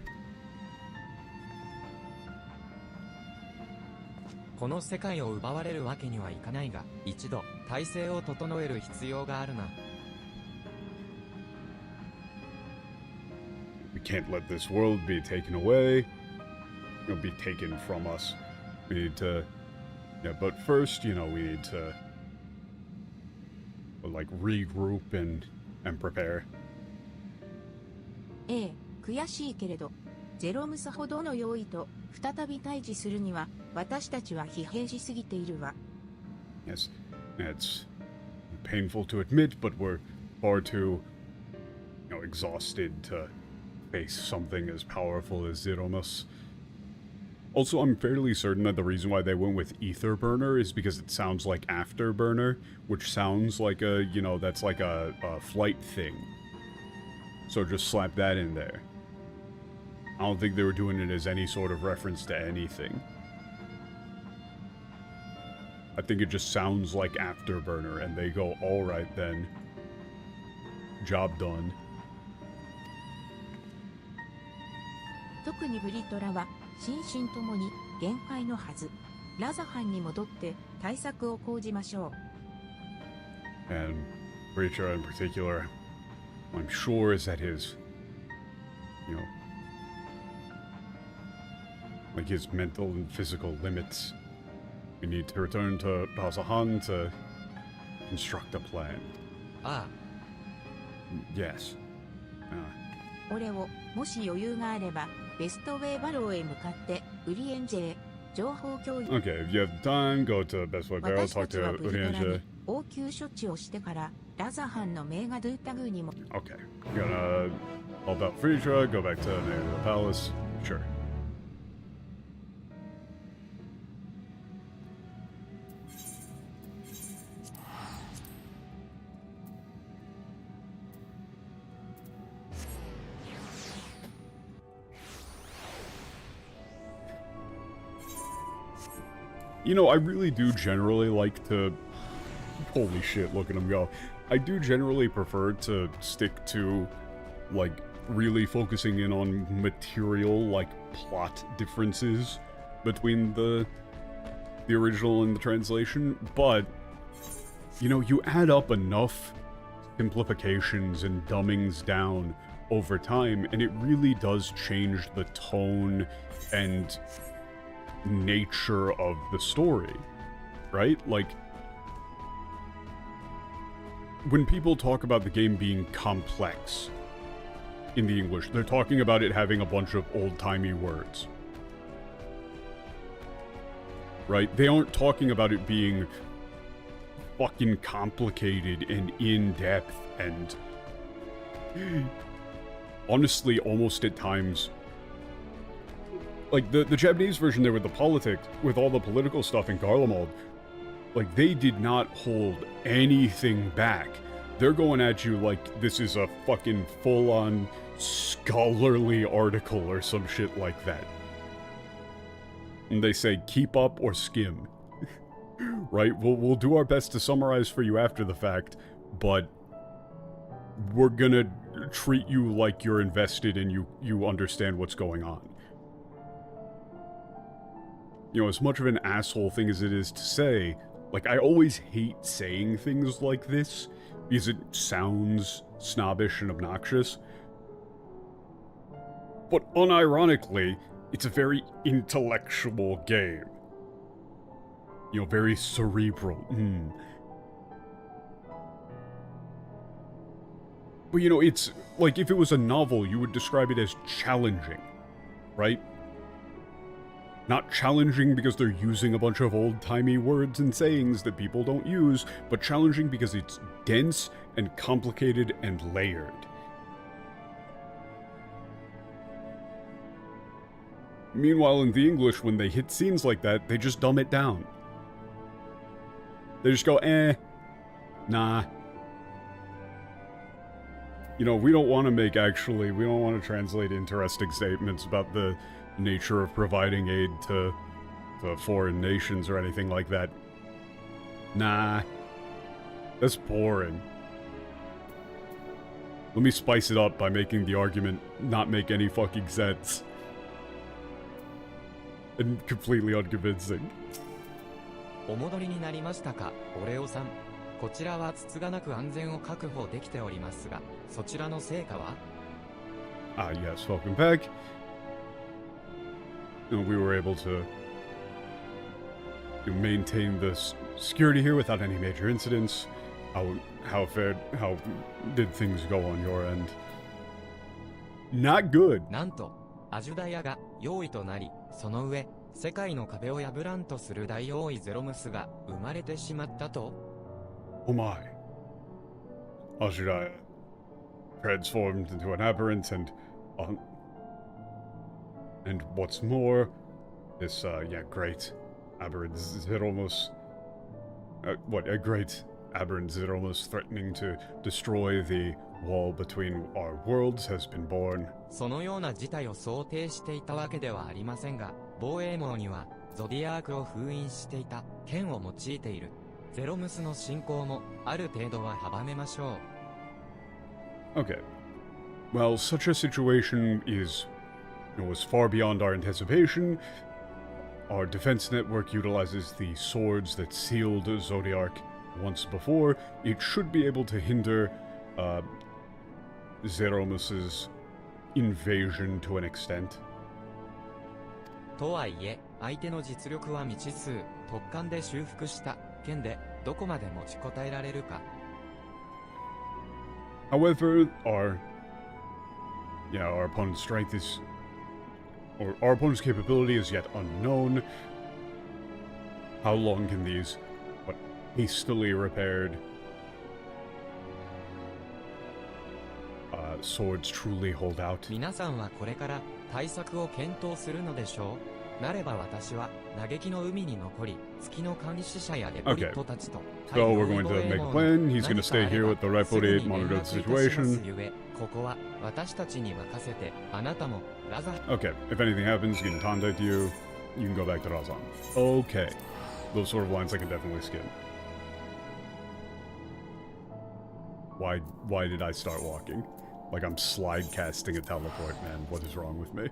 この世界を奪われるわけにはいかないが、一度体制を整える必要があるな。We can't let this world be taken away. It'll be taken from us. We need to, yeah, but first, you know, we need to, like, regroup and prepare. ええ、悔しいけれど、ゼロムスほどの用意と再び対峙するには、私たちは疲弊しすぎているわ。Yes, it's painful to admit, but we're far too, exhausted to face something as powerful as Zeromus. Also, I'm fairly certain that the reason why they went with Etherburner is because it sounds like Afterburner, which sounds like a, that's like a flight thing. So just slap that in there. I don't think they were doing it as any sort of reference to anything. I think it just sounds like Afterburner, and they go, alright then. Job done. 特にブリトラは心身ともに限界のはず。ラザハンに戻って対策を講じましょう。And Breacher in particular, I'm sure is at his, like his mental and physical limits. We need to return to Razahan to construct a plan. Ah. Yes. 俺をもし余裕があればベストウェイバローへ向かってウリエンジェへ情報共有。Okay, if you have time, go to Best Way Barrel, 私た talk ちは to ブリトラ Urienje. に応急処置をしてからラザハンのメーガドゥータグーにも。Okay, gonna all about Friedra, go back to the palace. Sure. You know, I really do generally like to... Holy shit, look at him go. I do generally prefer to stick to, like, really focusing in on material, like, plot differences between the original and the translation, but, you add up enough simplifications and dumbings down over time, and it really does change the tone and nature of the story, right? Like, when people talk about the game being complex in the English, they're talking about it having a bunch of old-timey words, right? They aren't talking about it being fucking complicated and in-depth and honestly almost at times like the Japanese version there with the politics, with all the political stuff in Garlemald, like they did not hold anything back. They're going at you like this is a fucking full-on scholarly article or some shit like that. And they say keep up or skim. Right? We'll do our best to summarize for you after the fact, but we're gonna treat you like you're invested and you understand what's going on. You know, as much of an asshole thing as it is to say, like, I always hate saying things like this, because it sounds snobbish and obnoxious. But unironically, it's a very intellectual game. You know, very cerebral. But, you know, it's, like, if it was a novel, you would describe it as challenging, right? Not challenging because they're using a bunch of old-timey words and sayings that people don't use, but challenging because it's dense and complicated and layered. Meanwhile, in the English, when they hit scenes like that, they just dumb it down. They just go, nah. You know, we don't want to we don't want to translate interesting statements about the nature of providing aid to foreign nations or anything like that. Nah. That's boring. Let me spice it up by making the argument not make any fucking sense. And completely unconvincing. お戻りになりましたか、オレオさん。こちらはつつがなく安全を確保できておりますが、そちらの成果は? Ah, yes, welcome back. We were able to maintain the security here without any major incidents. How did things go on your end? Not good. なんと、アジュダヤが用意となり、その上、世界の壁を破らんとする大王位ゼロムスが生まれてしまったと? Oh my. Ajudaya transformed into an aberrant and what's more, this, great aberrant Zeromus, a great aberrant Zeromus threatening to destroy the wall between our worlds has been born. そのような事態を想定していたわけではありませんが、防衛網にはゾディアークを封印していた剣を用いている。ゼロムスの進行もある程度は阻めましょう。Okay. Well, such a situation was far beyond our anticipation. Our defense network utilizes the swords that sealed Zodiark once before. It should be able to hinder Zeromus's invasion to an extent. とはいえ、相手の実力は未知数、特艦で修復した剣でどこまで持ちこたえられるか。However, our opponent's strength our opponent's capability is yet unknown. How long can these, hastily repaired swords truly hold out? 皆さんはこれから対策を検討するのでしょう。なれば私は嘆きの海に残り、月の監視者やレポリットたちと。So we're going to make a plan. He's going to stay here with the Repo to monitor the situation. ここは私たちに任せて、あなたもラザ。Okay, if anything happens, he can contact you. You can go back to Razan. Okay, those sort of lines I can definitely skim. Why did I start walking? Like I'm slide casting a teleport, man. What is wrong with me?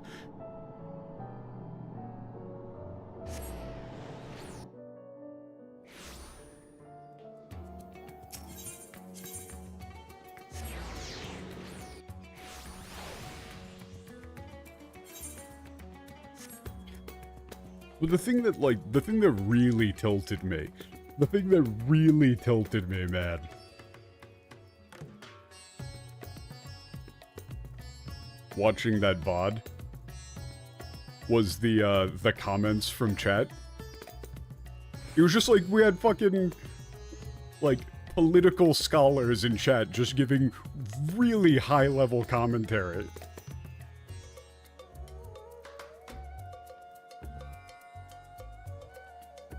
But the thing that really tilted me, man. Watching that VOD was the comments from chat. It was just like we had fucking like, political scholars in chat just giving really high-level commentary.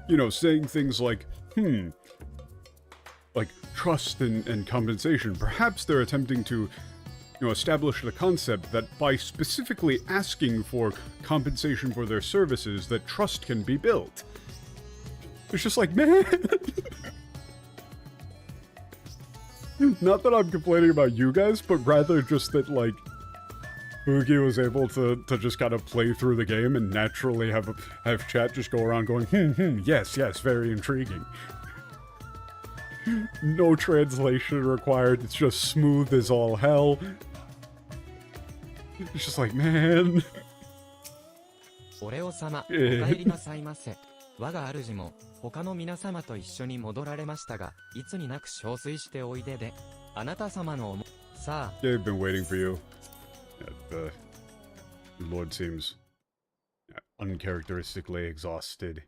You know, saying things like, like, trust and compensation. Perhaps they're attempting to, you know, establish the concept that by specifically asking for compensation for their services, that trust can be built. It's just like, man... Not that I'm complaining about you guys, but rather just that, like, Boogie was able to just kind of play through the game and naturally have chat just go around going, yes, very intriguing. No translation required, it's just smooth as all hell. It's just like, man. おレオ様、お帰りなさいませ。我が主も他の皆様と一緒に戻られましたが、いつになく憔悴しておいでで、あなた様のさあ。They've been waiting for you. The Lord seems uncharacteristically exhausted.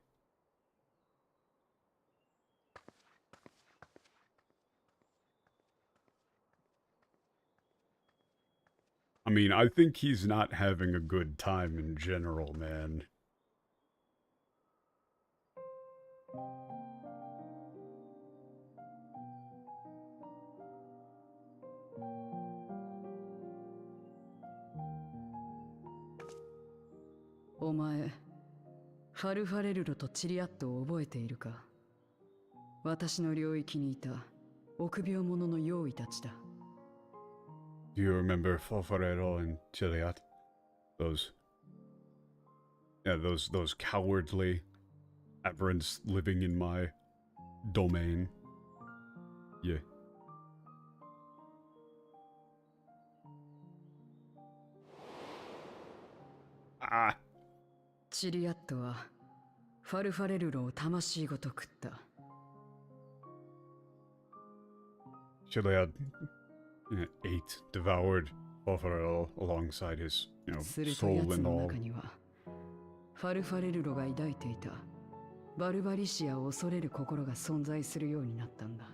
I mean, I think he's not having a good time in general, man. Omae, ファルファレルロとチリアットを覚えているか？私の領域にいた臆病者の用意たちだ。Do you remember Farfarero and Chiliat? Those cowardly aberrants living in my domain. Yeah. Ah. チリアットはファルファレルロを魂ごと食った。Chiliad ate, devoured Farfarero alongside his, you know, soul and all. ファルファレルロが抱いていたバルバリシアを恐れる心が存在するようになったんだ。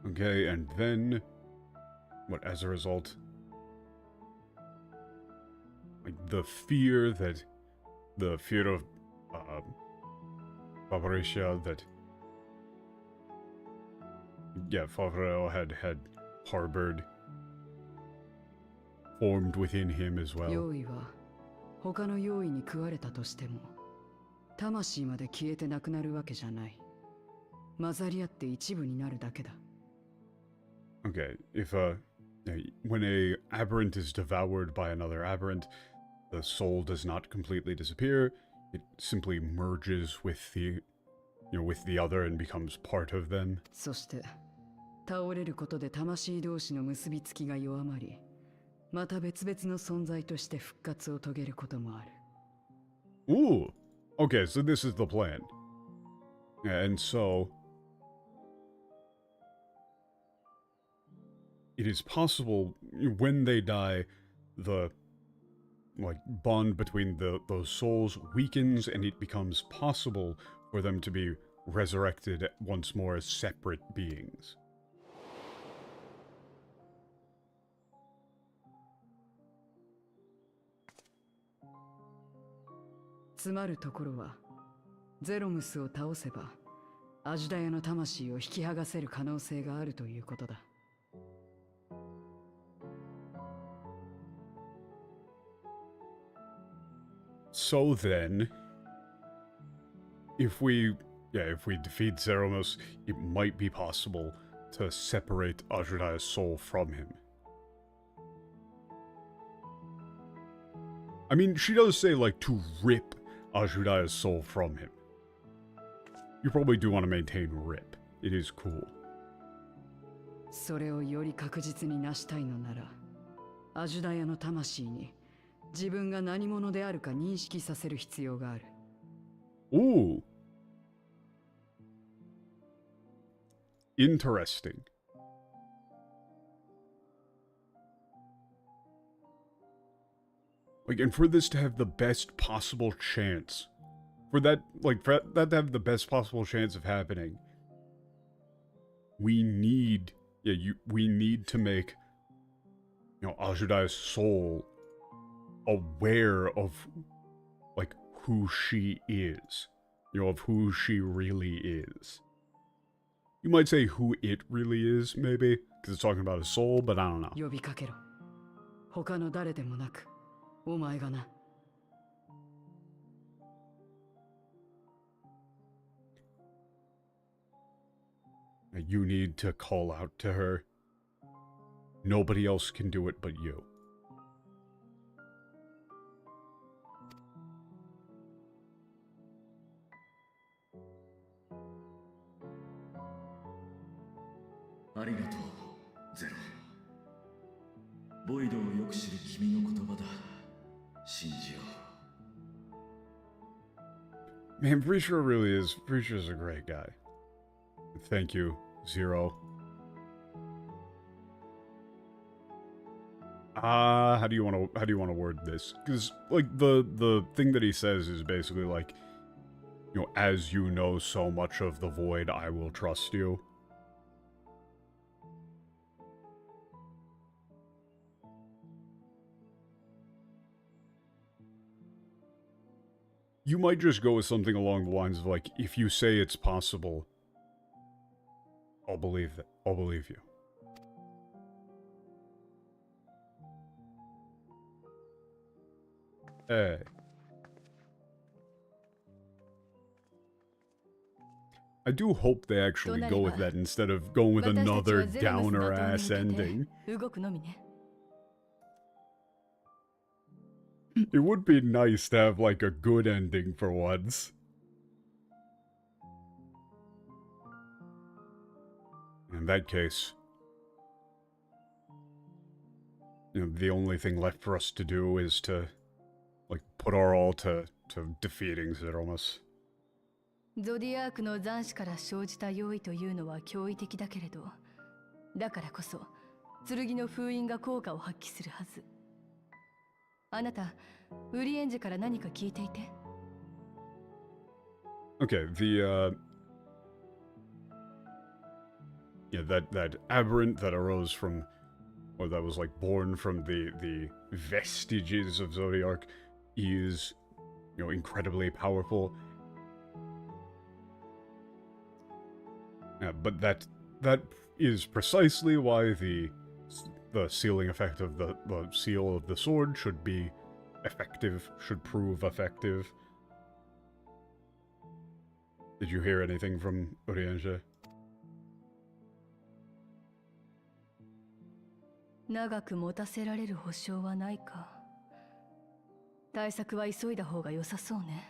Okay, and then, what, as a result, like the fear of Barbaricia that, yeah, Farfarero had harbored, formed within him as well. 用意は他の用意に食われたとしても魂まで消えてなくなるわけじゃない。混ざり合って一部になるだけだ。Okay, if when a aberrant is devoured by another aberrant, the soul does not completely disappear. It simply merges with the other and becomes part of them. そして倒れることで魂同士の結びつきが弱まり、また別々の存在として復活を遂げることもある。Ooh! Okay, so this is the plan. And so, it is possible, when they die, the, like, bond between those souls weakens and it becomes possible for them to be resurrected once more as separate beings.つまるところは、ゼロムスを倒せば、アジュダヤの魂を引き剥がせる可能性があるということだ。So then, if we defeat Zeromos, it might be possible to separate Ajudaya's soul from him. I mean, she does say, like, to rip Ajudaya's soul from him. You probably do want to maintain rip. It is cool. それをより確実に成したいのなら、アジュダヤの魂に自分が何者であるか認識させる必要がある。Ooh. Interesting. Like, and for this to have the best possible chance, for that to have the best possible chance of happening, we need, we need to make, Ajudai's soul aware of, like, who she is. Of who she really is. You might say who it really is, maybe, because it's talking about his soul, but I don't know. 呼びかけろ。他の誰でもなく、お前がな。You need to call out to her. Nobody else can do it but you. Man, Preacher really is. Preacher's a great guy. Thank you, Zero. How do you want to word this? Because like the thing that he says is basically like, as you know so much of the void, I will trust you. You might just go with something along the lines of like, if you say it's possible, I'll believe that. I'll believe you. Hey. I do hope they actually go with that instead of going with another downer-ass ending. It would be nice to have, like, a good ending for once. In that case, the only thing left for us to do is to, like, put our all to defeating Zeromus. ゾディアークの残滓から生じた用意というのは驚異的だけれど、だからこそ剣の封印が効果を発揮するはず。あなた、ウリエンジから何か聞いていて？ Okay, that aberrant that arose from, or that was like born from the vestiges of Zodiark is, incredibly powerful. Yeah, but that is precisely why the sealing effect of the seal of the sword should be effective, should prove effective. Did you hear anything from Urianger? 長く持たせられる保証はないか。対策は急いだ方が良さそうね。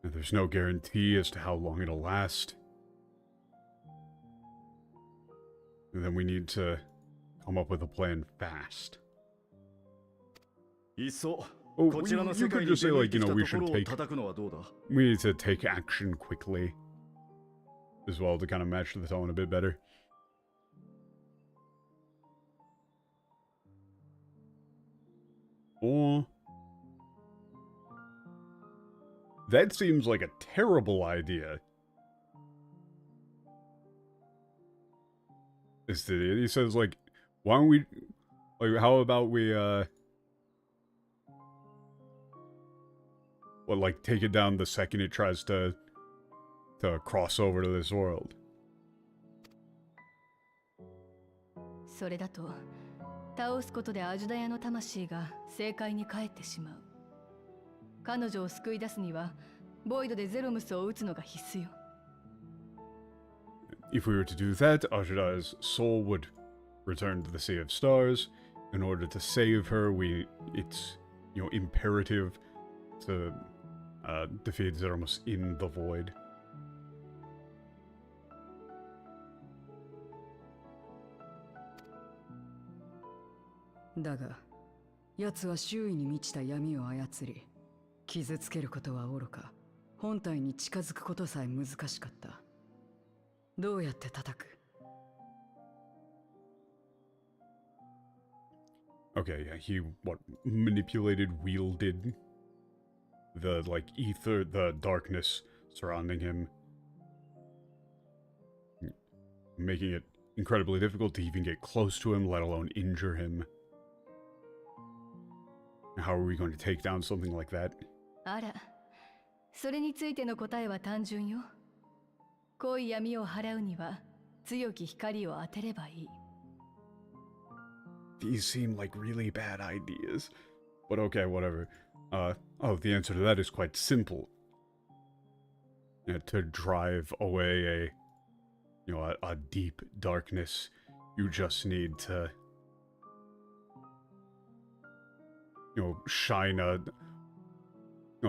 There's no guarantee as to how long it'll last. And then we need to come up with a plan fast. Oh, you could just say, like, we need to take action quickly as well to kind of match the tone a bit better. Or that seems like a terrible idea. He says, like, why don't we, like, how about we, well, like, take it down the second it tries to cross over to this world. それだと、倒すことでアジュダヤの魂が正解に帰ってしまう。彼女を救い出すには、ボイドでゼロムスを撃つのが必須よ。If we were to do that, Ajudai's soul would return to the Sea of Stars. In order to save her, it's, imperative to defeat Zeromus in the void. だが、奴は周囲に満ちた闇を操り、傷つけることはおろか、本体に近づくことさえ難しかった。どうやって叩く？ Okay, yeah, he, manipulated, wielded the, like, ether, the darkness surrounding him. making it incredibly difficult to even get close to him, let alone injure him. How are we going to take down something like that? あら、それについての答えは単純よ。濃い闇を払うには強き光を当てればいい。These seem like really bad ideas. But okay, whatever. Oh, the answer to that is quite simple. Yeah, to drive away a deep darkness, you just need to, shine a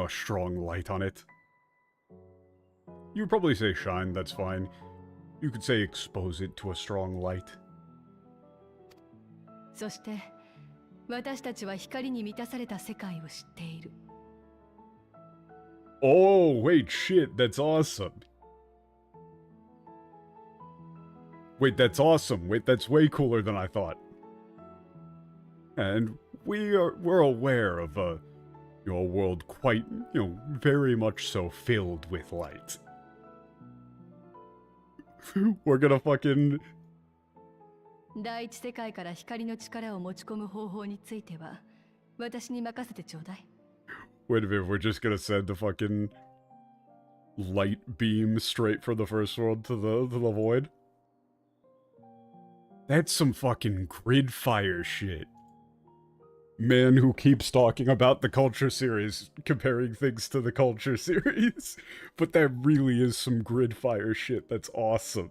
strong light on it. You would probably say shine, that's fine. You could say expose it to a strong light. そして、私たちは光に満たされた世界を知っている。Oh, wait, shit, that's awesome. Wait, that's awesome. Wait, that's way cooler than I thought. And we're aware of a world quite, very much so filled with light. We're gonna fucking... 第一世界から光の力を持ち込む方法については、私に任せてちょうだい。Wait a minute, we're just gonna send the fucking light beam straight from the first world to the void? That's some fucking grid fire shit. Man who keeps talking about the Culture series, comparing things to the Culture series. But that really is some grid fire shit. That's awesome.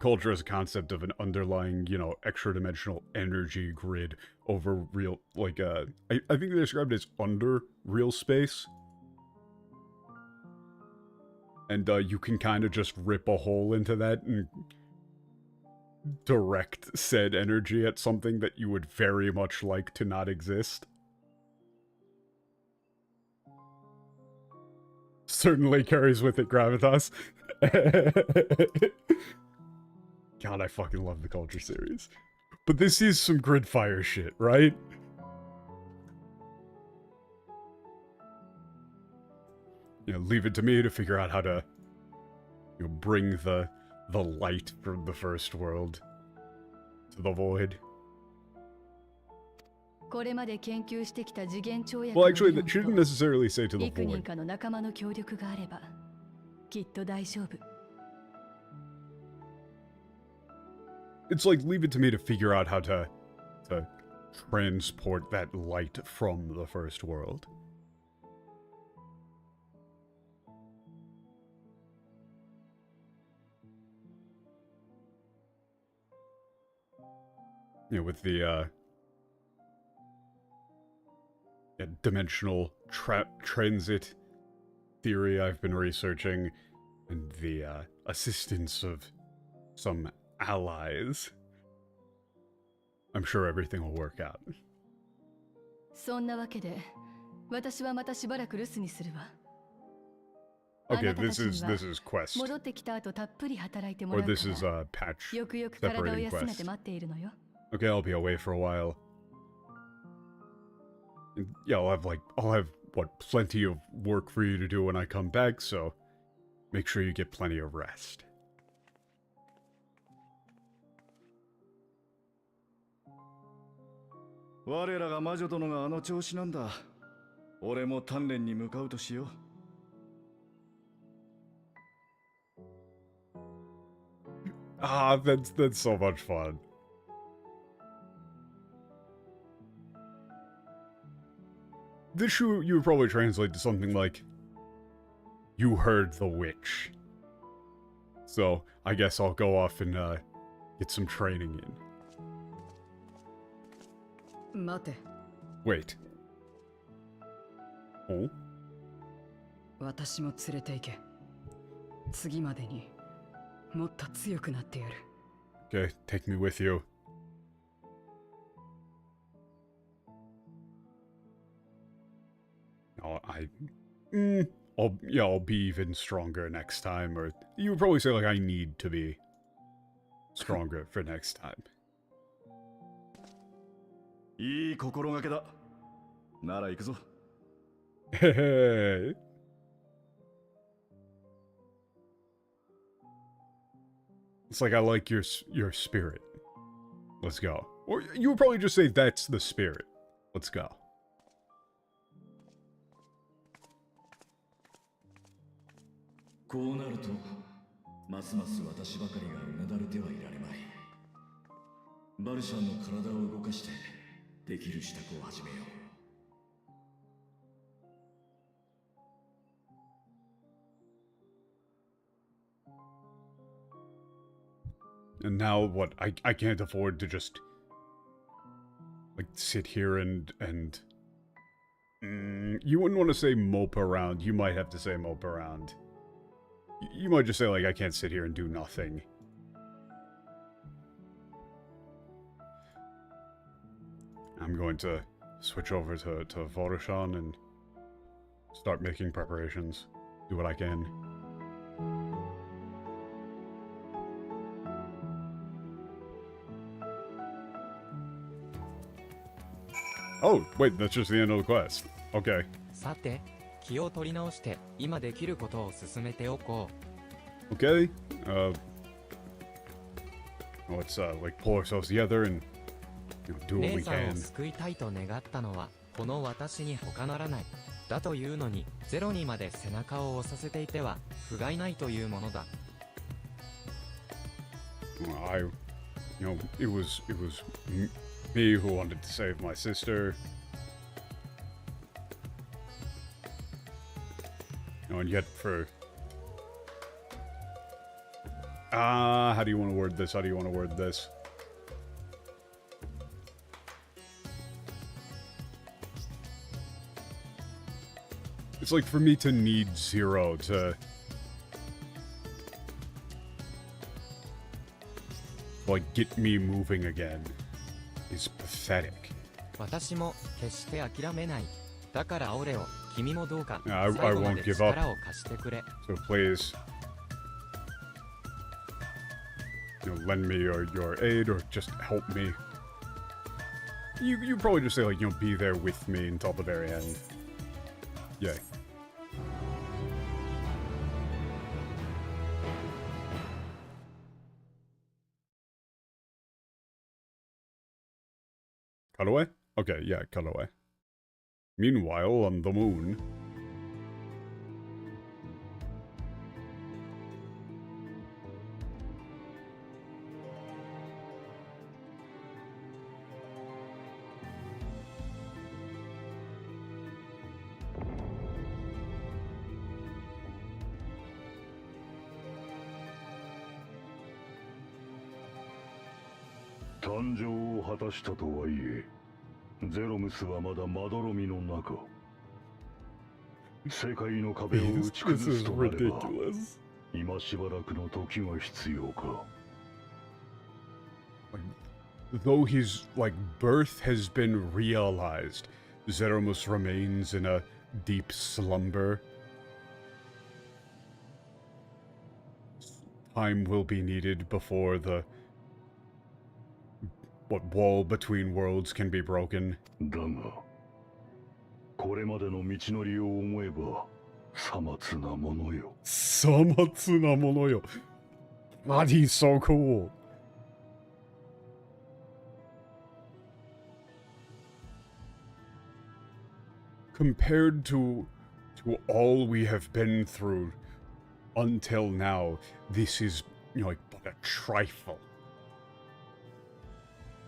Culture as a concept of an underlying, extra-dimensional energy grid over real, like, I think they described it as under real space. And, you can kind of just rip a hole into that and direct said energy at something that you would very much like to not exist. Certainly carries with it gravitas. God, I fucking love the Culture series. But this is some grid fire shit, right? Leave it to me to figure out how to bring the light from the first world to the void. Well, actually, that shouldn't necessarily say to the void. It's like, leave it to me to figure out how to transport that light from the first world. With the, dimensional transit theory I've been researching, and the, assistance of some allies, I'm sure everything will work out. そんなわけで、私はまたしばらく留守にするわ。 Okay, this is quest. 戻ってきた後たっぷり働いても Or らうから。 this is patch よくよく体を separating 休め quest. て待っているのよ。 Okay, I'll be away for a while. And, yeah, I'll have plenty of work for you to do when I come back, so make sure you get plenty of rest. 我らが魔女殿があの調子なんだ。俺も鍛錬に向かうとしよう。Ah, that's so much fun. This you would probably translate to something like, "You heard the witch." So, I guess I'll go off and get some training in. 待て。 Wait. Oh? 私も連れて行け。次までにもっと強くなってやる。 Okay, take me with you. No, I'll be even stronger next time, or you would probably say like I need to be stronger for next time. いい心がけだ。なら行くぞ。Hey. It's like I like your spirit. Let's go. Or you would probably just say that's the spirit. Let's go. こうなるとますます私ばかりがうなだれてはいられまい。バルシャンの体を動かしてできる支度を始めよう。And now what? I can't afford to just like sit here and you wouldn't want to say mope around. You might have to say mope around. You might just say like I can't sit here and do nothing. I'm going to switch over to Vorushan and start making preparations. Do what I can. Oh, wait, that's just the end of the quest. Okay. さて、気を取り直して今できることを進めておこう。 Okay. Let's like pull ourselves together and do what 姉 we さんを can. 救いたいと願ったのはこの私に他ならない。だというのにゼロにまで背中を押させていては不甲斐ないというものだ。It was me who wanted to save my sister. And yet for... how do you want to word this? How do you want to word this? It's like for me to need Zero to... like, get me moving again is pathetic. 私も決して諦めない。だからオレオ、君もどうか I 最後ま won't で give up. 力を貸してくれ。 So please, lend me your aid or just help me. You probably just say like, be there with me until the very end. Yay. Cut away? Okay, yeah, cut away. Meanwhile, on the moon... This is ridiculous. Though his, birth has been realized, Zeromus remains in a deep slumber. Time will be needed before the... wall between worlds can be broken. これまでの道のりを思えばさまつなものよ。さまつなものよ。God, he's so cool. Compared to all we have been through until now, this is, but a trifle.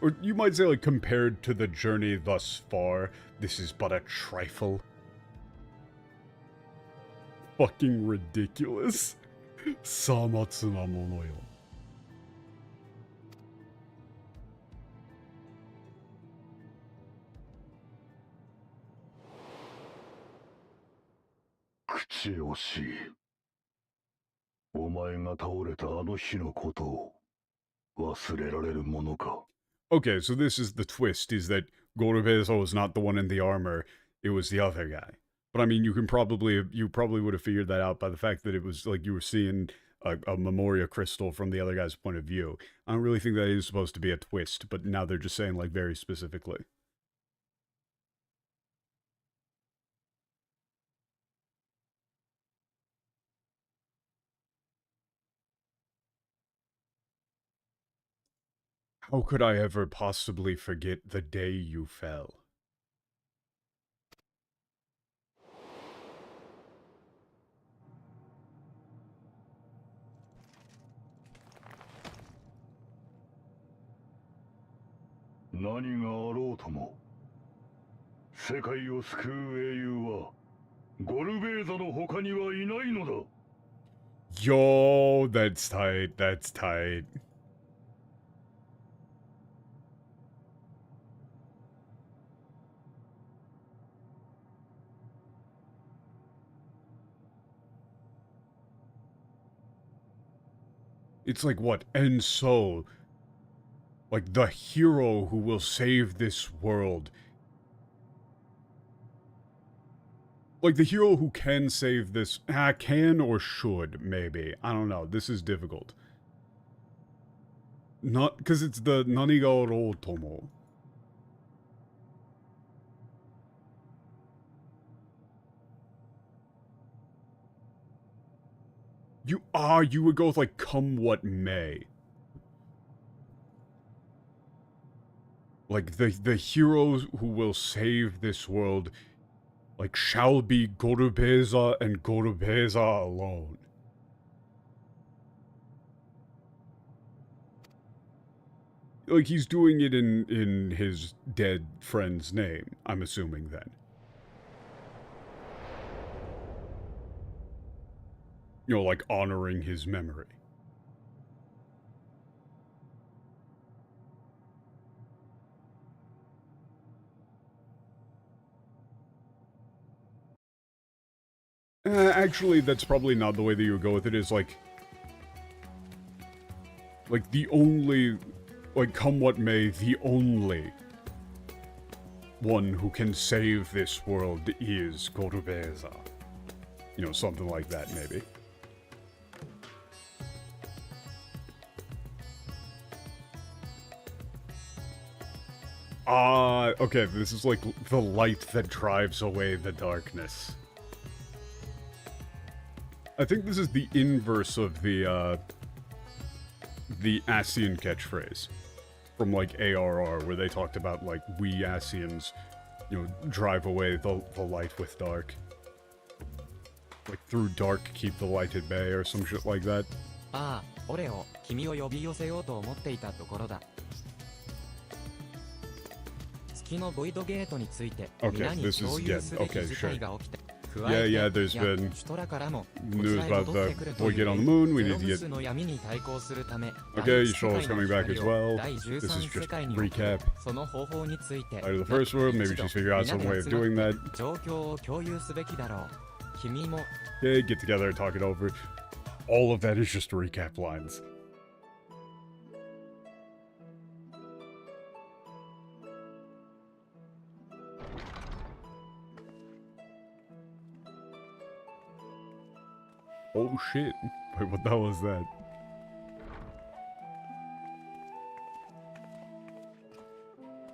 Or you might say, compared to the journey thus far, this is but a trifle. Fucking ridiculous. さまつなものよ。口惜しい。お前が倒れたあの日のことを忘れられるものか。Okay, so this is the twist, is that Gorobezo was not the one in the armor, it was the other guy. But I mean, you probably would have figured that out by the fact that it was like you were seeing a Memoria crystal from the other guy's point of view. I don't really think that is supposed to be a twist, but now they're just saying very specifically. How could I ever possibly forget the day you fell?何があろうとも世界を救う英雄はゴルベーザの他にはいないのだ。 Yo, that's tight, that's tight. It's like what? And so, like the hero who will save this world. Like the hero who can save this, can or should, maybe. I don't know, this is difficult. Not, because it's the Nani ga oro tomo. You would go with like come what may. Like the heroes who will save this world, like shall be Gorubeza and Gorubeza alone. Like he's doing it in his dead friend's name, I'm assuming then. You know, like honoring his memory. Actually, that's probably not the way that you would go with it, is like the only, like come what may, the only one who can save this world is Gorubeza. You know, something like that, maybe. Okay, this is like the light that drives away the darkness. I think this is the inverse of the Asian catchphrase from, like, ARR, where they talked about, like, we Asians, you know, drive away the light with dark. Like, through dark, keep the light at bay, or some shit like that. Ah, 俺を君を呼び寄せようと思っていたところだ。月のボイドゲートについて、皆に共有すべき事態が起きて。Yeah, there's been news about the boy get on the moon, we need to get... Okay, Yashola's coming back as well. This is just recap. Out of the first world, maybe she's figured out some way of doing that. Okay, get together, talk it over. All of that is just recap lines. Oh shit. Wait, what the hell was that?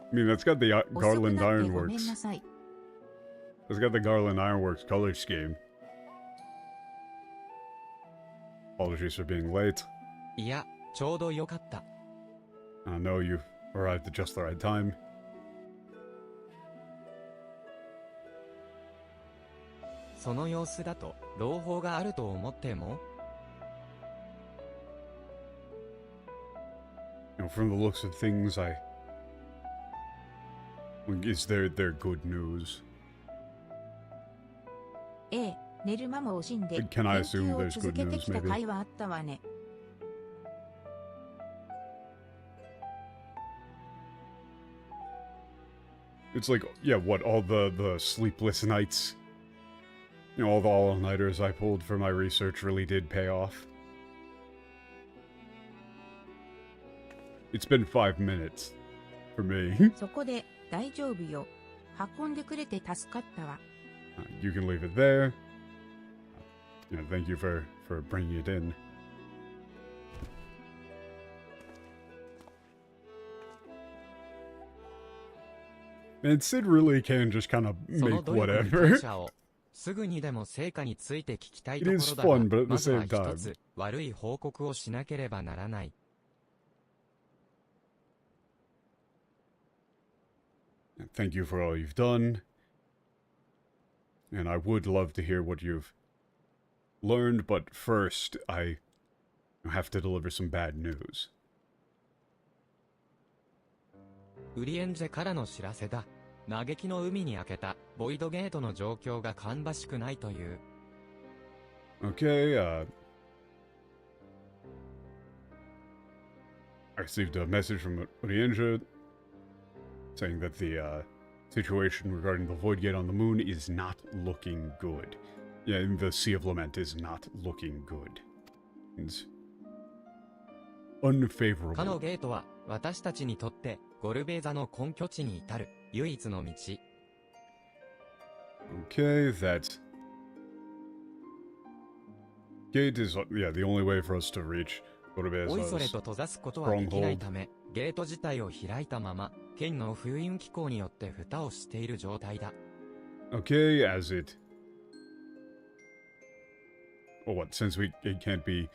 I mean, that's got the Garland Ironworks. That's got the Garland Ironworks color scheme. Apologies for being late. I know you arrived at just the right time. You know, from the looks of things, is there good news? Can I assume there's good news, maybe? It's like, yeah, what, all the sleepless nights? You know, all the all-nighters I pulled for my research really did pay off. It's been 5 minutes for me. You can leave it there. You know, thank you for bringing it in. And Sid really can just kind of make whatever. It is fun, but at the same time. Thank you for all you've done. And I would love to hear what you've learned, but first, I have to deliver some bad news. ウリエンジェからの知らせだ。嘆きの海に開けたボイドゲートの状況が芳しくないという。Okay, I received a message from Orienja saying that the situation regarding the Void Gate on the moon is not looking good. Yeah, the Sea of Lament is not looking good. It's unfavorable. かのゲートは私たちにとってゴルベーザの根拠地に至る唯一の道。Okay, that gate is, yeah, the only way for us to reach おいそれと閉ざすことはできないため、ゲート自体を開いたまま、剣の封印機構によって蓋をしている状態だ。Okay, as it... Well, what, since it can't be,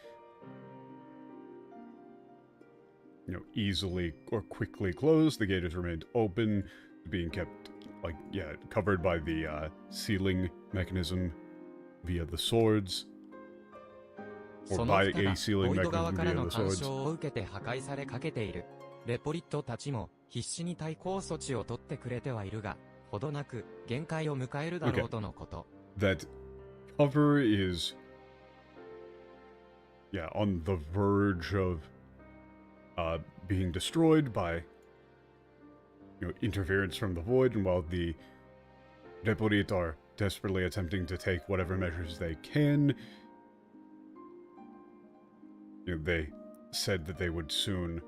easily or quickly closed, the gate has remained open, being kept, covered by the sealing mechanism via the swords. その蓋がボイド側からの干渉を受けて破壊されかけている。レポリットたちも必死に対抗措置を取ってくれてはいるが、ほどなく限界を迎えるだろうとのこと。That cover is, on the verge of being destroyed by, interference from the void, and while the Reporit are desperately attempting to take whatever measures they can, they said that they would soon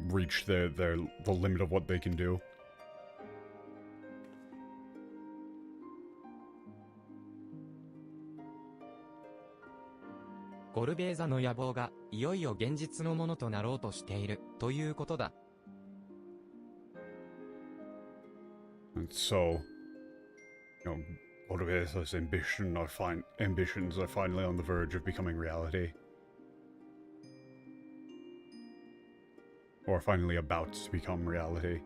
reach the limit of what they can do. ゴルベーザの野望がいよいよ現実のものとなろうとしているということだ。And so, Orvesa's ambitions are finally on the verge of becoming reality. Or finally about to become reality.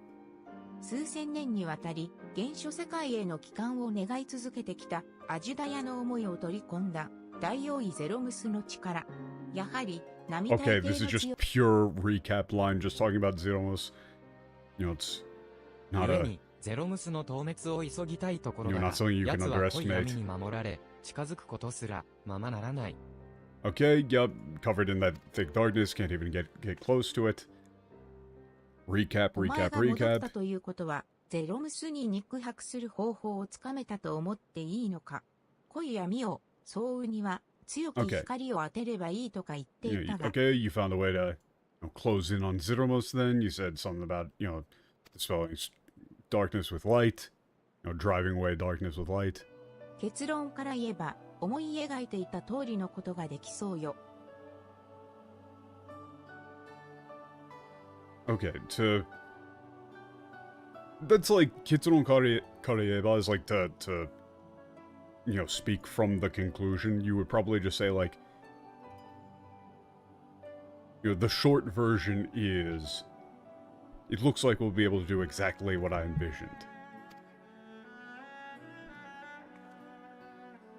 数千年にわたり、原初世界への帰還を願い続けてきたアジュダヤの思いを取り込んだ大王位ゼロムスの力。やはり、並大抵の強い。Okay, this is just pure recap line, just talking about Zeromus. It's not a... ゼロムスの透滅を急ぎたいところだが、奴は濃い闇に守られ、近づくことすらままならない。Okay, yep, covered in that thick darkness, can't even get close to it. Recap. お前が戻ったということは、ゼロムスに肉薄する方法をつかめたと思っていいのか。濃い闇を沿うには強き光を当てればいいとか言っていたが。Okay, you found a way to close in on Zeromus then. You said something about, dispelling darkness with light, driving away darkness with light. 結論から言えば、思い描いていた通りのことができそうよ。Okay, that's like, Kitsuron Kareyeba is like to, speak from the conclusion. You would probably just say like, the short version is, it looks like we'll be able to do exactly what I envisioned.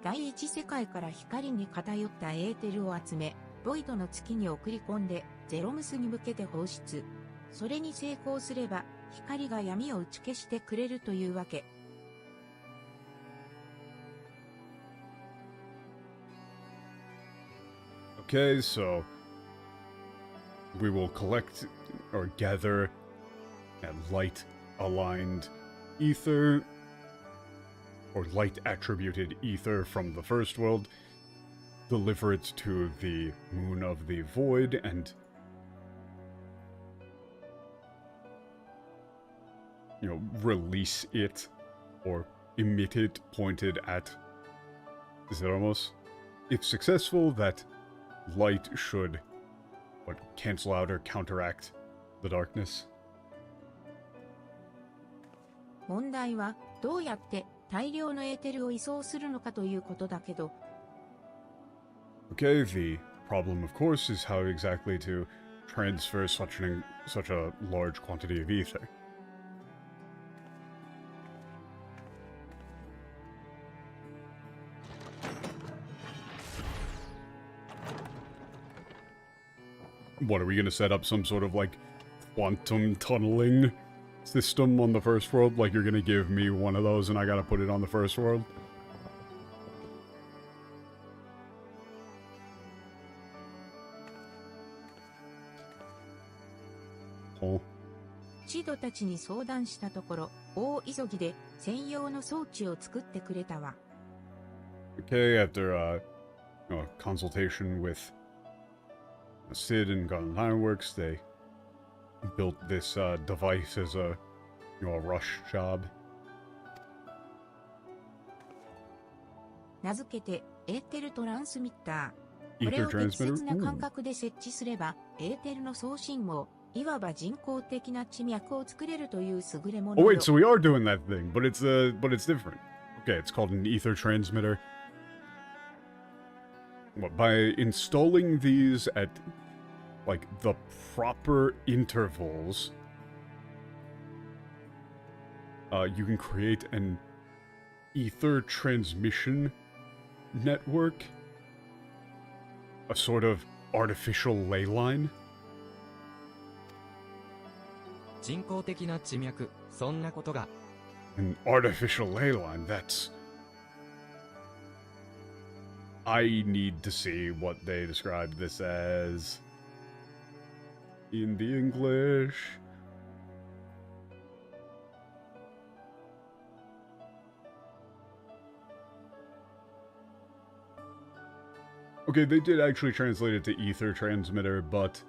第一世界から光に偏ったエーテルを集め、ボイドの月に送り込んで、ゼロムスに向けて放出。それに成功すれば、光が闇を打ち消してくれるというわけ。Okay, so we will collect or gather light-aligned ether, or light-attributed ether from the first world, deliver it to the moon of the void, and release it or emit it pointed at Zeromus. If successful, that light should cancel out or counteract the darkness. 問題はどうやって大量のエーテルを移送するのかということだけど。 Okay, the problem of course is how exactly to transfer such a large quantity of ether. What, are we gonna set up some sort of, like, quantum tunneling system on the first world? Like, you're gonna give me one of those and I gotta put it on the first world? Oh. シドたちに相談したところ、大急ぎで専用の装置を作ってくれたわ。Okay, after consultation with Sid and Gun Ironworks, they built this device as a rush job. 名付けてエーテルトランスミッター。これを適切な間隔で設置すれば、エーテルの送信網、いわば人工的な地脈を作れるという優れもの Oh よ。 wait, so we are doing that thing, but it's different. Okay, it's called an ether transmitter. What, by installing these at like the proper intervals, you can create an ether transmission network, a sort of artificial ley line. 人工的な地脈、そんなことが。 An artificial ley line, that's... I need to see what they described this as in the English. Okay, they did actually translate it to ether transmitter, but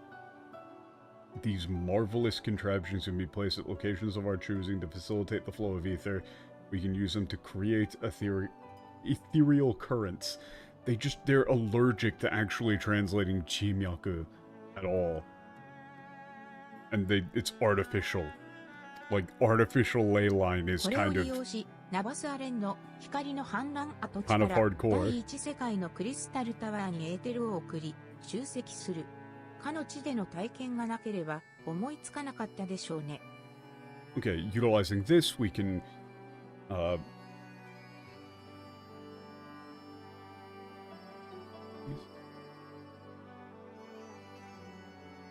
these marvelous contraptions can be placed at locations of our choosing to facilitate the flow of ether. We can use them to create ethereal currents. They're allergic to actually translating chimyaku at all. And it's artificial. Like, artificial ley line is kind of... ナバスアレンの光の反乱跡地 kind か of ら hardcore. 第一世界のクリスタルタワーにエーテルを送り集積する。かの地での体験がなければ思いつかなかったでしょうね。Okay, utilizing this, we can...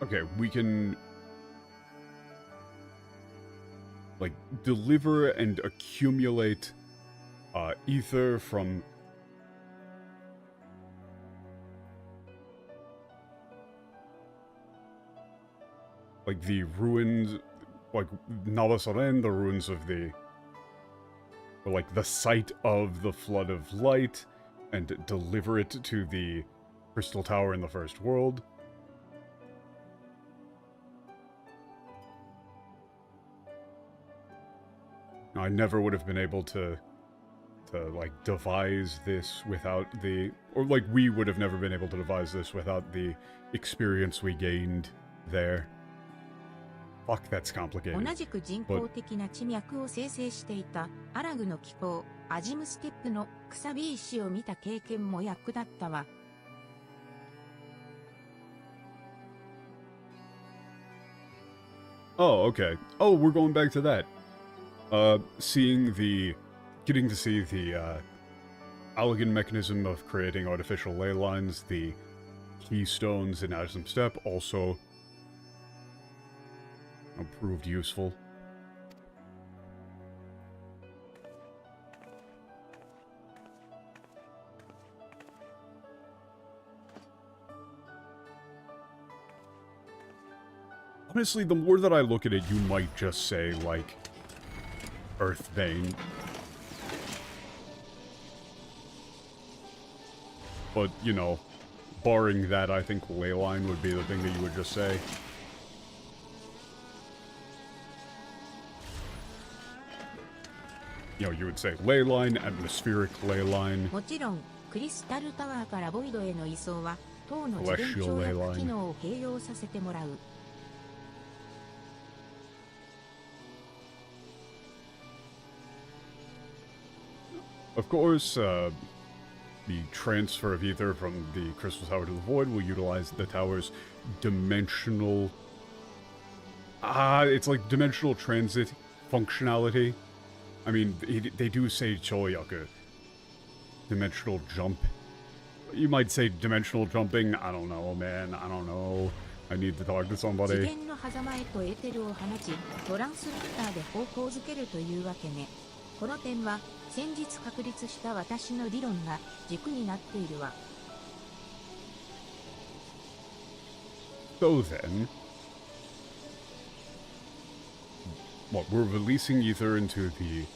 Okay, we can... like, deliver and accumulate ether from... like, the ruins... like, Navasaren, the ruins of the... or, like, the site of the Flood of Light, and deliver it to the Crystal Tower in the First World. I never would have been able to like, devise this without the... or, like, we would have never been able to devise this without the experience we gained there. Fuck, that's complicated. 同じく人工的な地脈を生成していたアラグの気候、アジムステップのくさび石を見た経験も役立ったわ。Oh, okay. Oh, we're going back to that. Getting to see the, elegant mechanism of creating artificial ley lines, the keystones in Atom Step also proved useful. Honestly, the more that I look at it, you might just say, like, Earthbane. But, you know, barring that, I think Leyline would be the thing that you would just say. You know, you would say Leyline, atmospheric Leyline. もちろん、クリスタルタワーからボイドへの移送は、塔の自伝跳躍機能を併用させてもらう。Of course, the transfer of ether from the Crystal Tower to the Void will utilize the tower's dimensional... it's like dimensional transit functionality. I mean, they do say Choyaku. Dimensional jump. You might say dimensional jumping. I don't know, man. I don't know. I need to talk to somebody. 次元の狭間へとエーテルを放ち、トランスミッターで方向づけるというわけね。この点は、先日確立した私の理論が軸になっているわ。So then... What, we're releasing ether into the,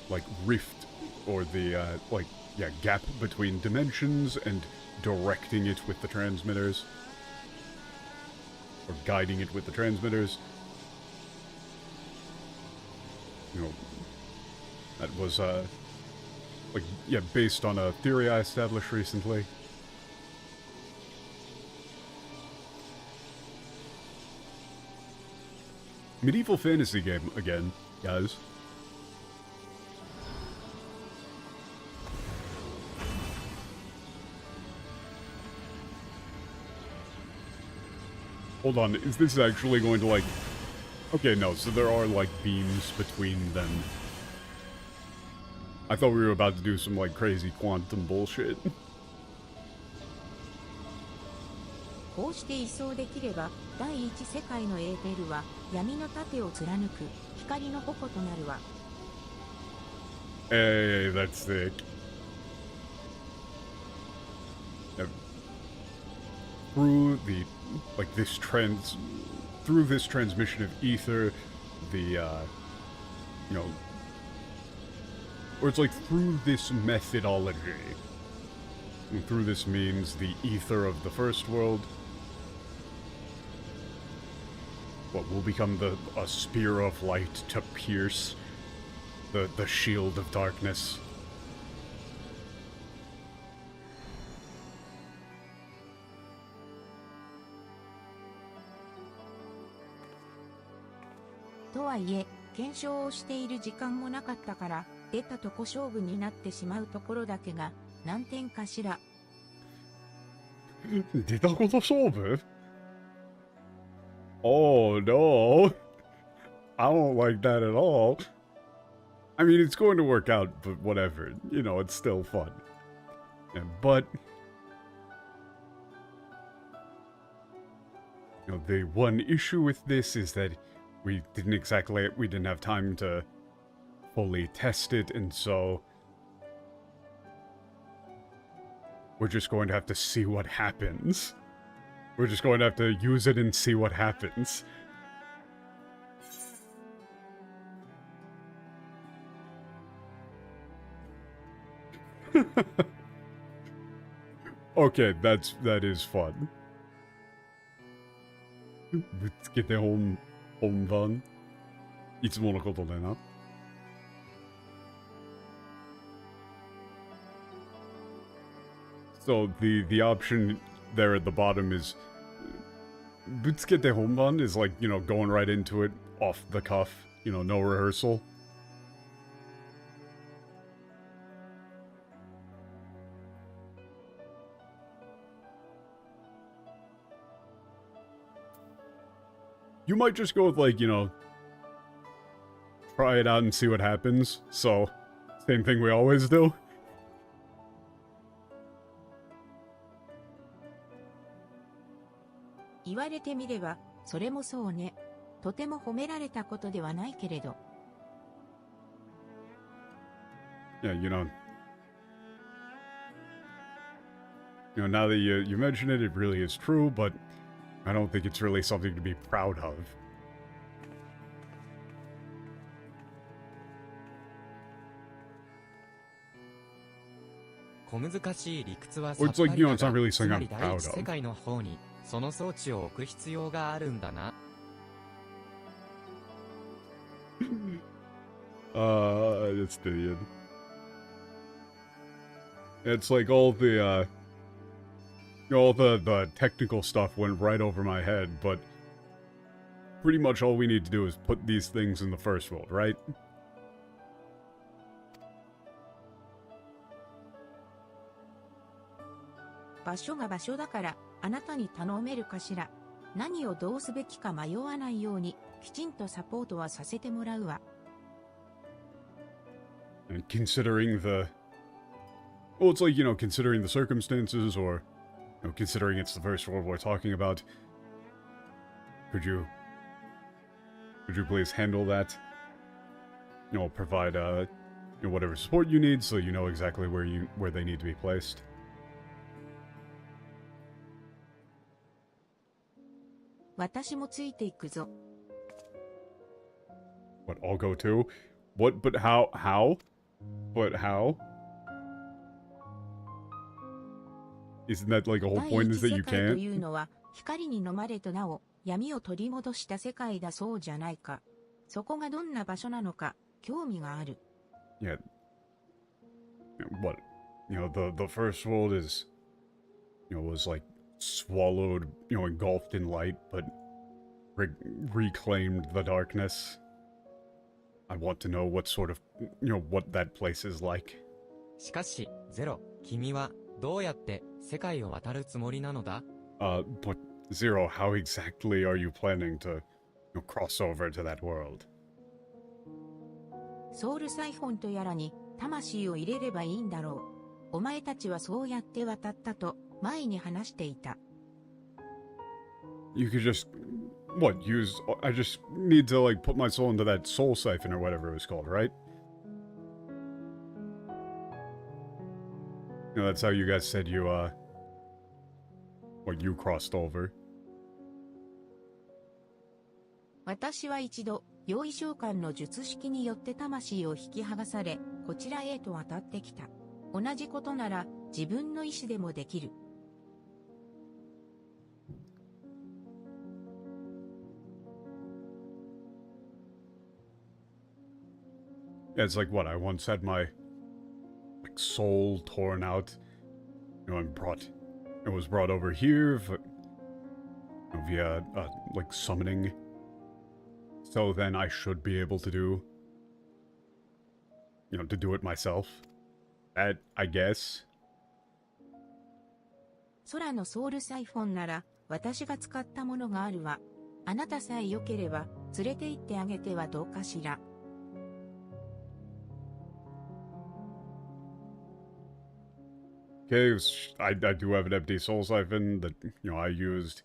like, rift, or the, like, yeah, gap between dimensions, and directing it with the transmitters. Or guiding it with the transmitters. You know, that was, like, yeah, based on a theory I established recently. Medieval fantasy game again, guys. Hold on, is this actually going to, like... Okay, no, so there are, like, beams between them. I thought we were about to do some, like, crazy quantum bullshit. こうして移送できれば、第一世界のエーテルは闇の盾を貫く光の矛となるわ。Hey, that's sick. Through the, like, through this transmission of ether, the, you know, or it's like through this methodology. And through this means the ether of the first world. What will become a spear of light to pierce the shield of darkness. とはいえ、検証をしている時間もなかったから、出たとこ勝負になってしまうところだけが難点かしら。出たこと勝負? Oh no. I don't like that at all. I mean, it's going to work out, but whatever. You know, it's still fun. Yeah, but... You know, the one issue with this is that we didn't have time to fully test it, and so... We're just going to have to see what happens. We're just going to have to use it and see what happens. Okay, that is fun. ぶつけて本番。いつものことだな。So the option there at the bottom is ぶつけて本番 is like, you know, going right into it off the cuff, you know, no rehearsal. You might just go with, like, you know, try it out and see what happens. So, same thing we always do. 言われてみれば、それもそうね。とても褒められたことではないけれど。Yeah, you know, now that you mention it, it really is true, but I don't think it's really something to be proud of. Or it's like, you know, it's not really something I'm proud of. 世界の方にその装置を置く必要があるんだな。It's the It's like all the technical stuff went right over my head, but pretty much all we need to do is put these things in the first world, right? 場所が場所だから、あなたに頼めるかしら。何をどうすべきか迷わないように、きちんとサポートはさせてもらうわ。And considering the... Well, it's like, considering the circumstances, or, considering it's the First World War talking about, could you please handle that? Provide, whatever support you need, so you know exactly where they need to be placed. 私もついていくぞ。What, I'll go too? What, but how? But how? Isn't that like a whole 第 point 一 is that 世 you 界と can't? いうのは、光に飲まれとなお、闇を取り戻した世界だそうじゃないか。そこがどんな場所なのか、興味がある。Yeah. What? The first world is, was like swallowed, engulfed in light, but reclaimed the darkness. I want to know what sort of, what that place is like. しかし、ゼロ、君はどうやって世界を渡るつもりなのだ？ But Zero, how exactly are you planning to, cross over to that world? ソウルサイフォンとやらに魂を入れればいいんだろう。お前たちはそうやって渡ったと前に話していた。You could just, I just need to, put my soul into that soul siphon or whatever it was called, right? That's how you guys said you crossed over. 私は一度、用意召喚の術式によって魂を引き剥がされ、こちらへと渡ってきた。同じことなら、自分の意志でもできる。Yeah, it's like what I once had my soul torn out, and it was brought over here via summoning. So then I should be able to do, to do it myself. That, I guess. 空のソウルサイフォンなら、私が使ったものがあるわ。あなたさえ良ければ、連れて行ってあげてはどうかしら。Okay, I do have an empty soul siphon that, I used.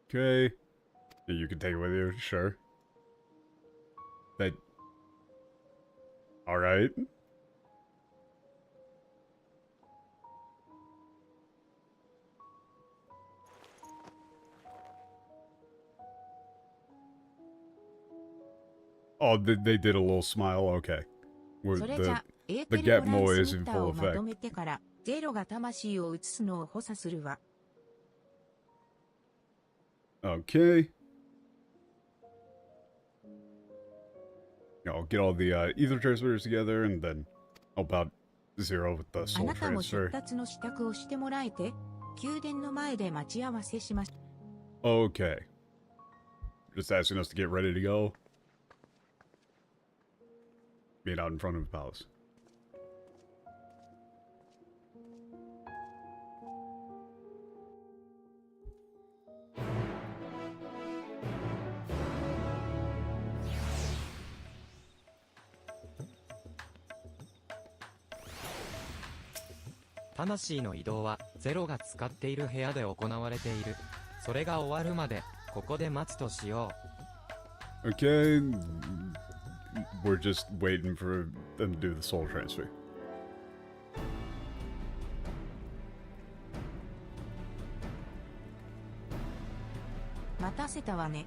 Okay. You can take it with you, sure. That... Alright. Oh, they did a little smile, okay. The gap mo is in full effect. ゼロが魂を移すのを補佐するわ。Okay. I'll get all the ether transmitters together and then help out Zero with the あ soul なたも出 transfer. 立の支度をしてもらえて、宮殿の前で待ち合わせしまし。Okay. Just asking us to get ready to go. Being out in front of the palace. "魂の移動はゼロが使っている部屋で行われている。それが終わるまでここで待つとしよう。Okay. We're just waiting for them to do the soul transfer. 待たせたわね。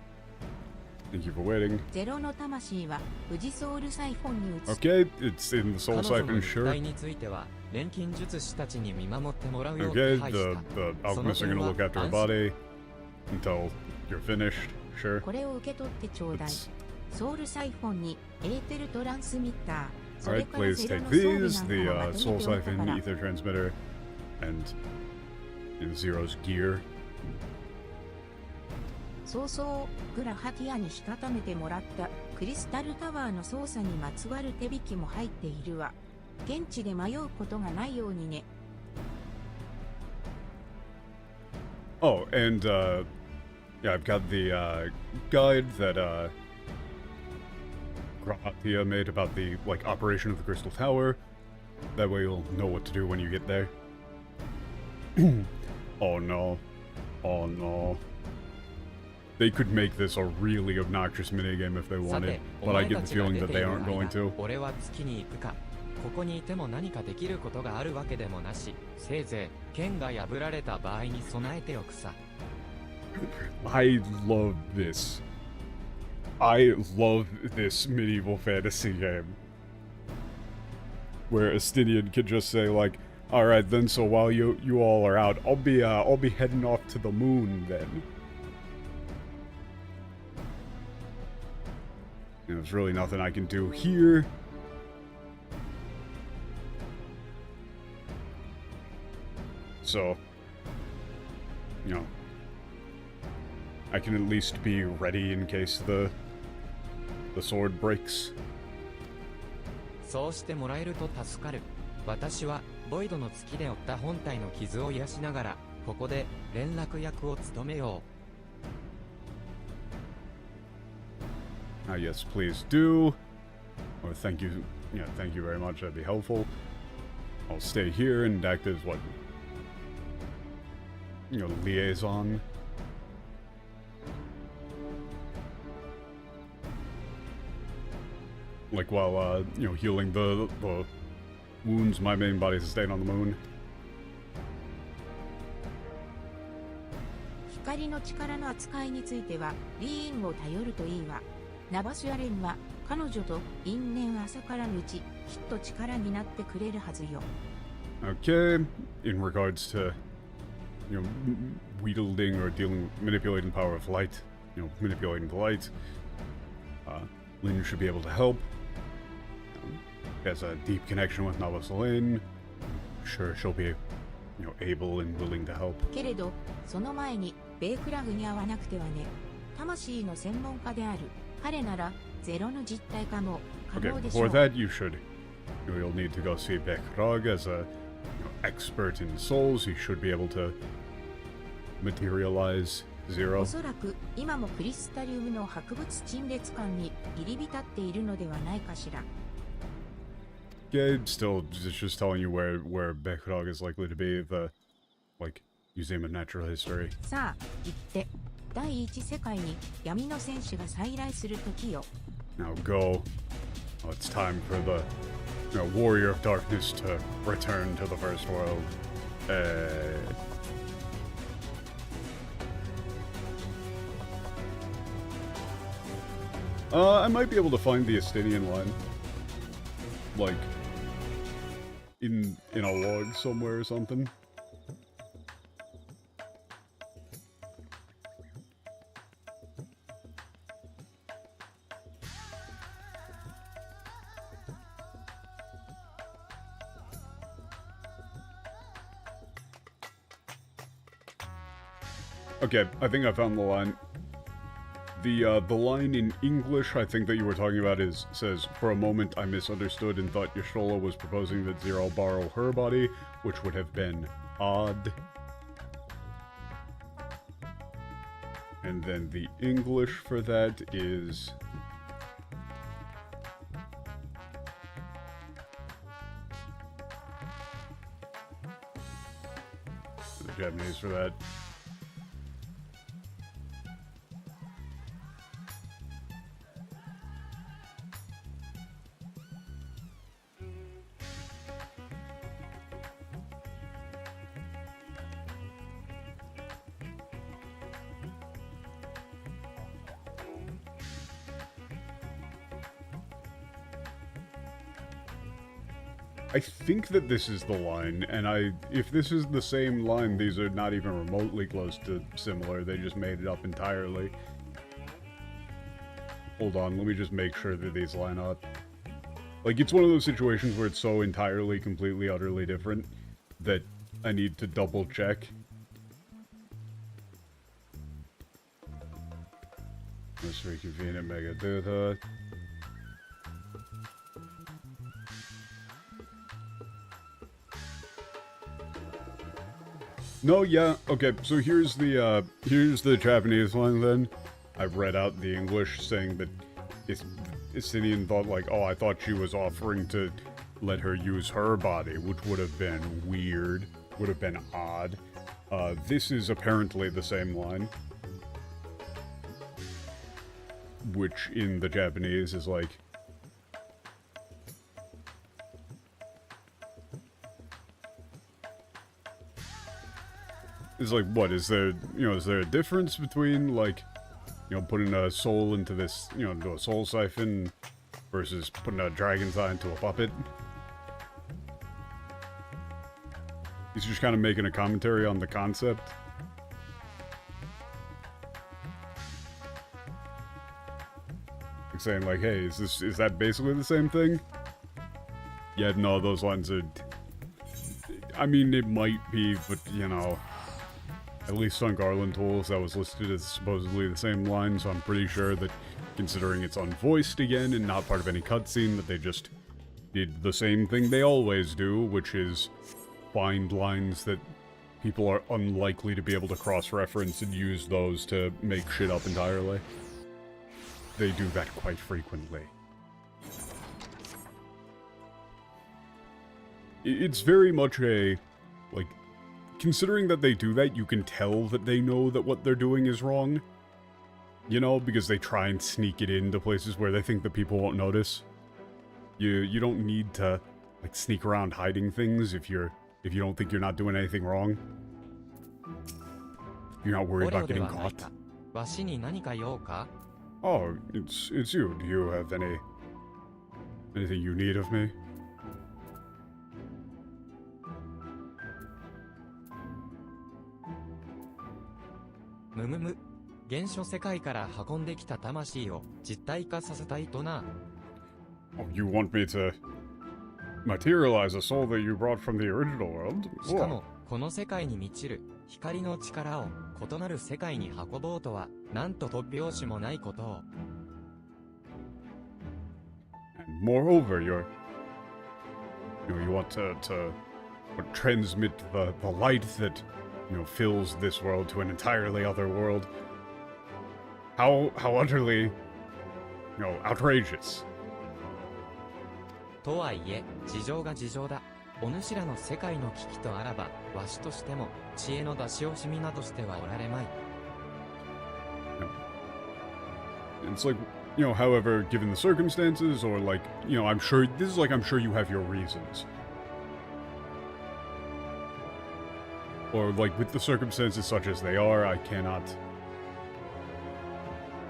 Thank you for waiting. ゼロの魂は富士ソウルサイフォンに移す。Okay, it's in the soul 彼女の siphon, 肉 sure. 体については錬金術師たちに見守ってもらうよう Okay, 手配した。 the alchemists are gonna look after her body until you're finished, sure. これを受け取ってちょうだい。ソウルサイフォンにエーテルトランスミッター。それ Alright, から please ゼロ take の装備 these, なん the かをまと soul めておいたか siphon, ら。 ether transmitter, and Zero's gear. 早々グラハティアにしたためてもらったクリスタルタワーの操作にまつわる手引きも入っているわ。現地で迷うことがないようにね。Oh, and, yeah, I've got the, guide that, Gratia made about the, like, operation of the Crystal Tower. That way you'll know what to do when you get there. Oh no. Oh no. They could make this a really obnoxious minigame if they wanted, but I get the feeling that they aren't going to. 俺は月に行くか。ここにいても何かできることがあるわけでもなし、せいぜい剣が破られた場合に備えておくさ。I love this. I love this medieval fantasy game. Where Estinian can just say like, alright then, so while you all are out, I'll be heading off to the moon then. There's really nothing I can do here. So, you know, I can at least be ready in case the sword breaks. そうしてもらえると助かる。私はボイドの月で負った本体の傷を癒しながら、ここで連絡役を務めよう。Yes, please do. Or thank you. Yeah, thank you very much. That'd be helpful. I'll stay here and act as what? You know, liaison. Like while, you know, healing the wounds my main body sustained on the moon. 光の力の扱いについてはリーンを頼るといいわ。ナバスアレンは彼女と因縁浅からぬうちきっと力になってくれるはずよ。Okay, in regards to, you know, wielding or manipulating power of light, you know, manipulating the light, Lynn should be able to help. Has a deep connection with Navas Lynn. Sure, she'll be, you know, able and willing to help. けれど、その前にベイクラグに会わなくてはね。魂の専門家である彼ならゼロの実体化も可能でしょう。Okay, before that, you'll need to go see Bekrog as a, you know, expert in souls. He should be able to materialize Zero. おそらく今もクリスタリウムの博物陳列館に入り浸っているのではないかしら。Yeah, still just telling you where Bekrog is likely to be, the, like, Museum of Natural History. さあ、行って。第一世界に闇の戦士が再来する時よ。Now go. Oh, it's time for the, you know, Warrior of Darkness to return to the First World. I might be able to find the Estinian line. Like, in a log somewhere or something. Okay, I think I found the line. The line in English I think that you were talking about says, "For a moment I misunderstood and thought Yashola was proposing that Zero borrow her body, which would have been odd." And then the English for that is... the Japanese for that. I think that this is the line, and if this is the same line, these are not even remotely close to similar, they just made it up entirely. Hold on, let me just make sure that these line up. Like, it's one of those situations where it's so entirely, completely, utterly different that I need to double check. Let's reconvene at Megadutha. No, yeah, okay, so here's the Japanese line then. I read out the English saying that Istinian thought like, oh, I thought she was offering to let her use her body, which would have been weird, would have been odd. This is apparently the same line. Which in the Japanese is like... Is like, what, is there, is there a difference between, like, putting a soul into this, into a soul siphon versus putting a dragon's eye into a puppet? He's just kind of making a commentary on the concept. Like saying, like, hey, is that basically the same thing? Yeah, no, those lines are... I mean, it might be, but, at least on Garland Tools, that was listed as supposedly the same line, so I'm pretty sure that, considering it's unvoiced again and not part of any cutscene, that they just did the same thing they always do, which is find lines that people are unlikely to be able to cross-reference and use those to make shit up entirely. They do that quite frequently. It's very much a, like, considering that they do that, you can tell that they know that what they're doing is wrong. Because they try and sneak it into places where they think that people won't notice. You don't need to, like, sneak around hiding things if you don't think you're not doing anything wrong. You're not worried about getting caught. Oh, it's you. Do you have anything you need of me?む。原初世界から運んできた魂を実体化させたいとな。Oh, you want me to materialize a soul that you brought from the original world? しかも、この世界に満ちる光の力を異なる世界に運ぼうとは、なんと突拍子もないことを。And moreover, you want to transmit the light that, fills this world to an entirely other world. How utterly, outrageous. とはいえ、事情が事情だ。お主らの世界の危機とあらば、わしとしても、知恵の出し惜しみなどしてはおられまい。It's like, however, given the circumstances, or like, I'm sure you have your reasons. Or like, with the circumstances such as they are, I cannot...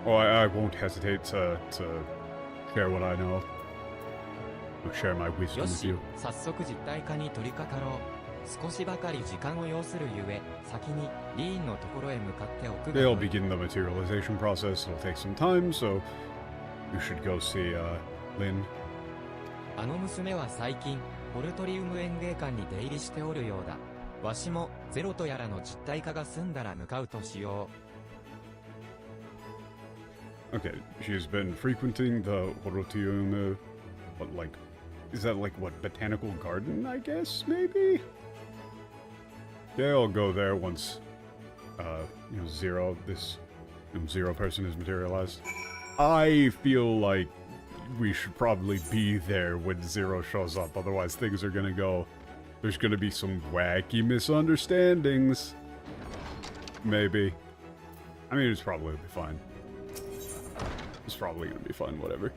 Oh, I won't hesitate to share what I know. Share my wisdom with you. 早速実体化に取り掛かろう。少しばかり時間を要するゆえ、先にリーンのところへ向かっておくが。They'll begin the materialization process. It'll take some time, so you should go see Lynn. あの娘は最近ポルトリウム園芸館に出入りしておるようだ。わしもゼロとやらの実体化が済んだら向かうとしよう。Okay, she's been frequenting the Horotiumu, but like, is that like what, botanical garden, I guess, maybe? Yeah, I'll go there once, this Zero person is materialized. I feel like we should probably be there when Zero shows up, otherwise things are gonna go... There's gonna be some wacky misunderstandings. Maybe. I mean, it's probably gonna be fine. It's probably gonna be fine, whatever.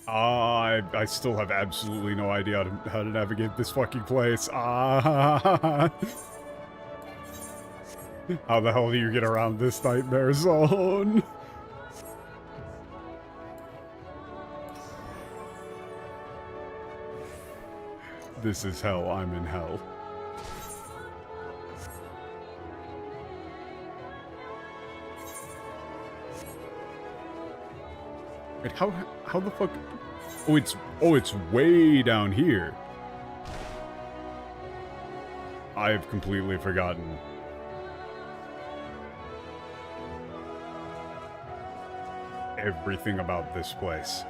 I still have absolutely no idea how to navigate this fucking place. How the hell do you get around this nightmare zone? This is hell. I'm in hell. Wait, how the fuck? Oh, it's way down here. I have completely forgotten. everything about this place.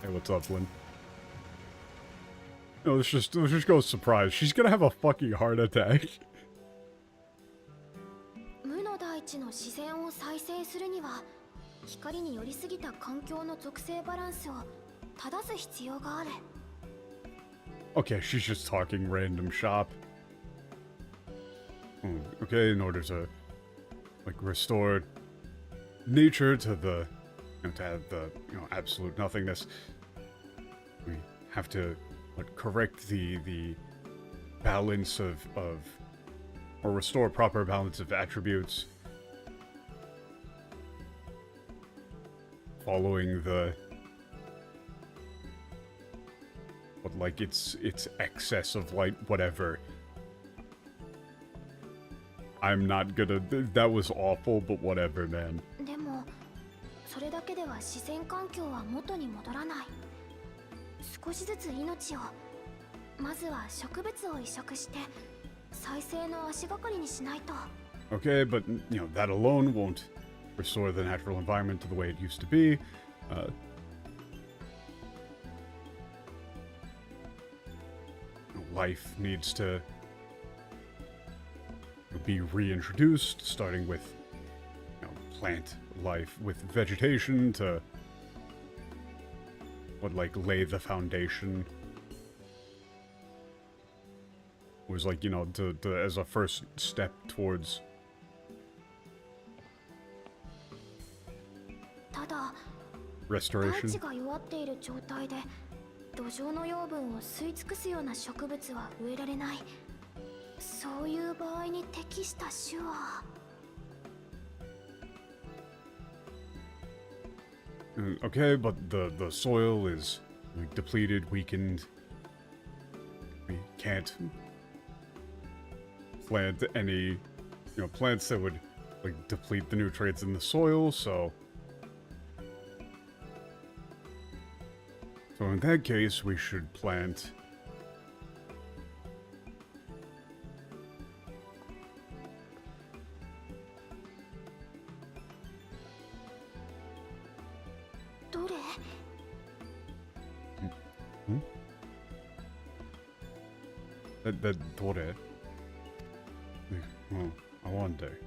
Hey, what's up, Lynn? No, let's just go surprise. She's gonna have a fucking heart attack. 無の大地の自然を再生するには、光に寄りすぎた環境の属性バランスを正す必要がある。Okay, she's just talking random shop. Okay, in order to like restore nature to the, to have the, absolute nothingness, we have to correct the balance of or restore proper balance of attributes following the its excess of light, whatever. I'm not gonna. That was awful, but whatever, man. でも、それだけでは自然環境は元に戻らない。少しずつ命を、まずは植物を移植して再生の足がかりにしないと。Okay, but that alone won't restore the natural environment to the way it used to be. Life needs to be reintroduced, starting with plant life, with vegetation to lay the foundation. Was to as a first step towards ただ、 restoration. 大地が弱っている状態で土壌の養分を吸い尽くすような植物は植えられない。そういう場合に適した種は。Okay, but the soil is depleted, weakened. We can't plant any plants that would deplete the nutrients in the soil, so in that case we should plant that dore. Well, I wonder.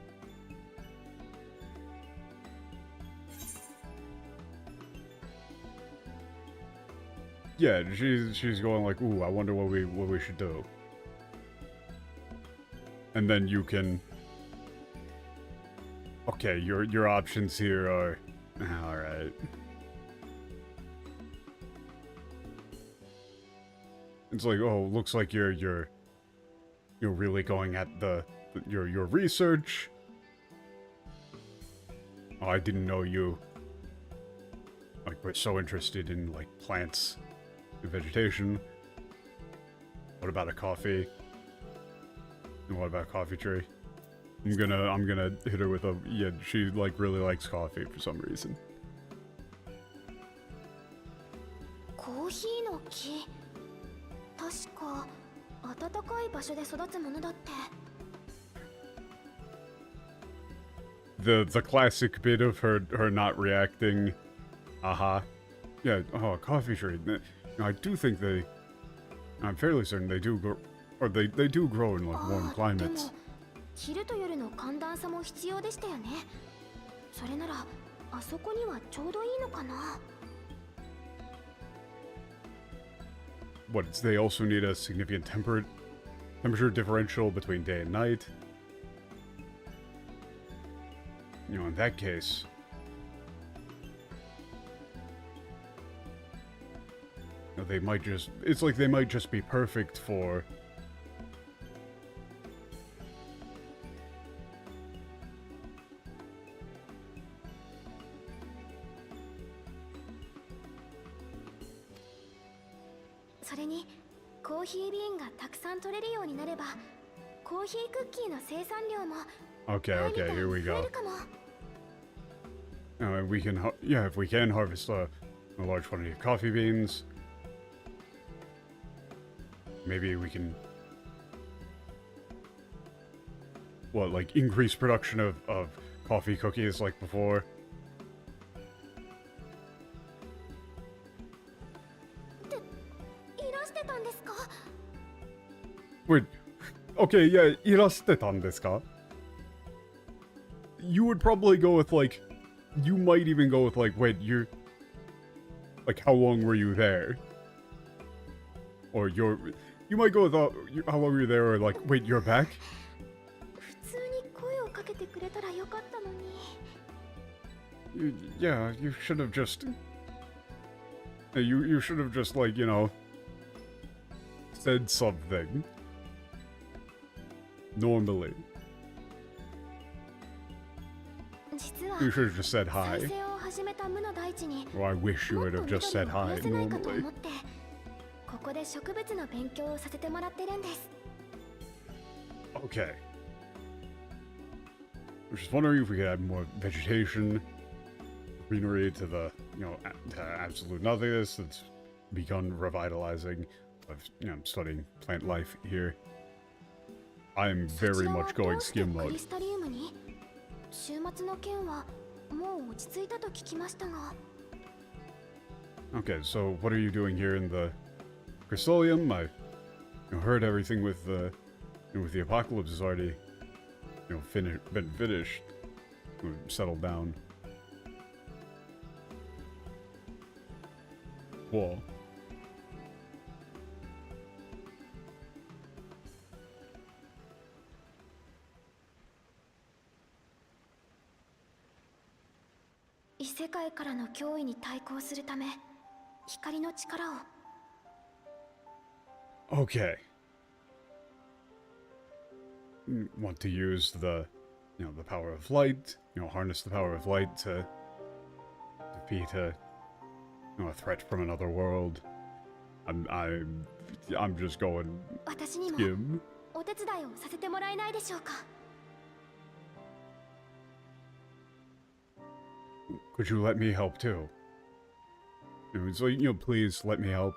Yeah, she's going like, ooh, I wonder what we should do. And then you can. Okay, your options here are, all right. It's like, oh, looks like you're really going at your research. Oh, I didn't know you were so interested in plants and vegetation. What about a coffee? And what about a coffee tree? I'm gonna hit her with a yeah. She really likes coffee for some reason. コーヒーの木。確か暖かい場所で育つものだって。The classic bit of her not reacting. Aha. Yeah, oh, a coffee tree. I do think I'm fairly certain they do grow, or they do grow in warm climates. 昼と夜の寒暖差も必要でしたよね。それならあそこにはちょうどいいのかな。What, they also need a significant temperature differential between day and night. In that case, they might just, it's like they might just be perfect forそれにコーヒービーンがたくさん取れるようになればコーヒークッキーの生産量も Okay, here we go. We can, yeah, if we can harvest a large quantity of coffee beans, maybe we can, increase production of coffee cookies like before. Wait, okay, yeah, irastetan desu ka? You would probably go with, like, you might even go with, like, wait, you're, like, how long were you there? Or you might go with, how long were you there, or, like, wait, you're back? Yeah, you should have just... You should have just, like, you know, said something. Normally. You should have just said hi. Or I wish you would have just said hi normally. Okay. I was just wondering if we could add more vegetation, greenery to the, you know, to absolute nothingness that's begun revitalizing. I've, you know, I'm studying plant life here. I'm very much going skim mode. Okay, so what are you doing here in the Crystallium? I heard everything with the apocalypse is already, you know, been finished. Settled down. Whoa. Okay. Want to use the, you know, the power of light, you know, harness the power of light to defeat a, you know, a threat from another world. I'm just going skim. Could you let me help too? So, you know, please let me help.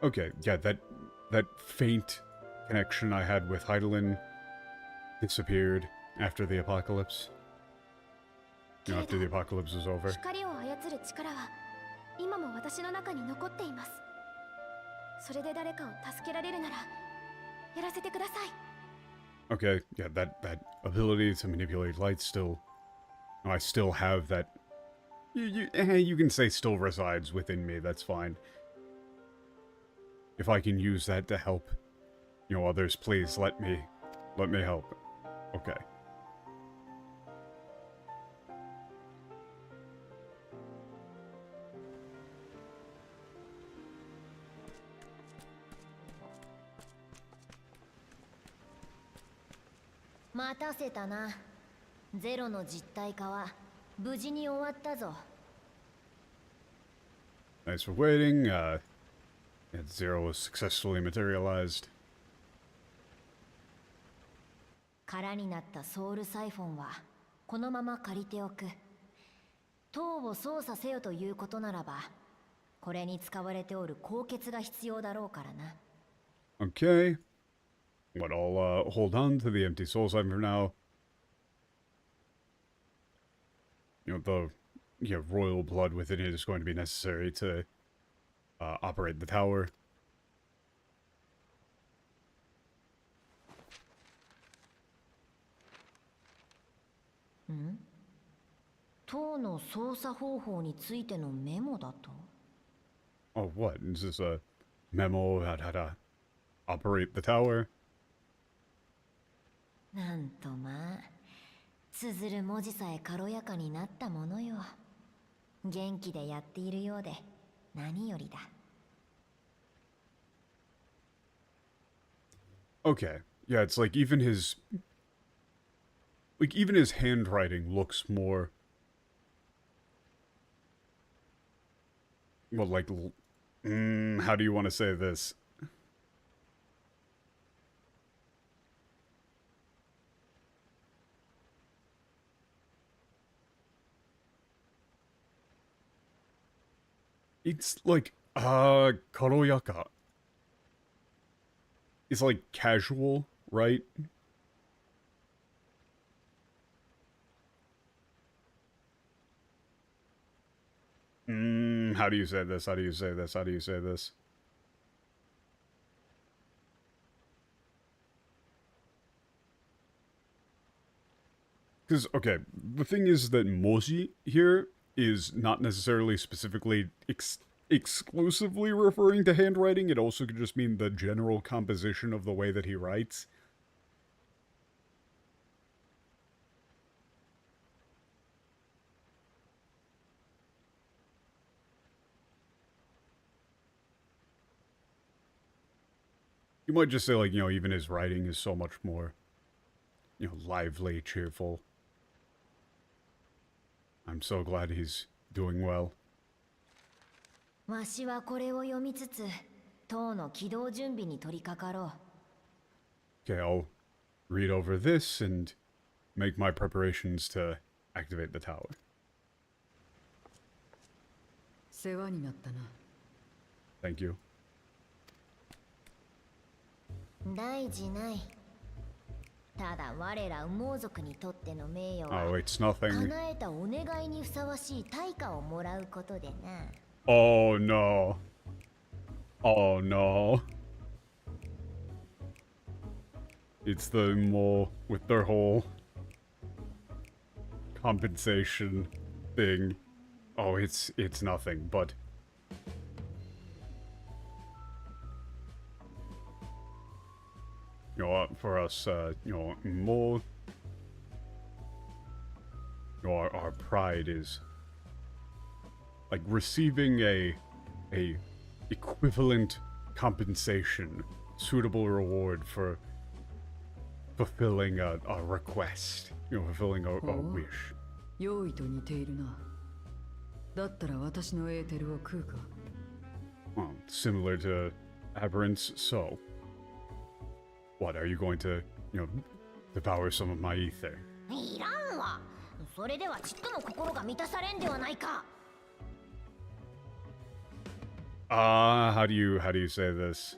Okay, yeah, that faint connection I had with Heidelin disappeared after the apocalypse. You know, after the apocalypse was over. Okay, yeah, that ability to manipulate light still... I still have that... You can say still resides within me, that's fine. If I can use that to help, you know, others, please let me help. Okay. Thanks for waiting. Zero was successfully materialized. 空になったソウルサイフォンはこのまま借りておく。塔を操作せよということならば、これに使われておる鉱血が必要だろうからな。Okay. But I'll hold on to the empty soul sign for now. You know, the royal blood within it is going to be necessary to operate the tower. Hmm? 塔の操作方法についてのメモだと? Oh, what? Is this a memo about how to operate the tower? なんとまあ、綴る文字さえ軽やかになったものよ。元気でやっているようで何よりだ。Okay. Yeah, it's like even his handwriting looks more well, like how do you want to say this? It's like Karoyaka. It's like casual, right? How do you say this? How do you say this? How do you say this? Because, okay, the thing is that Moji here is not necessarily specifically exclusively referring to handwriting. It also could just mean the general composition of the way that he writes. You might just say, like, you know, even his writing is so much more, you know, lively, cheerful. I'm so glad he's doing well. わしはこれを読みつつ、塔の起動準備に取り掛かろう。 Okay, I'll read over this and make my preparations to activate the tower. 世話になったな。Thank you. 大事ない。ただ我ら羽毛族にとっての名誉は、 Oh, it's nothing. 叶えたお願いにふさわしい対価をもらうことでな。 Oh no. Oh no. It's the mole with their whole compensation thing. Oh, it's nothing, but you know, for us, you know, mole, you know, our pride is like receiving a equivalent compensation, suitable reward for fulfilling a request, you know, fulfilling a wish. 用意と似ているな。だったら私のエーテルを食うか。Well, similar to Aberrance, so. What, are you going to, you know, devour some of my ether? いらんわ。それではちっとも心が満たされんではないか。How do you say this?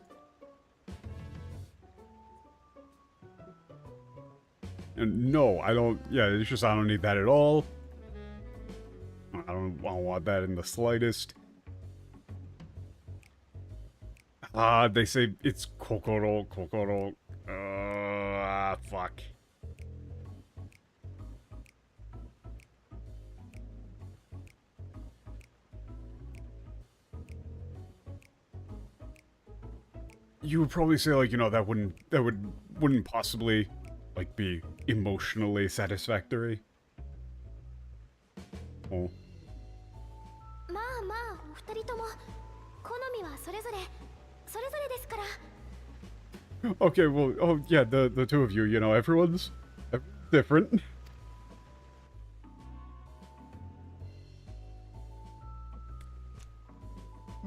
And no, I don't, yeah, it's just I don't need that at all. I don't want that in the slightest. They say it's kokoro. Fuck. You would probably say, like, you know, that wouldn't possibly, like, be emotionally satisfactory. Oh. まあまあ、お二人とも好みはそれぞれですから。 Okay, well, oh yeah, the two of you, you know, everyone's different.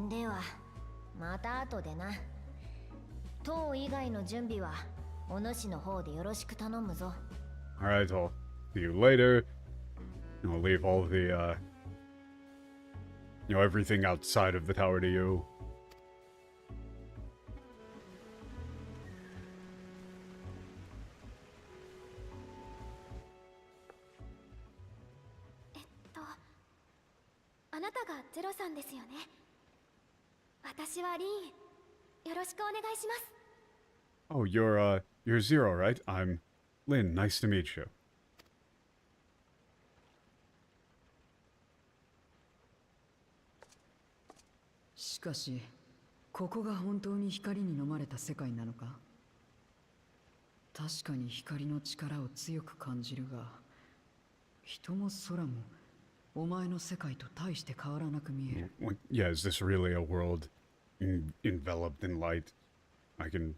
では、また後でな。塔以外の準備は、お主の方でよろしく頼むぞ。 Alright, I'll see you later. I'll leave all the, you know, everything outside of the tower to you. Oh, you're Zero, right? I'm Lin. Nice to meet you. しかし、ここが本当に光に飲まれた世界なのか？確かに光の力を強く感じるが、人も空もお前の世界と大して変わらなく見える。Yeah, is this really a world enveloped in light? I can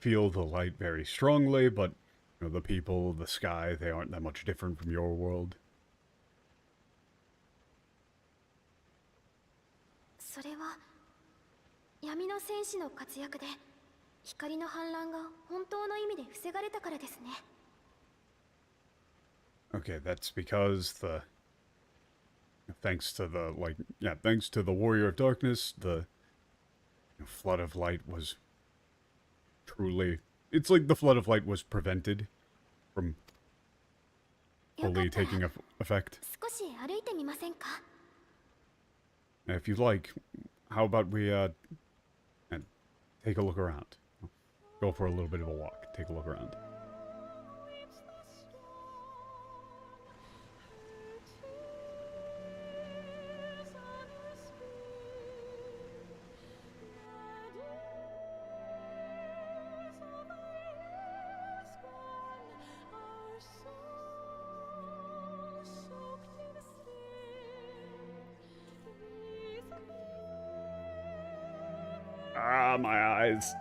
feel the light very strongly, but you know, the people, the sky, they aren't that much different from your world. それは闇の戦士の活躍で光の反乱が本当の意味で防がれたからですね。 Okay, that's because thanks to the, like, yeah, thanks to the Warrior of Darkness, the Flood of Light was truly, it's like the Flood of Light was prevented from fully taking effect. 少し歩いてみませんか? If you'd like, how about we, and take a look around. Go for a little bit of a walk, take a look around. Ah, my eyes.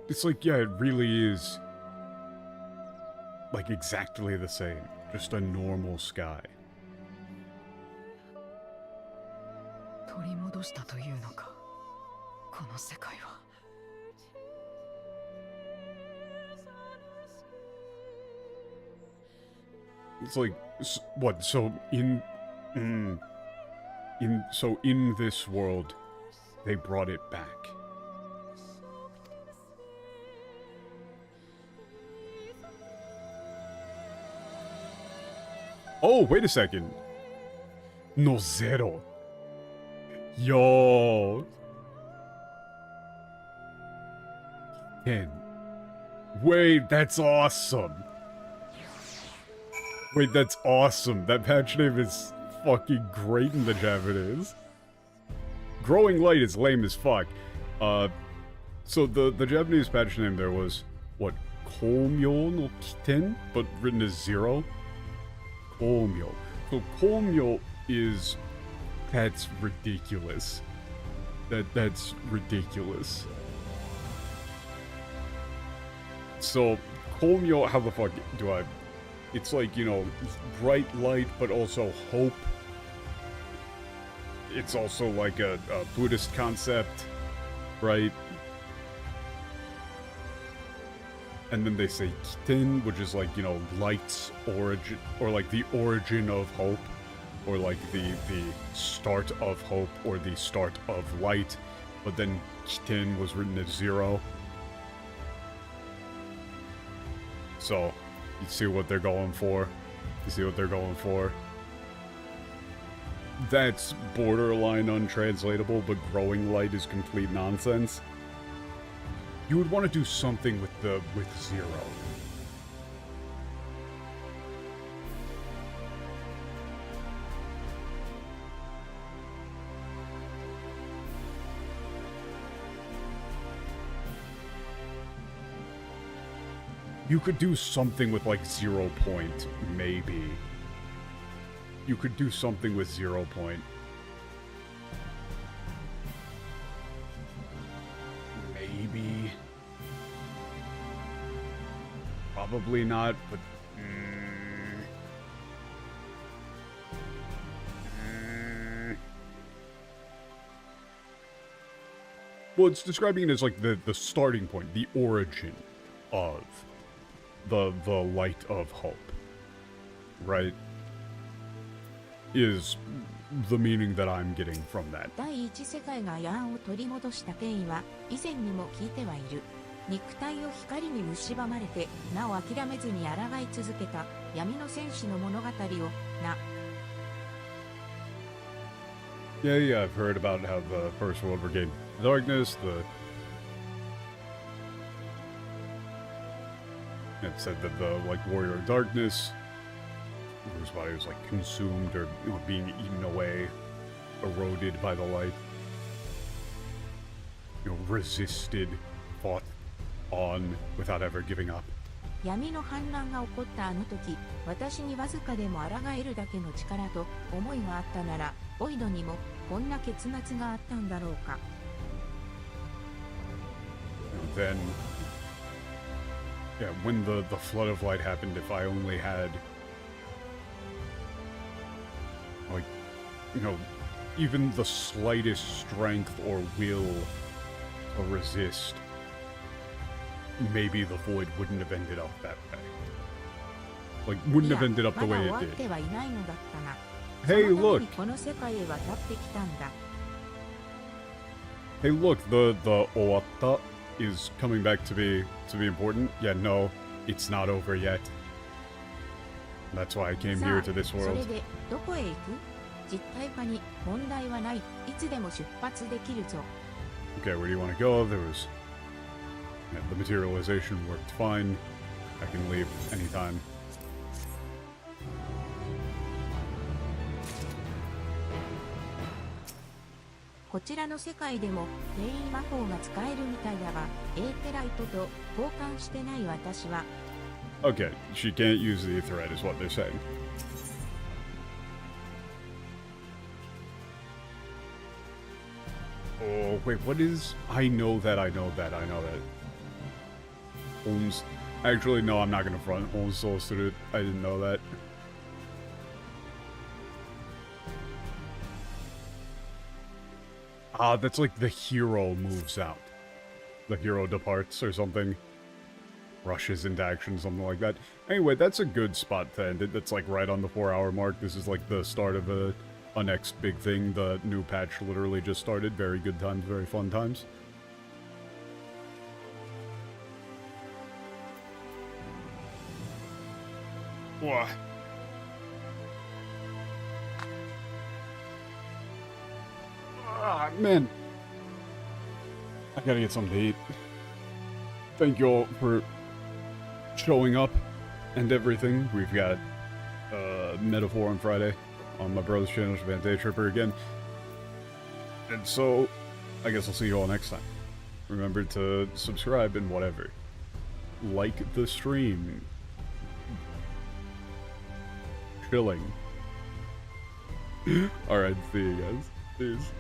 It's like, yeah, it really is like exactly the same. Just a normal sky. 取り戻したというのか、この世界は。It's like, what, so in this world, they brought it back. Oh, wait a second. No zero. Yo. 10. Wait, that's awesome. Wait, that's awesome. That patch name is fucking great in the Japanese. Growing Light is lame as fuck. So the Japanese patch name there was, what, Koumyo no Kiten? But written as 0? Koumyo. So Koumyo is... That's ridiculous. That's ridiculous. So, Koumyo, how the fuck do I... It's like, you know, bright light, but also hope. It's also like a Buddhist concept, right? And then they say Kiten, which is like, you know, light's origin, or like the origin of hope, or like the start of hope, or the start of light. But then Kiten was written as 0. So, you see what they're going for. You see what they're going for. That's borderline untranslatable, but growing light is complete nonsense. You would want to do something with 0. You could do something with, like, 0 point, maybe. You could do something with 0 point. Maybe. Probably not, but... Well, it's describing it as, like, the starting point, the origin of the light of hope, right? Is the meaning that I'm getting from that. 第一世界がヤーンを取り戻した経緯は以前にも聞いてはいる。肉体を光に蝕まれてなお諦めずに抗い続けた闇の戦士の物語をな。Yeah, I've heard about how the First World Brigade Darkness, it said that the, like, Warrior of Darkness, whose body was, like, consumed or, you know, being eaten away, eroded by the light, you know, resisted, fought on without ever giving up. 闇の反乱が起こったあの時、私にわずかでも抗えるだけの力と思いがあったなら、ボイドにもこんな結末があったんだろうか。then... Yeah, when the flood of light happened, if I only had... like, you know, even the slightest strength or will to resist, maybe the void wouldn't have ended up that way. Like, wouldn't have ended up the way it did. Hey, look! Hey, look, the Owatta is coming back to be important. Yeah, no, it's not over yet. That's why I came here to this world. Okay, where do you want to go? There was... Yeah, the materialization worked fine. I can leave anytime. Okay, she can't use the Aetherite is what they're saying. Oh, wait, what is... I know that. Holmes... Actually, no, I'm not gonna front. Holmes solicited. I didn't know that. Ah, that's like the hero moves out. The hero departs or something. Rushes into action, something like that. Anyway, that's a good spot to end it. That's like right on the 4-hour mark. This is like the start of a next big thing. The new patch literally just started. Very good times, very fun times. Whoa. Ah, man. I gotta get something to eat. Thank you all for showing up and everything. We've got Metaphor on Friday on my brother's channel, Japan Day Tripper again. And so, I guess I'll see you all next time. Remember to subscribe and whatever. Like the stream. Chilling. Alright, see you guys. Peace.